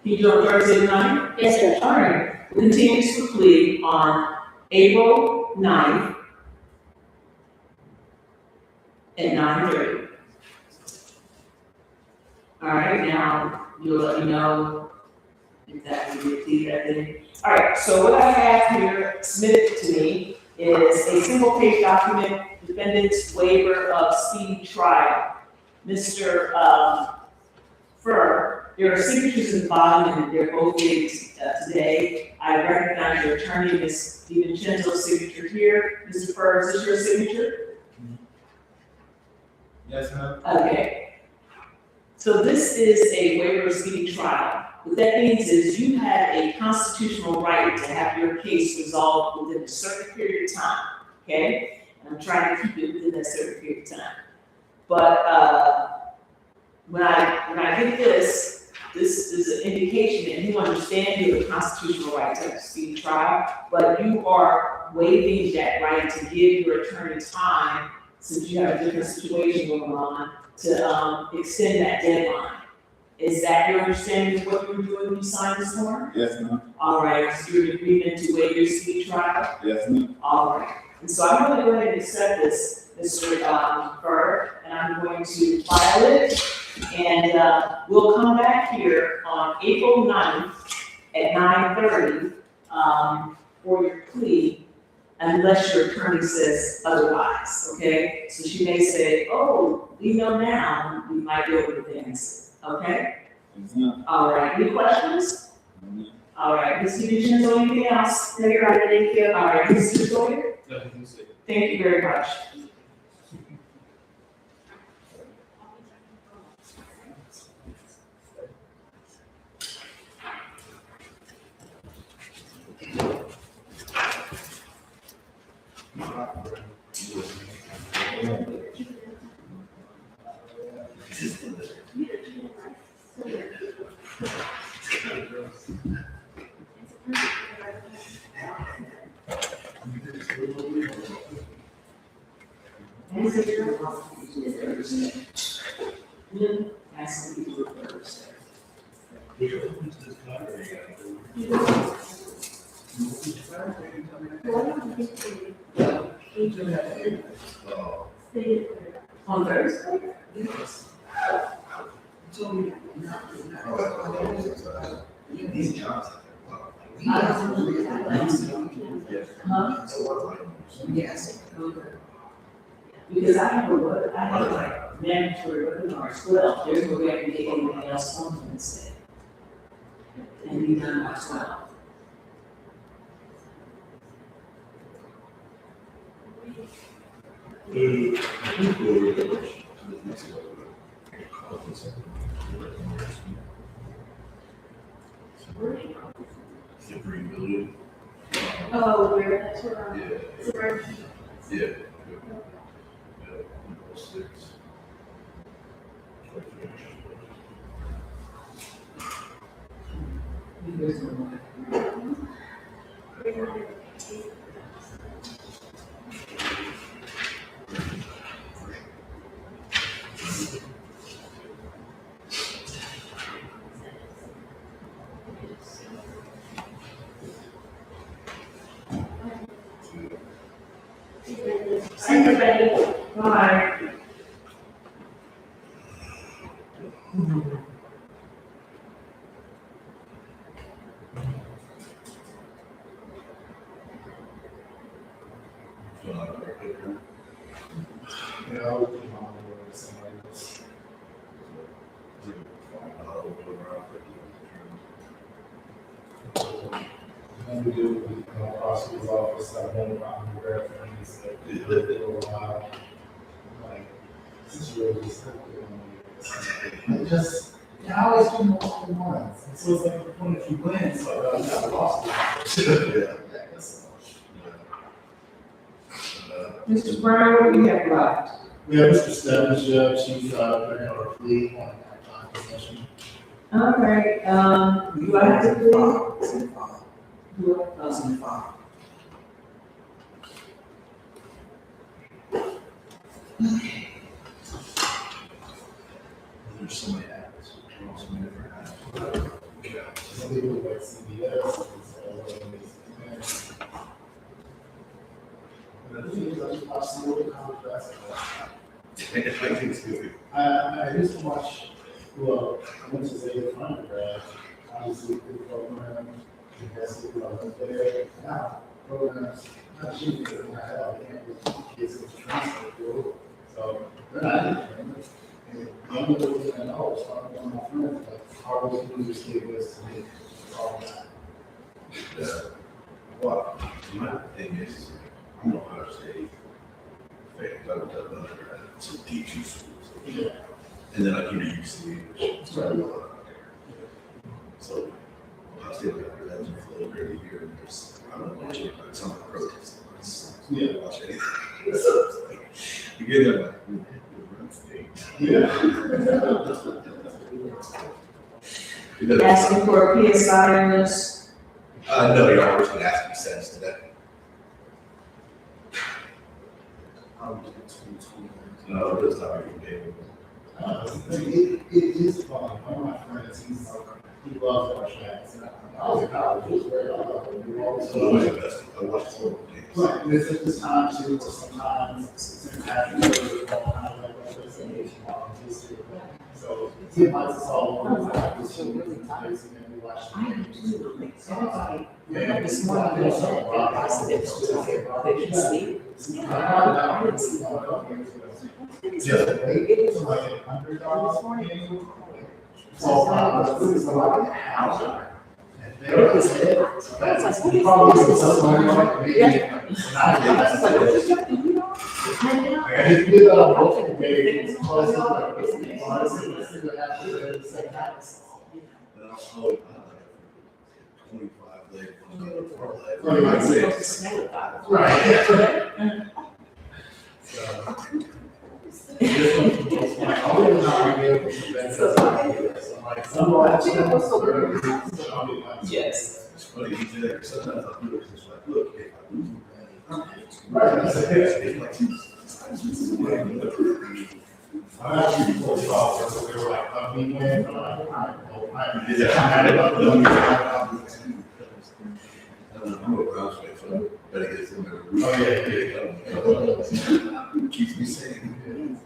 Can you do it on Thursday the 9th? Yes, sir. All right. We'll continue to plea on April 9th at 9:30. All right, now you'll let me know if that will be a plea that day. All right, so what I have here submitted to me is a single page document, defendant's waiver of speedy trial. Mr. Furr, there are signatures in the bottom and they're both dated today. I recognize your attorney, Ms. DiVincenzo's signature here. Mr. Furr, is this your signature? Yes, ma'am. Okay. So this is a waiver of speedy trial. What that means is you have a constitutional right to have your case resolved within a certain period of time, okay? And I'm trying to keep it within that certain period of time. But when I get this is an indication that you understand you have a constitutional right to a speedy trial, but you are waiving that right to give your attorney time, since you have a different situation going on, to extend that deadline. Is that your understanding of what you were doing when you signed this form? Yes, ma'am. All right, so you're in agreement to waive your speedy trial? Yes, ma'am. All right, and so I'm gonna go ahead and accept this, Mr. Furr, and I'm going to file it. And we'll come back here on April 9th at 9:30 for your plea, unless your attorney says otherwise, okay? So she may say, oh, we know now, we might be able to advance, okay? All right, any questions? All right, Mr. DiVincenzo, anything else? No, Your Honor, thank you. All right, Mr. Sawyer? Nothing to say. Thank you very much. On Thursday? Yes. These jobs. Huh? Yes. Because I have like mandatory webinars, well, there's where we have to get anything else on them instead. And be done by 12. Oh, where, that's where, Yeah. Thank you, Betty. Bye. And we do, prosecutor's office, I know I'm aware of things that we did for a while. Like, situations. I just, I always do multiple ones. And so it's like the point if you win, so I'm not lost. Yeah, that's all. Mr. Brown, what do you have left? We have Mr. Stebbins, Judge, he's, putting out a plea on possession. All right, do I have to plead? There's so many apps, so many different apps. Some people like CBS, but the thing is, I've seen what the contrast. I used to watch, well, I went to Zeta for undergrad, obviously, the program, invested, there, now, programs, not cheap, but I can't get kids to transfer through, so, they're not anything. And young people didn't know, so I'm one of my friends, like, how was it this kid was to me, all that. Well, my thing is, I'm not gonna say, I would have done some teaching schools. Yeah. And then I can use the English. So I still got that in the flow every year, and there's, I don't watch it, but some of the protests. Yeah, watch anything. So it's like, you get that, like, Asking for a PSI on this? no, your hours would ask me sense to that. No, it's not even able. It is fun. One of my friends, he loves watching that. I was in college, it was very hard. I watched some of the games. But this is the time too, or sometimes it's happening. So he invites us all over. This show really times and then we watch. Yeah, this morning I said they can sleep. Yeah, it's like $100. So, this is like an hour. And that's probably something like maybe. And if you did that on both, maybe it's close to like, honestly, let's see what happens in the second half. Then I'll slow it down, like 25 later, 4 later. Right. Yes. It's funny, you do that, sometimes I'll do it, it's like, look, if I lose I'm a Browns fan, so I better get some better. Keeps me sane.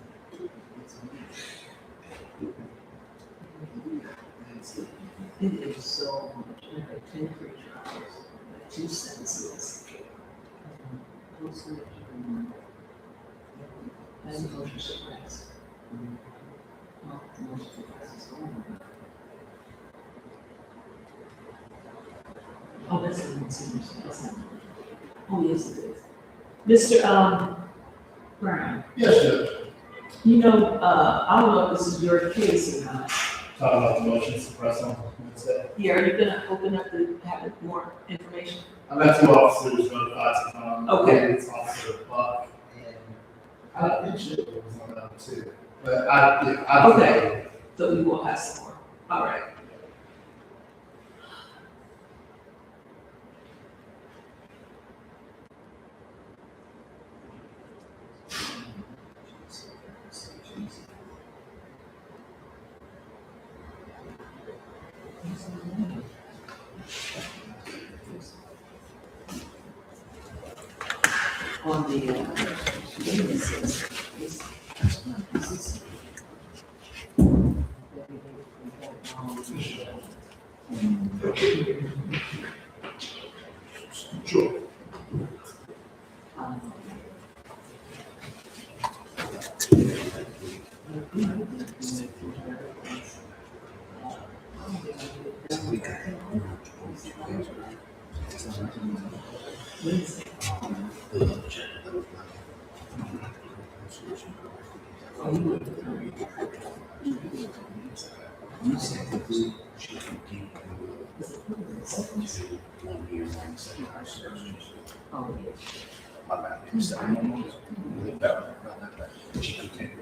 It is so much, like 10 free trials, like 2 sentences. And motion suppress. Motion suppress is going on. Oh, that's the one, that's not. Oh, yes, it is. Mr. Brown. Yes, Judge. You know, I don't know if this is your case or not. Talk about the motion to suppress on. Yeah, are you gonna open up to have more information? I've got 2 officers notified to come. Okay. It's Officer Buck and I think Chip was on that too. But Okay, so we will have some more. All right. On the, Sure. My bad. She continued.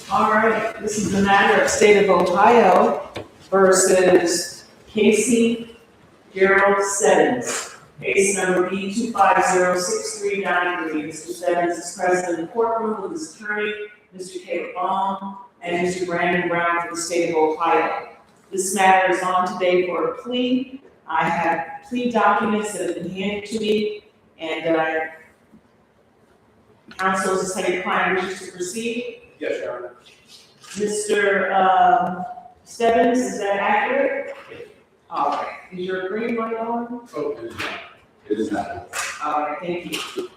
All right, this is the matter of State of Ohio versus Casey Gerald Stebbins. Case number B 2506393. Mr. Stebbins is present in the courtroom with his attorney, Mr. Caleb Baum, and Mr. Brandon Brown for the State of Ohio. This matter is on today for a plea. I have plea documents that have been handed to me, and counsel, is this how your client wishes to proceed? Yes, Your Honor. Mr. Stebbins, is that accurate? All right, is your green light on? Oh, it is not. All right, thank you.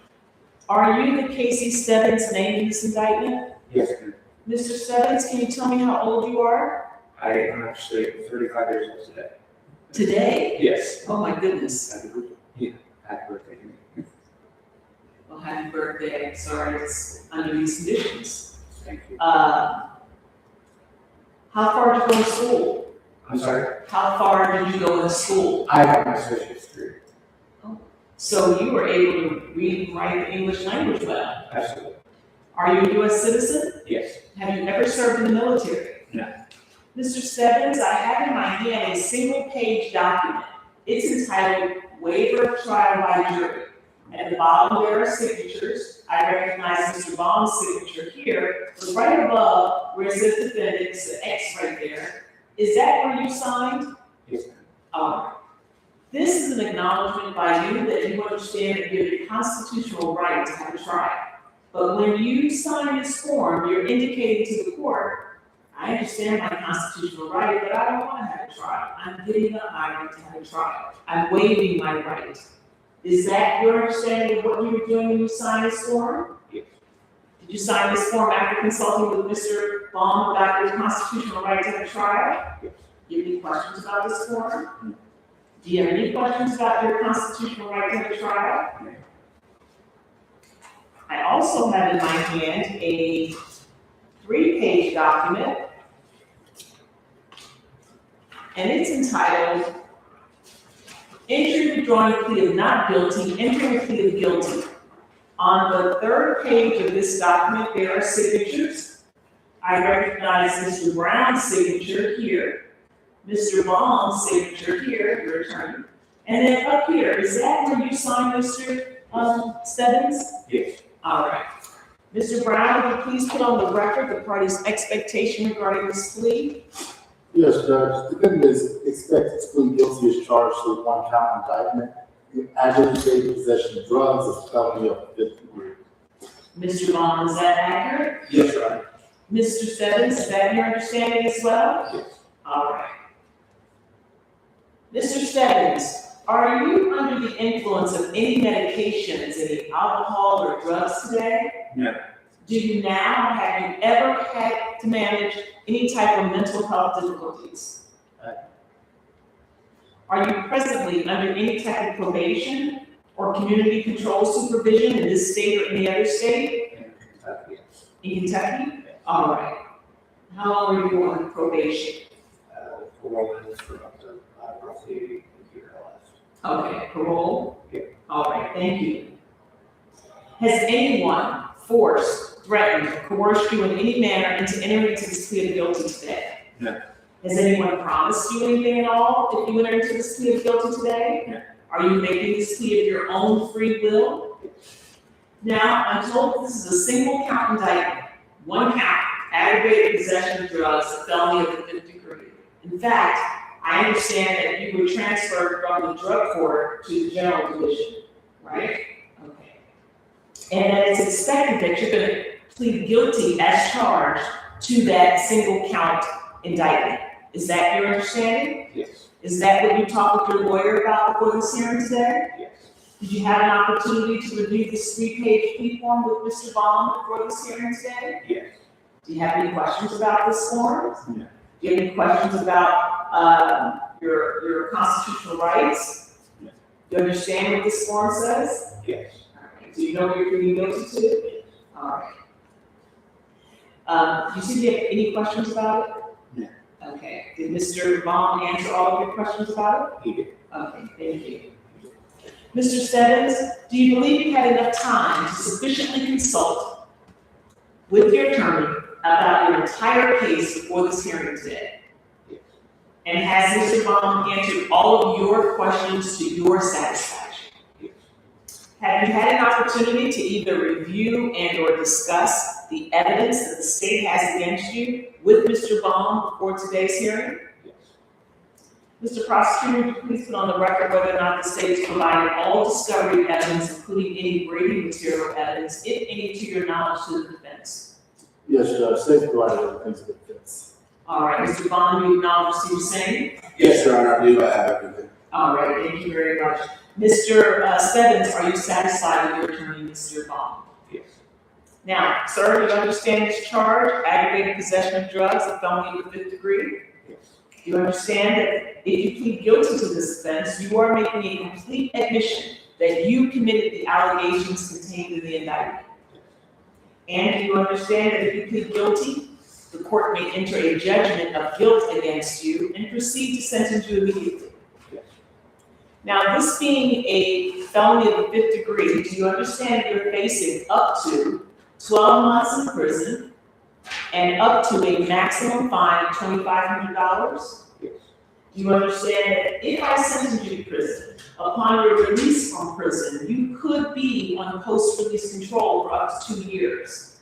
Are you the Casey Stebbins named in this indictment? Yes, Mr. Stebbins, can you tell me how old you are? I am actually 35 years old today. Today? Yes. Oh, my goodness. Yeah, happy birthday. Well, happy birthday. I'm sorry it's under these conditions. Thank you. How far did you go to school? I'm sorry? How far did you go to school? I have my associate's degree. So you were able to read and write the English language well? Absolutely. Are you a U.S. citizen? Yes. Have you ever served in the military? No. Mr. Stebbins, I have in my hand a single-page document. It's entitled Waiver of Trial by Jury. At the bottom there are signatures. I recognize Mr. Baum's signature here, but right above where it says defendant, it's the X right there. Is that where you signed? Yes, ma'am. This is an acknowledgement by you that you understand that you have a constitutional right to have a trial. But when you sign this form, you're indicating to the court, I understand my constitutional right, but I don't want to have a trial. I'm giving up my right to have a trial. I'm waiving my right. Is that your understanding of what you were doing when you signed this form? Yes. Did you sign this form after consulting with Mr. Baum about your constitutional right to have a trial? Yes. Do you have any questions about this form? Do you have any questions about your constitutional right to have a trial? No. I also have in my hand a 3-page document, and it's entitled Entry withdrawing a plea of not guilty, entering a plea of guilty. On the 3rd page of this document, there are signatures. I recognize Mr. Brown's signature here, Mr. Baum's signature here, your attorney, and then up here, is that where you signed, Mr. Stebbins? Yes. All right. Mr. Brown, would you please put on the record the party's expectation regarding this plea? Yes, Judge. The defendant is expected to plead guilty as charged with 1-count indictment. Aggravated possession of drugs is a felony of the 5th degree. Mr. Baum, is that accurate? Yes, Your Honor. Mr. Stebbins, is that your understanding as well? Yes. All right. Mr. Stebbins, are you under the influence of any medications, any alcohol or drugs today? No. Do you now, have you ever had to manage any type of mental health difficulties? Are you presently under any type of probation or community control supervision in this state or any other state? In Kentucky? All right. How long were you on probation? Parole for up to roughly a year left. Okay, parole? Yeah. All right, thank you. Has anyone forced, threatened, or coerced you in any manner into entering into this plea of guilty today? No. Has anyone promised you anything at all if you enter into this plea of guilty today? No. Are you making this plea of your own free will? Now, I'm told this is a single count indictment, 1 count, aggravated possession of drugs, a felony of the 5th degree. In fact, I understand that you were transferred from the drug court to the general division, right? Okay. And that it's expected that you're going to plead guilty as charged to that single count indictment. Is that your understanding? Yes. Is that what you talked with your lawyer about before this hearing today? Yes. Did you have an opportunity to review this 3-page plea form with Mr. Baum before this hearing today? Yes. Do you have any questions about this form? No. Do you have any questions about your constitutional rights? No. Do you understand what this form says? Yes. Do you know what you're pleading guilty to? All right. Do you have any questions about it? No. Okay. Did Mr. Baum answer all of your questions about it? He did. Okay, thank you. Mr. Stebbins, do you believe you had enough time to sufficiently consult with your attorney about your entire case before this hearing today? Yes. And has Mr. Baum answered all of your questions to your satisfaction? Yes. Have you had an opportunity to either review and/or discuss the evidence that the state has against you with Mr. Baum before today's hearing? Yes. Mr. Prosecutor, would you please put on the record whether or not the state has provided all discovery evidence, including any Brady material evidence, if any, to your knowledge, to the defense? Yes, Judge, state provided everything to the defense. All right, Mr. Bond, you acknowledge what you're saying? Yes, Your Honor, I believe I have everything. All right, thank you very much. Mr. Stebbins, are you satisfied with your attorney, Mr. Bond? Yes. Now, sir, you understand this charge, aggravated possession of drugs, a felony of the 5th degree? Yes. Do you understand that if you plead guilty to this offense, you are making a complete admission that you committed the allegations contained in the indictment? And do you understand that if you plead guilty, the court may enter a judgment of guilt against you and proceed to sentence you immediately? Yes. Now, this being a felony of the 5th degree, do you understand that you're facing up to 12 months in prison and up to a maximum fine of $2,500? Yes. Do you understand that if I sentence you to prison, upon your release from prison, you could be on post-release control for up to 2 years?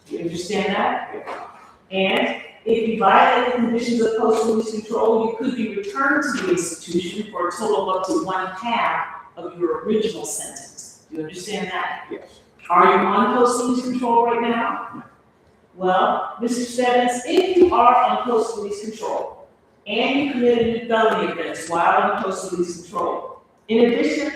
Do you understand that? And if you violate the conditions of post-release control, you could be returned to the institution for a total of up to 1/2 of your original sentence. Do you understand that? Yes. Are you on post-release control right now? Well, Mr. Stebbins, if you are on post-release control and you committed a felony offense while on post-release control, in addition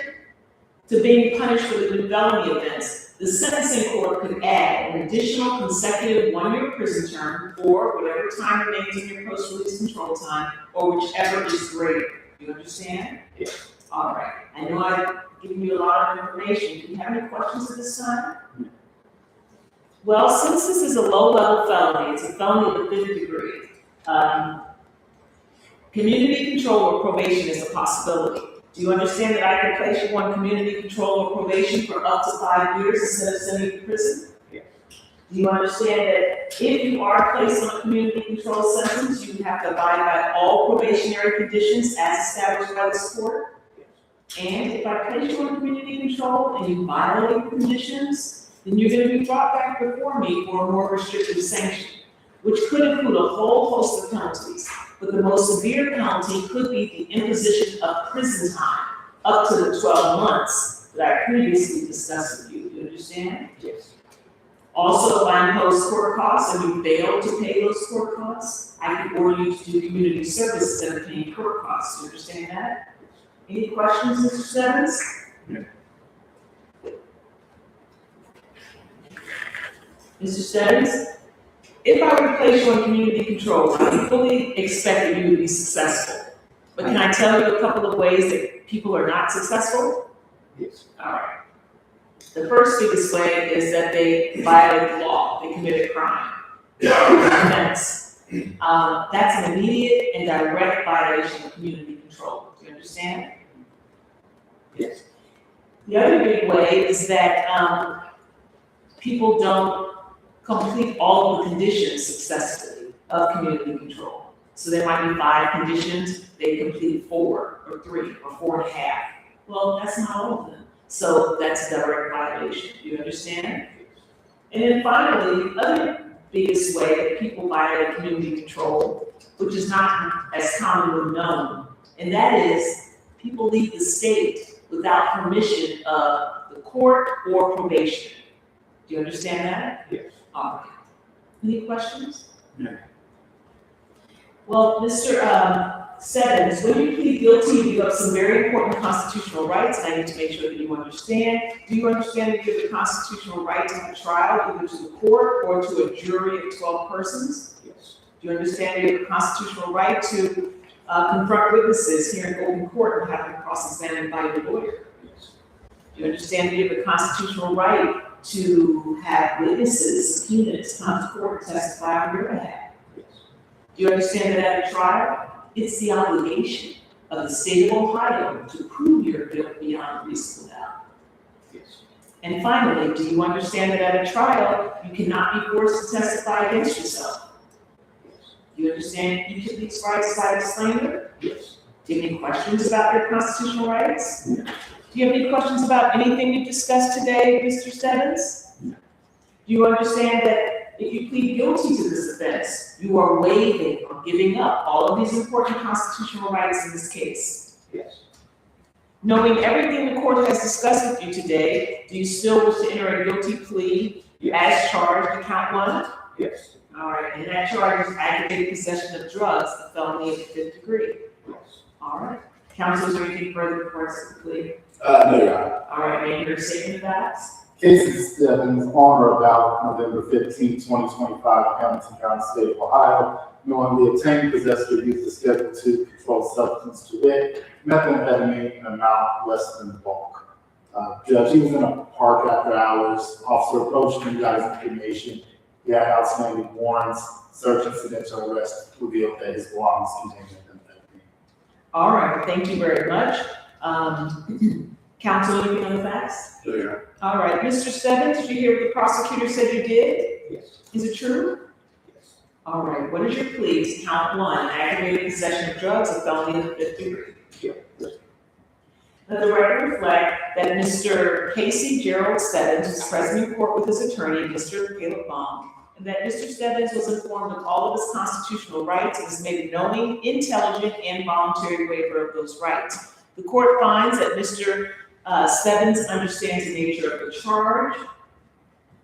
to being punished for the new felony offense, the sentencing court could add an additional consecutive 1-year prison term for whatever time remains in your post-release control time, or whichever is greater. Do you understand? Yes. All right. I know I've given you a lot of information. Do you have any questions at this time? No. Well, since this is a low-level felony, it's a felony of the 5th degree, community control or probation is a possibility. Do you understand that I can place you on community control or probation for up to 5 years instead of sending you to prison? Yes. Do you understand that if you are placed on a community control sentence, you have to abide by all probationary conditions as established by this court? And if I place you on community control and you violate the conditions, then you're going to be brought back before me for a more restrictive sanction, which could include a whole host of penalties. But the most severe penalty could be the imposition of prison time, up to the 12 months that I previously discussed with you. Do you understand? Yes. Also, if I impose court costs and you fail to pay those court costs, I can order you to do community service instead of paying court costs. Do you understand that? Any questions, Mr. Stebbins? No. Mr. Stebbins, if I were to place you on community control, I fully expect that you would be successful. But can I tell you a couple of ways that people are not successful? Yes. All right. The first biggest way is that they violate the law, they commit a crime. Offense. That's an immediate and direct violation of community control. Do you understand? Yes. The other big way is that people don't complete all of the conditions successfully of community control. So there might be 5 conditions, they complete 4 or 3 or 4.5. Well, that's not all of them. So that's a direct violation. Do you understand? And then finally, the other biggest way that people violate community control, which is not as commonly known, and that is people leave the state without permission of the court or probation. Do you understand that? Yes. Any questions? No. Well, Mr. Stebbins, when you plead guilty, you give up some very important constitutional rights, and I need to make sure that you understand. Do you understand that you have the constitutional right to have a trial, either to the court or to a jury of 12 persons? Yes. Do you understand that you have the constitutional right to confront witnesses here in open court and have them cross-examined by your lawyer? Yes. Do you understand that you have the constitutional right to have witnesses, subpoenas, come to court and testify on your behalf? Yes. Do you understand that at a trial, it's the obligation of the state of Ohio to prove your guilt beyond reasonable doubt? Yes. And finally, do you understand that at a trial, you cannot be forced to testify against yourself? Yes. Do you understand each of these rights by disclaimer? Yes. Do you have any questions about your constitutional rights? No. Do you have any questions about anything we've discussed today, Mr. Stebbins? No. Do you understand that if you plead guilty to this offense, you are waiving or giving up all of these important constitutional rights in this case? Yes. Knowing everything the court has discussed with you today, do you still wish to enter a guilty plea as charged to count one? Yes. All right, and that charge is aggravated possession of drugs, a felony of the 5th degree. Yes. All right. Counsel, is there anything further before us to plea? No, Your Honor. All right, may I hear a statement of facts? Casey Stebbins, on or about November 15, 2025, Hamilton County, State of Ohio, knowingly obtained, possessed, or used a Schedule II controlled substance to wit, methamphetamine in an amount less than the bulk. Judge, he was in a park after hours. Officer approached him, got his information. He had outstanding warrants. Search incident to arrest revealed that his belongings contained methamphetamine. All right, thank you very much. Counsel, anything on the facts? No, Your Honor. All right, Mr. Stebbins, did you hear what the prosecutor said you did? Yes. Is it true? Yes. All right, what is your plea to count one, aggravated possession of drugs, a felony of the 5th degree? Yes. Let the record reflect that Mr. Casey Gerald Stebbins was present in court with his attorney, Mr. Caleb Baum, and that Mr. Stebbins was informed of all of his constitutional rights and has made a knowing, intelligent, and voluntary waiver of those rights. The court finds that Mr. Stebbins understands the nature of the charge,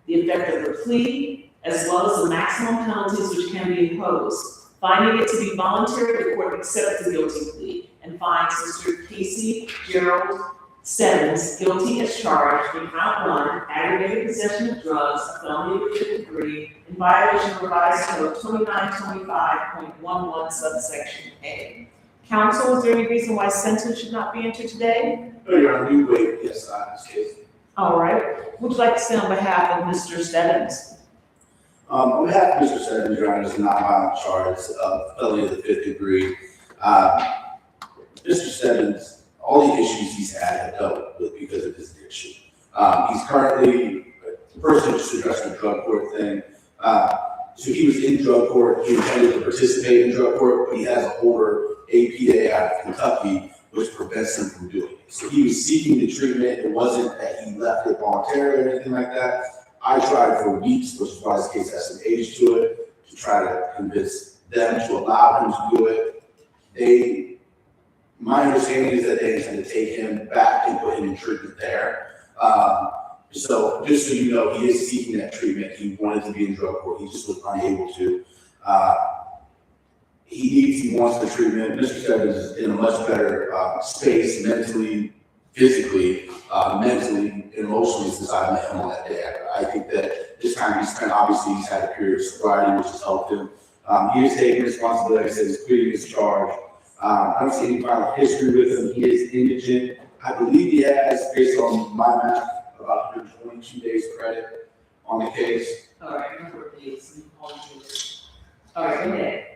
the effect of the plea, as well as the maximum penalties which can be imposed. Finding it to be voluntary, the court accepts the guilty plea and finds Mr. Casey Gerald Stebbins guilty as charged in count one, aggravated possession of drugs, a felony of the 5th degree, in violation of revised code 2925.11 subsection A. Counsel, is there any reason why sentence should not be entered today? No, Your Honor, you waive yes on this case. All right. Would you like to say on behalf of Mr. Stebbins? On behalf of Mr. Stebbins, Your Honor, is not violent charge of felony of the 5th degree. Mr. Stebbins, all the issues he's had have dealt with because of his addiction. He's currently, the person just addressed the drug court thing. So he was in drug court, he intended to participate in drug court, but he has an older APA out of Kentucky, which prevents him from doing it. So he was seeking the treatment. It wasn't that he left it voluntarily or anything like that. I tried for weeks, which is why this case has some age to it, to try to convince them to allow him to do it. My understanding is that they intend to take him back and put him in treatment there. So just so you know, he is seeking that treatment. He wanted to be in drug court. He just was unable to. He wants the treatment. Mr. Stebbins is in a much better space mentally, physically, mentally, emotionally since I met him on that day. I think that this time he spent, obviously he's had a period of sobriety, which has helped him. He is taking responsibility. I said he's pleading his charge. I don't see any violent history with him. He is indigent. I believe he has, based on my math, about 122 days credit on the case. All right, number of days. All right, go ahead.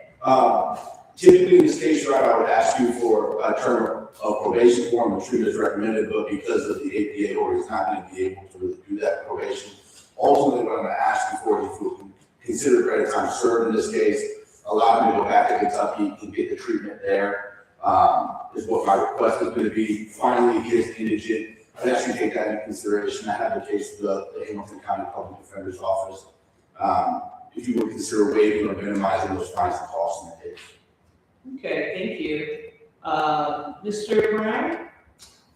Typically in this case, right, I would ask you for a term of probation for him, the treatment is recommended, but because of the APA order, he's not going to be able to really do that probation. Ultimately, what I'm going to ask you for, if you consider credit time served in this case, allow him to go back to Kentucky and get the treatment there, is what my request is going to be. Finally, he is indigent. I'd ask you to take that into consideration. I have the case of the Hamilton County Public Defender's Office. If you would consider waiving or minimizing those fines and costs in the case. Okay, thank you. Mr. Brown?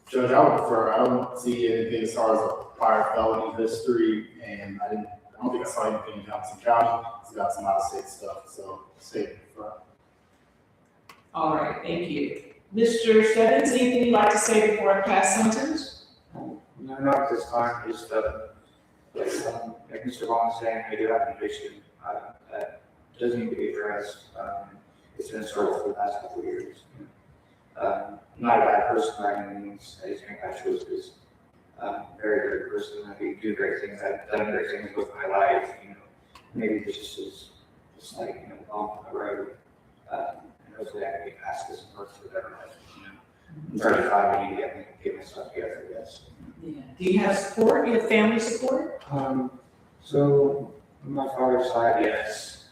Judge, I would prefer, I don't see anything as far as a prior felony history, and I don't think I saw anything in Hamilton County. He's got some out-of-state stuff, so stay prefer. All right, thank you. Mr. Stebbins, anything you'd like to say before I pass sentence? No, not at this time, just, like Mr. Vaughn was saying, I do have an issue, that does need to be addressed. It's been a struggle for the past couple of years. Not a bad person by any means, I just think I was very great person, I do great things, I've done great things with my life, maybe this just is, just like, bump on the road. And hopefully I can get past this and work through that life, I'm 35, I need to get myself together, I guess. Yeah. Do you have support? You have family support? So on my father's side, yes.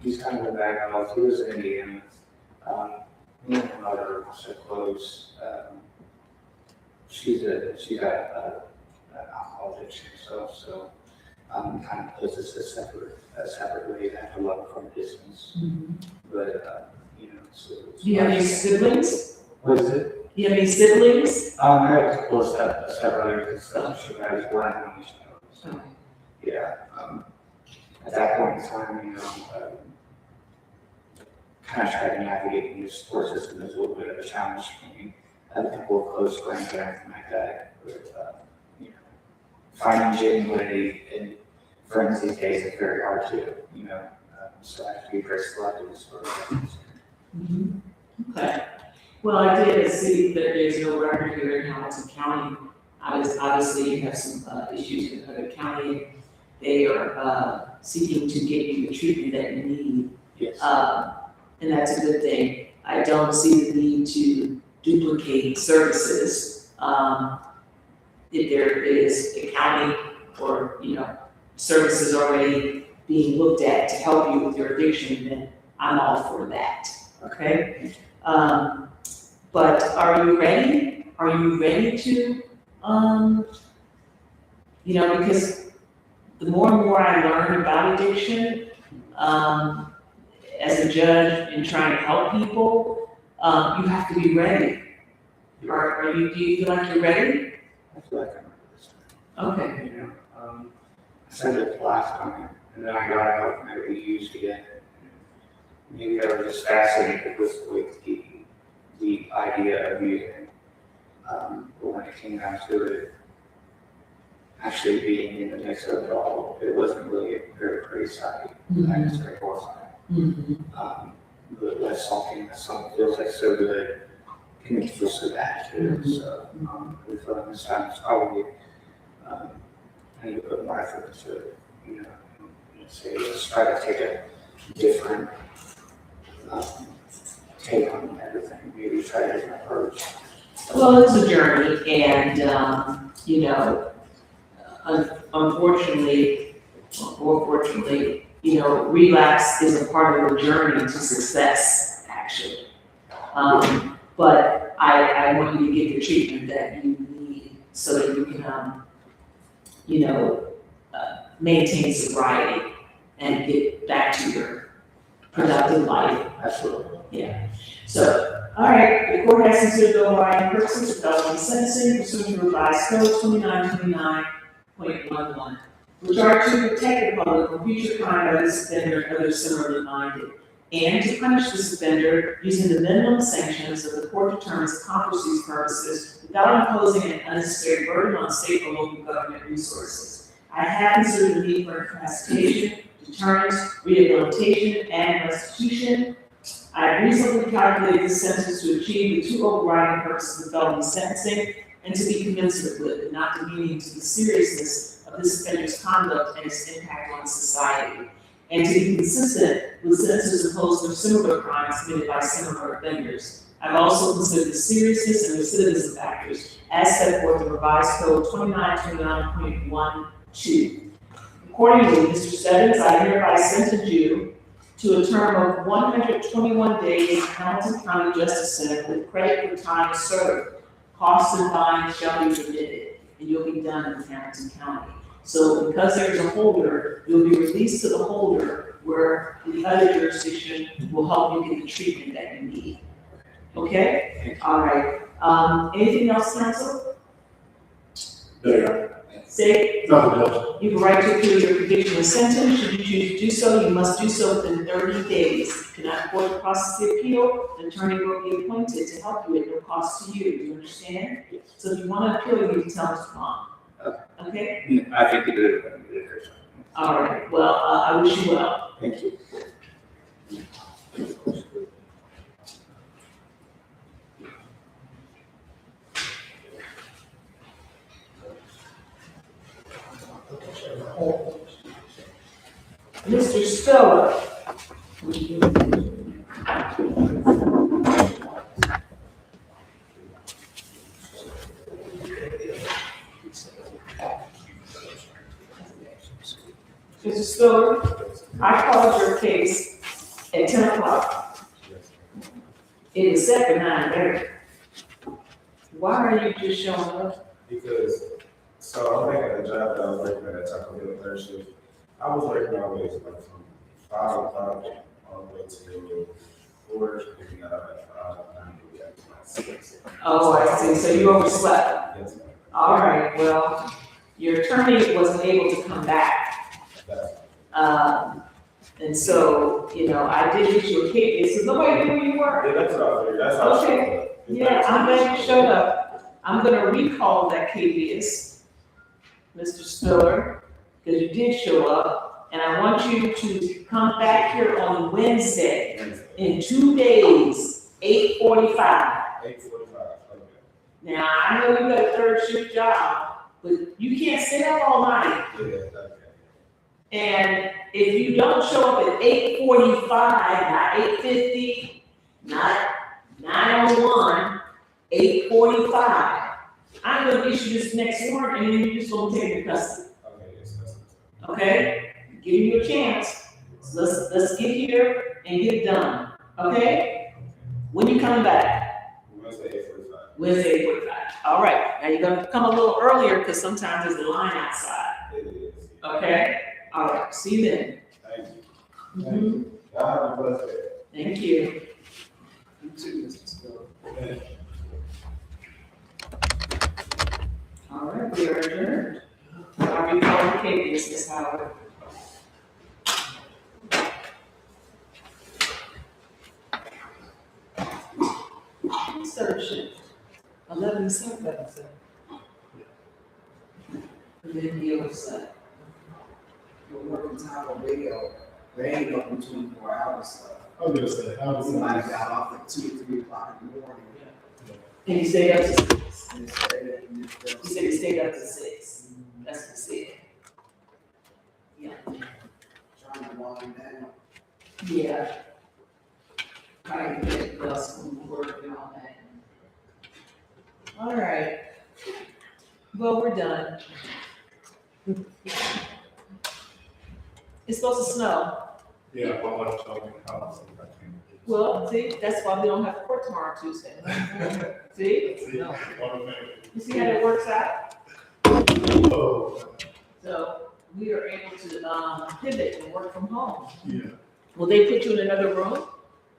He's kind of a background. He was in Indiana. Me and my mother are so close. She's got an alcohol addiction herself, so kind of puts us a separate way. I have to love her from a distance. But so. Do you have any siblings? What is it? Do you have any siblings? I have a couple of stepbrothers and stuff. She was born in each other. So, yeah. At that point in time, kind of trying to navigate the new support system is a little bit of a challenge for me. I have a couple of close friends and everything like that. But, finding genuinity in friends these days is very hard to, so I have to be very selective as far as that. Okay. Well, I did see that there's no record here in Hamilton County. Obviously, you have some issues with Hood County. They are seeking to get you the treatment that you need. Yes. And that's a good thing. I don't see the need to duplicate services. If there is a county or, services already being looked at to help you with your addiction, then I'm all for that, okay? But are you ready? Are you ready to, because the more and more I learn about addiction, as a judge in trying to help people, you have to be ready. Do you feel like you're ready? I feel like I'm ready. Okay. I said it last time, and then I got out and I reused again. Maybe I was just fascinated with the idea of using. But when it came down to it, actually being in the mix of it all, it wasn't really a very pretty sight. I was very horrified. But less salty, something feels like so good, can make you feel so bad too. So we thought this time it's probably I need to put more effort into it. Let's try to take a different take on everything. Maybe try a different approach. Well, it's a journey, and unfortunately, or fortunately, relapse is a part of the journey to success, actually. But I want you to get the treatment that you need so that you can, maintain sobriety and get back to your productive life. Absolutely. Yeah. So, all right, the court has considered the overriding purposes of felony sentencing pursuant to revised code 2929.11. Which are to protect the public from future crime by this offender and others similarly minded, and to punish this offender using the minimum sanctions that the court determines accomplish these purposes without imposing an unnecessary burden on state or local government resources. I have considered the need for incapacitation, deterrence, rehabilitation, and restitution. I reasonably calculated the sentence to achieve the two overriding purposes of felony sentencing and to be commensurate with, and not demeaning to the seriousness of this offender's conduct and its impact on society, and to be consistent with sentences imposed for similar crimes committed by similar offenders. I've also considered the seriousness and recidivism factors as set forth in revised code 2929.12. Accordingly, Mr. Stebbins, I hereby sentence you to a term of 121 days in Hamilton County Justice Center with credit for time served. Costs and fines shall be remitted, and you'll be done in Hamilton County. So because there's a holder, you'll be released to the holder where the other jurisdiction will help you get the treatment that you need. Okay? All right. Anything else, counsel? There. Say, Nothing else. you have a right to appeal your conviction or sentence. Should you choose to do so, you must do so within 30 days. Cannot avoid the process of the appeal, an attorney will be appointed to help you at no cost to you. You understand? So if you want to appeal, you need to tell us wrong. Okay? I think you did it. All right. Well, I wish you well. Thank you. Mr. Stoller. Mr. Stoller, I called your case at 10 o'clock. It is set for 9:30. Why are you just showing up? Because, so I'm thinking the job that I was working at Taco Bell third shift, I was working all day, like from 5 o'clock all the way to 4, picking up at 5, 9, we got to 6. Oh, I see. So you overslept. Yes, ma'am. All right, well, your attorney wasn't able to come back. And so, you know, I did get you a case, so nobody knew where you were. Yeah, that's what I figured, that's how. Okay. Yeah, I'm glad you showed up. I'm gonna recall that KBS, Mr. Spiller, because you did show up. And I want you to come back here on Wednesday in 2 days, 8:45. 8:45, okay. Now, I know you got a third shift job, but you can't sit up all night. Yeah, okay. And if you don't show up at 8:45, not 8:50, not 9:01, 8:45, I'm gonna issue this next warrant and then you just gonna take your custody. Okay, yes, that's. Okay? Give you a chance. So let's get here and get it done. Okay? When you coming back? Wednesday, 8:45. Wednesday, 8:45. All right. Now you're gonna come a little earlier because sometimes there's a line outside. It is. Okay? All right. See you then. Thank you. Thank you. Y'all have a blessed day. Thank you. You too, Mr. Stoller. All right, we are adjourned. I'll be calling Katie, Ms. Howard. Third shift, 11:07. And then the other side. We're working time on radio, they ain't open 24 hours, so. I was gonna say, how was We might have got off at 2 or 3 o'clock in the morning. And you stayed up to 6. And it's Saturday, and it's You said you stayed up to 6. That's what you said. Yeah. trying to wind down. Yeah. Trying to get the school work and all that. All right. Well, we're done. It's supposed to snow. Yeah, well, I'll tell you how. Well, see, that's why we don't have court tomorrow, Tuesday. See? No. You see how that works out? So we are able to pivot and work from home. Yeah. Will they put you in another room?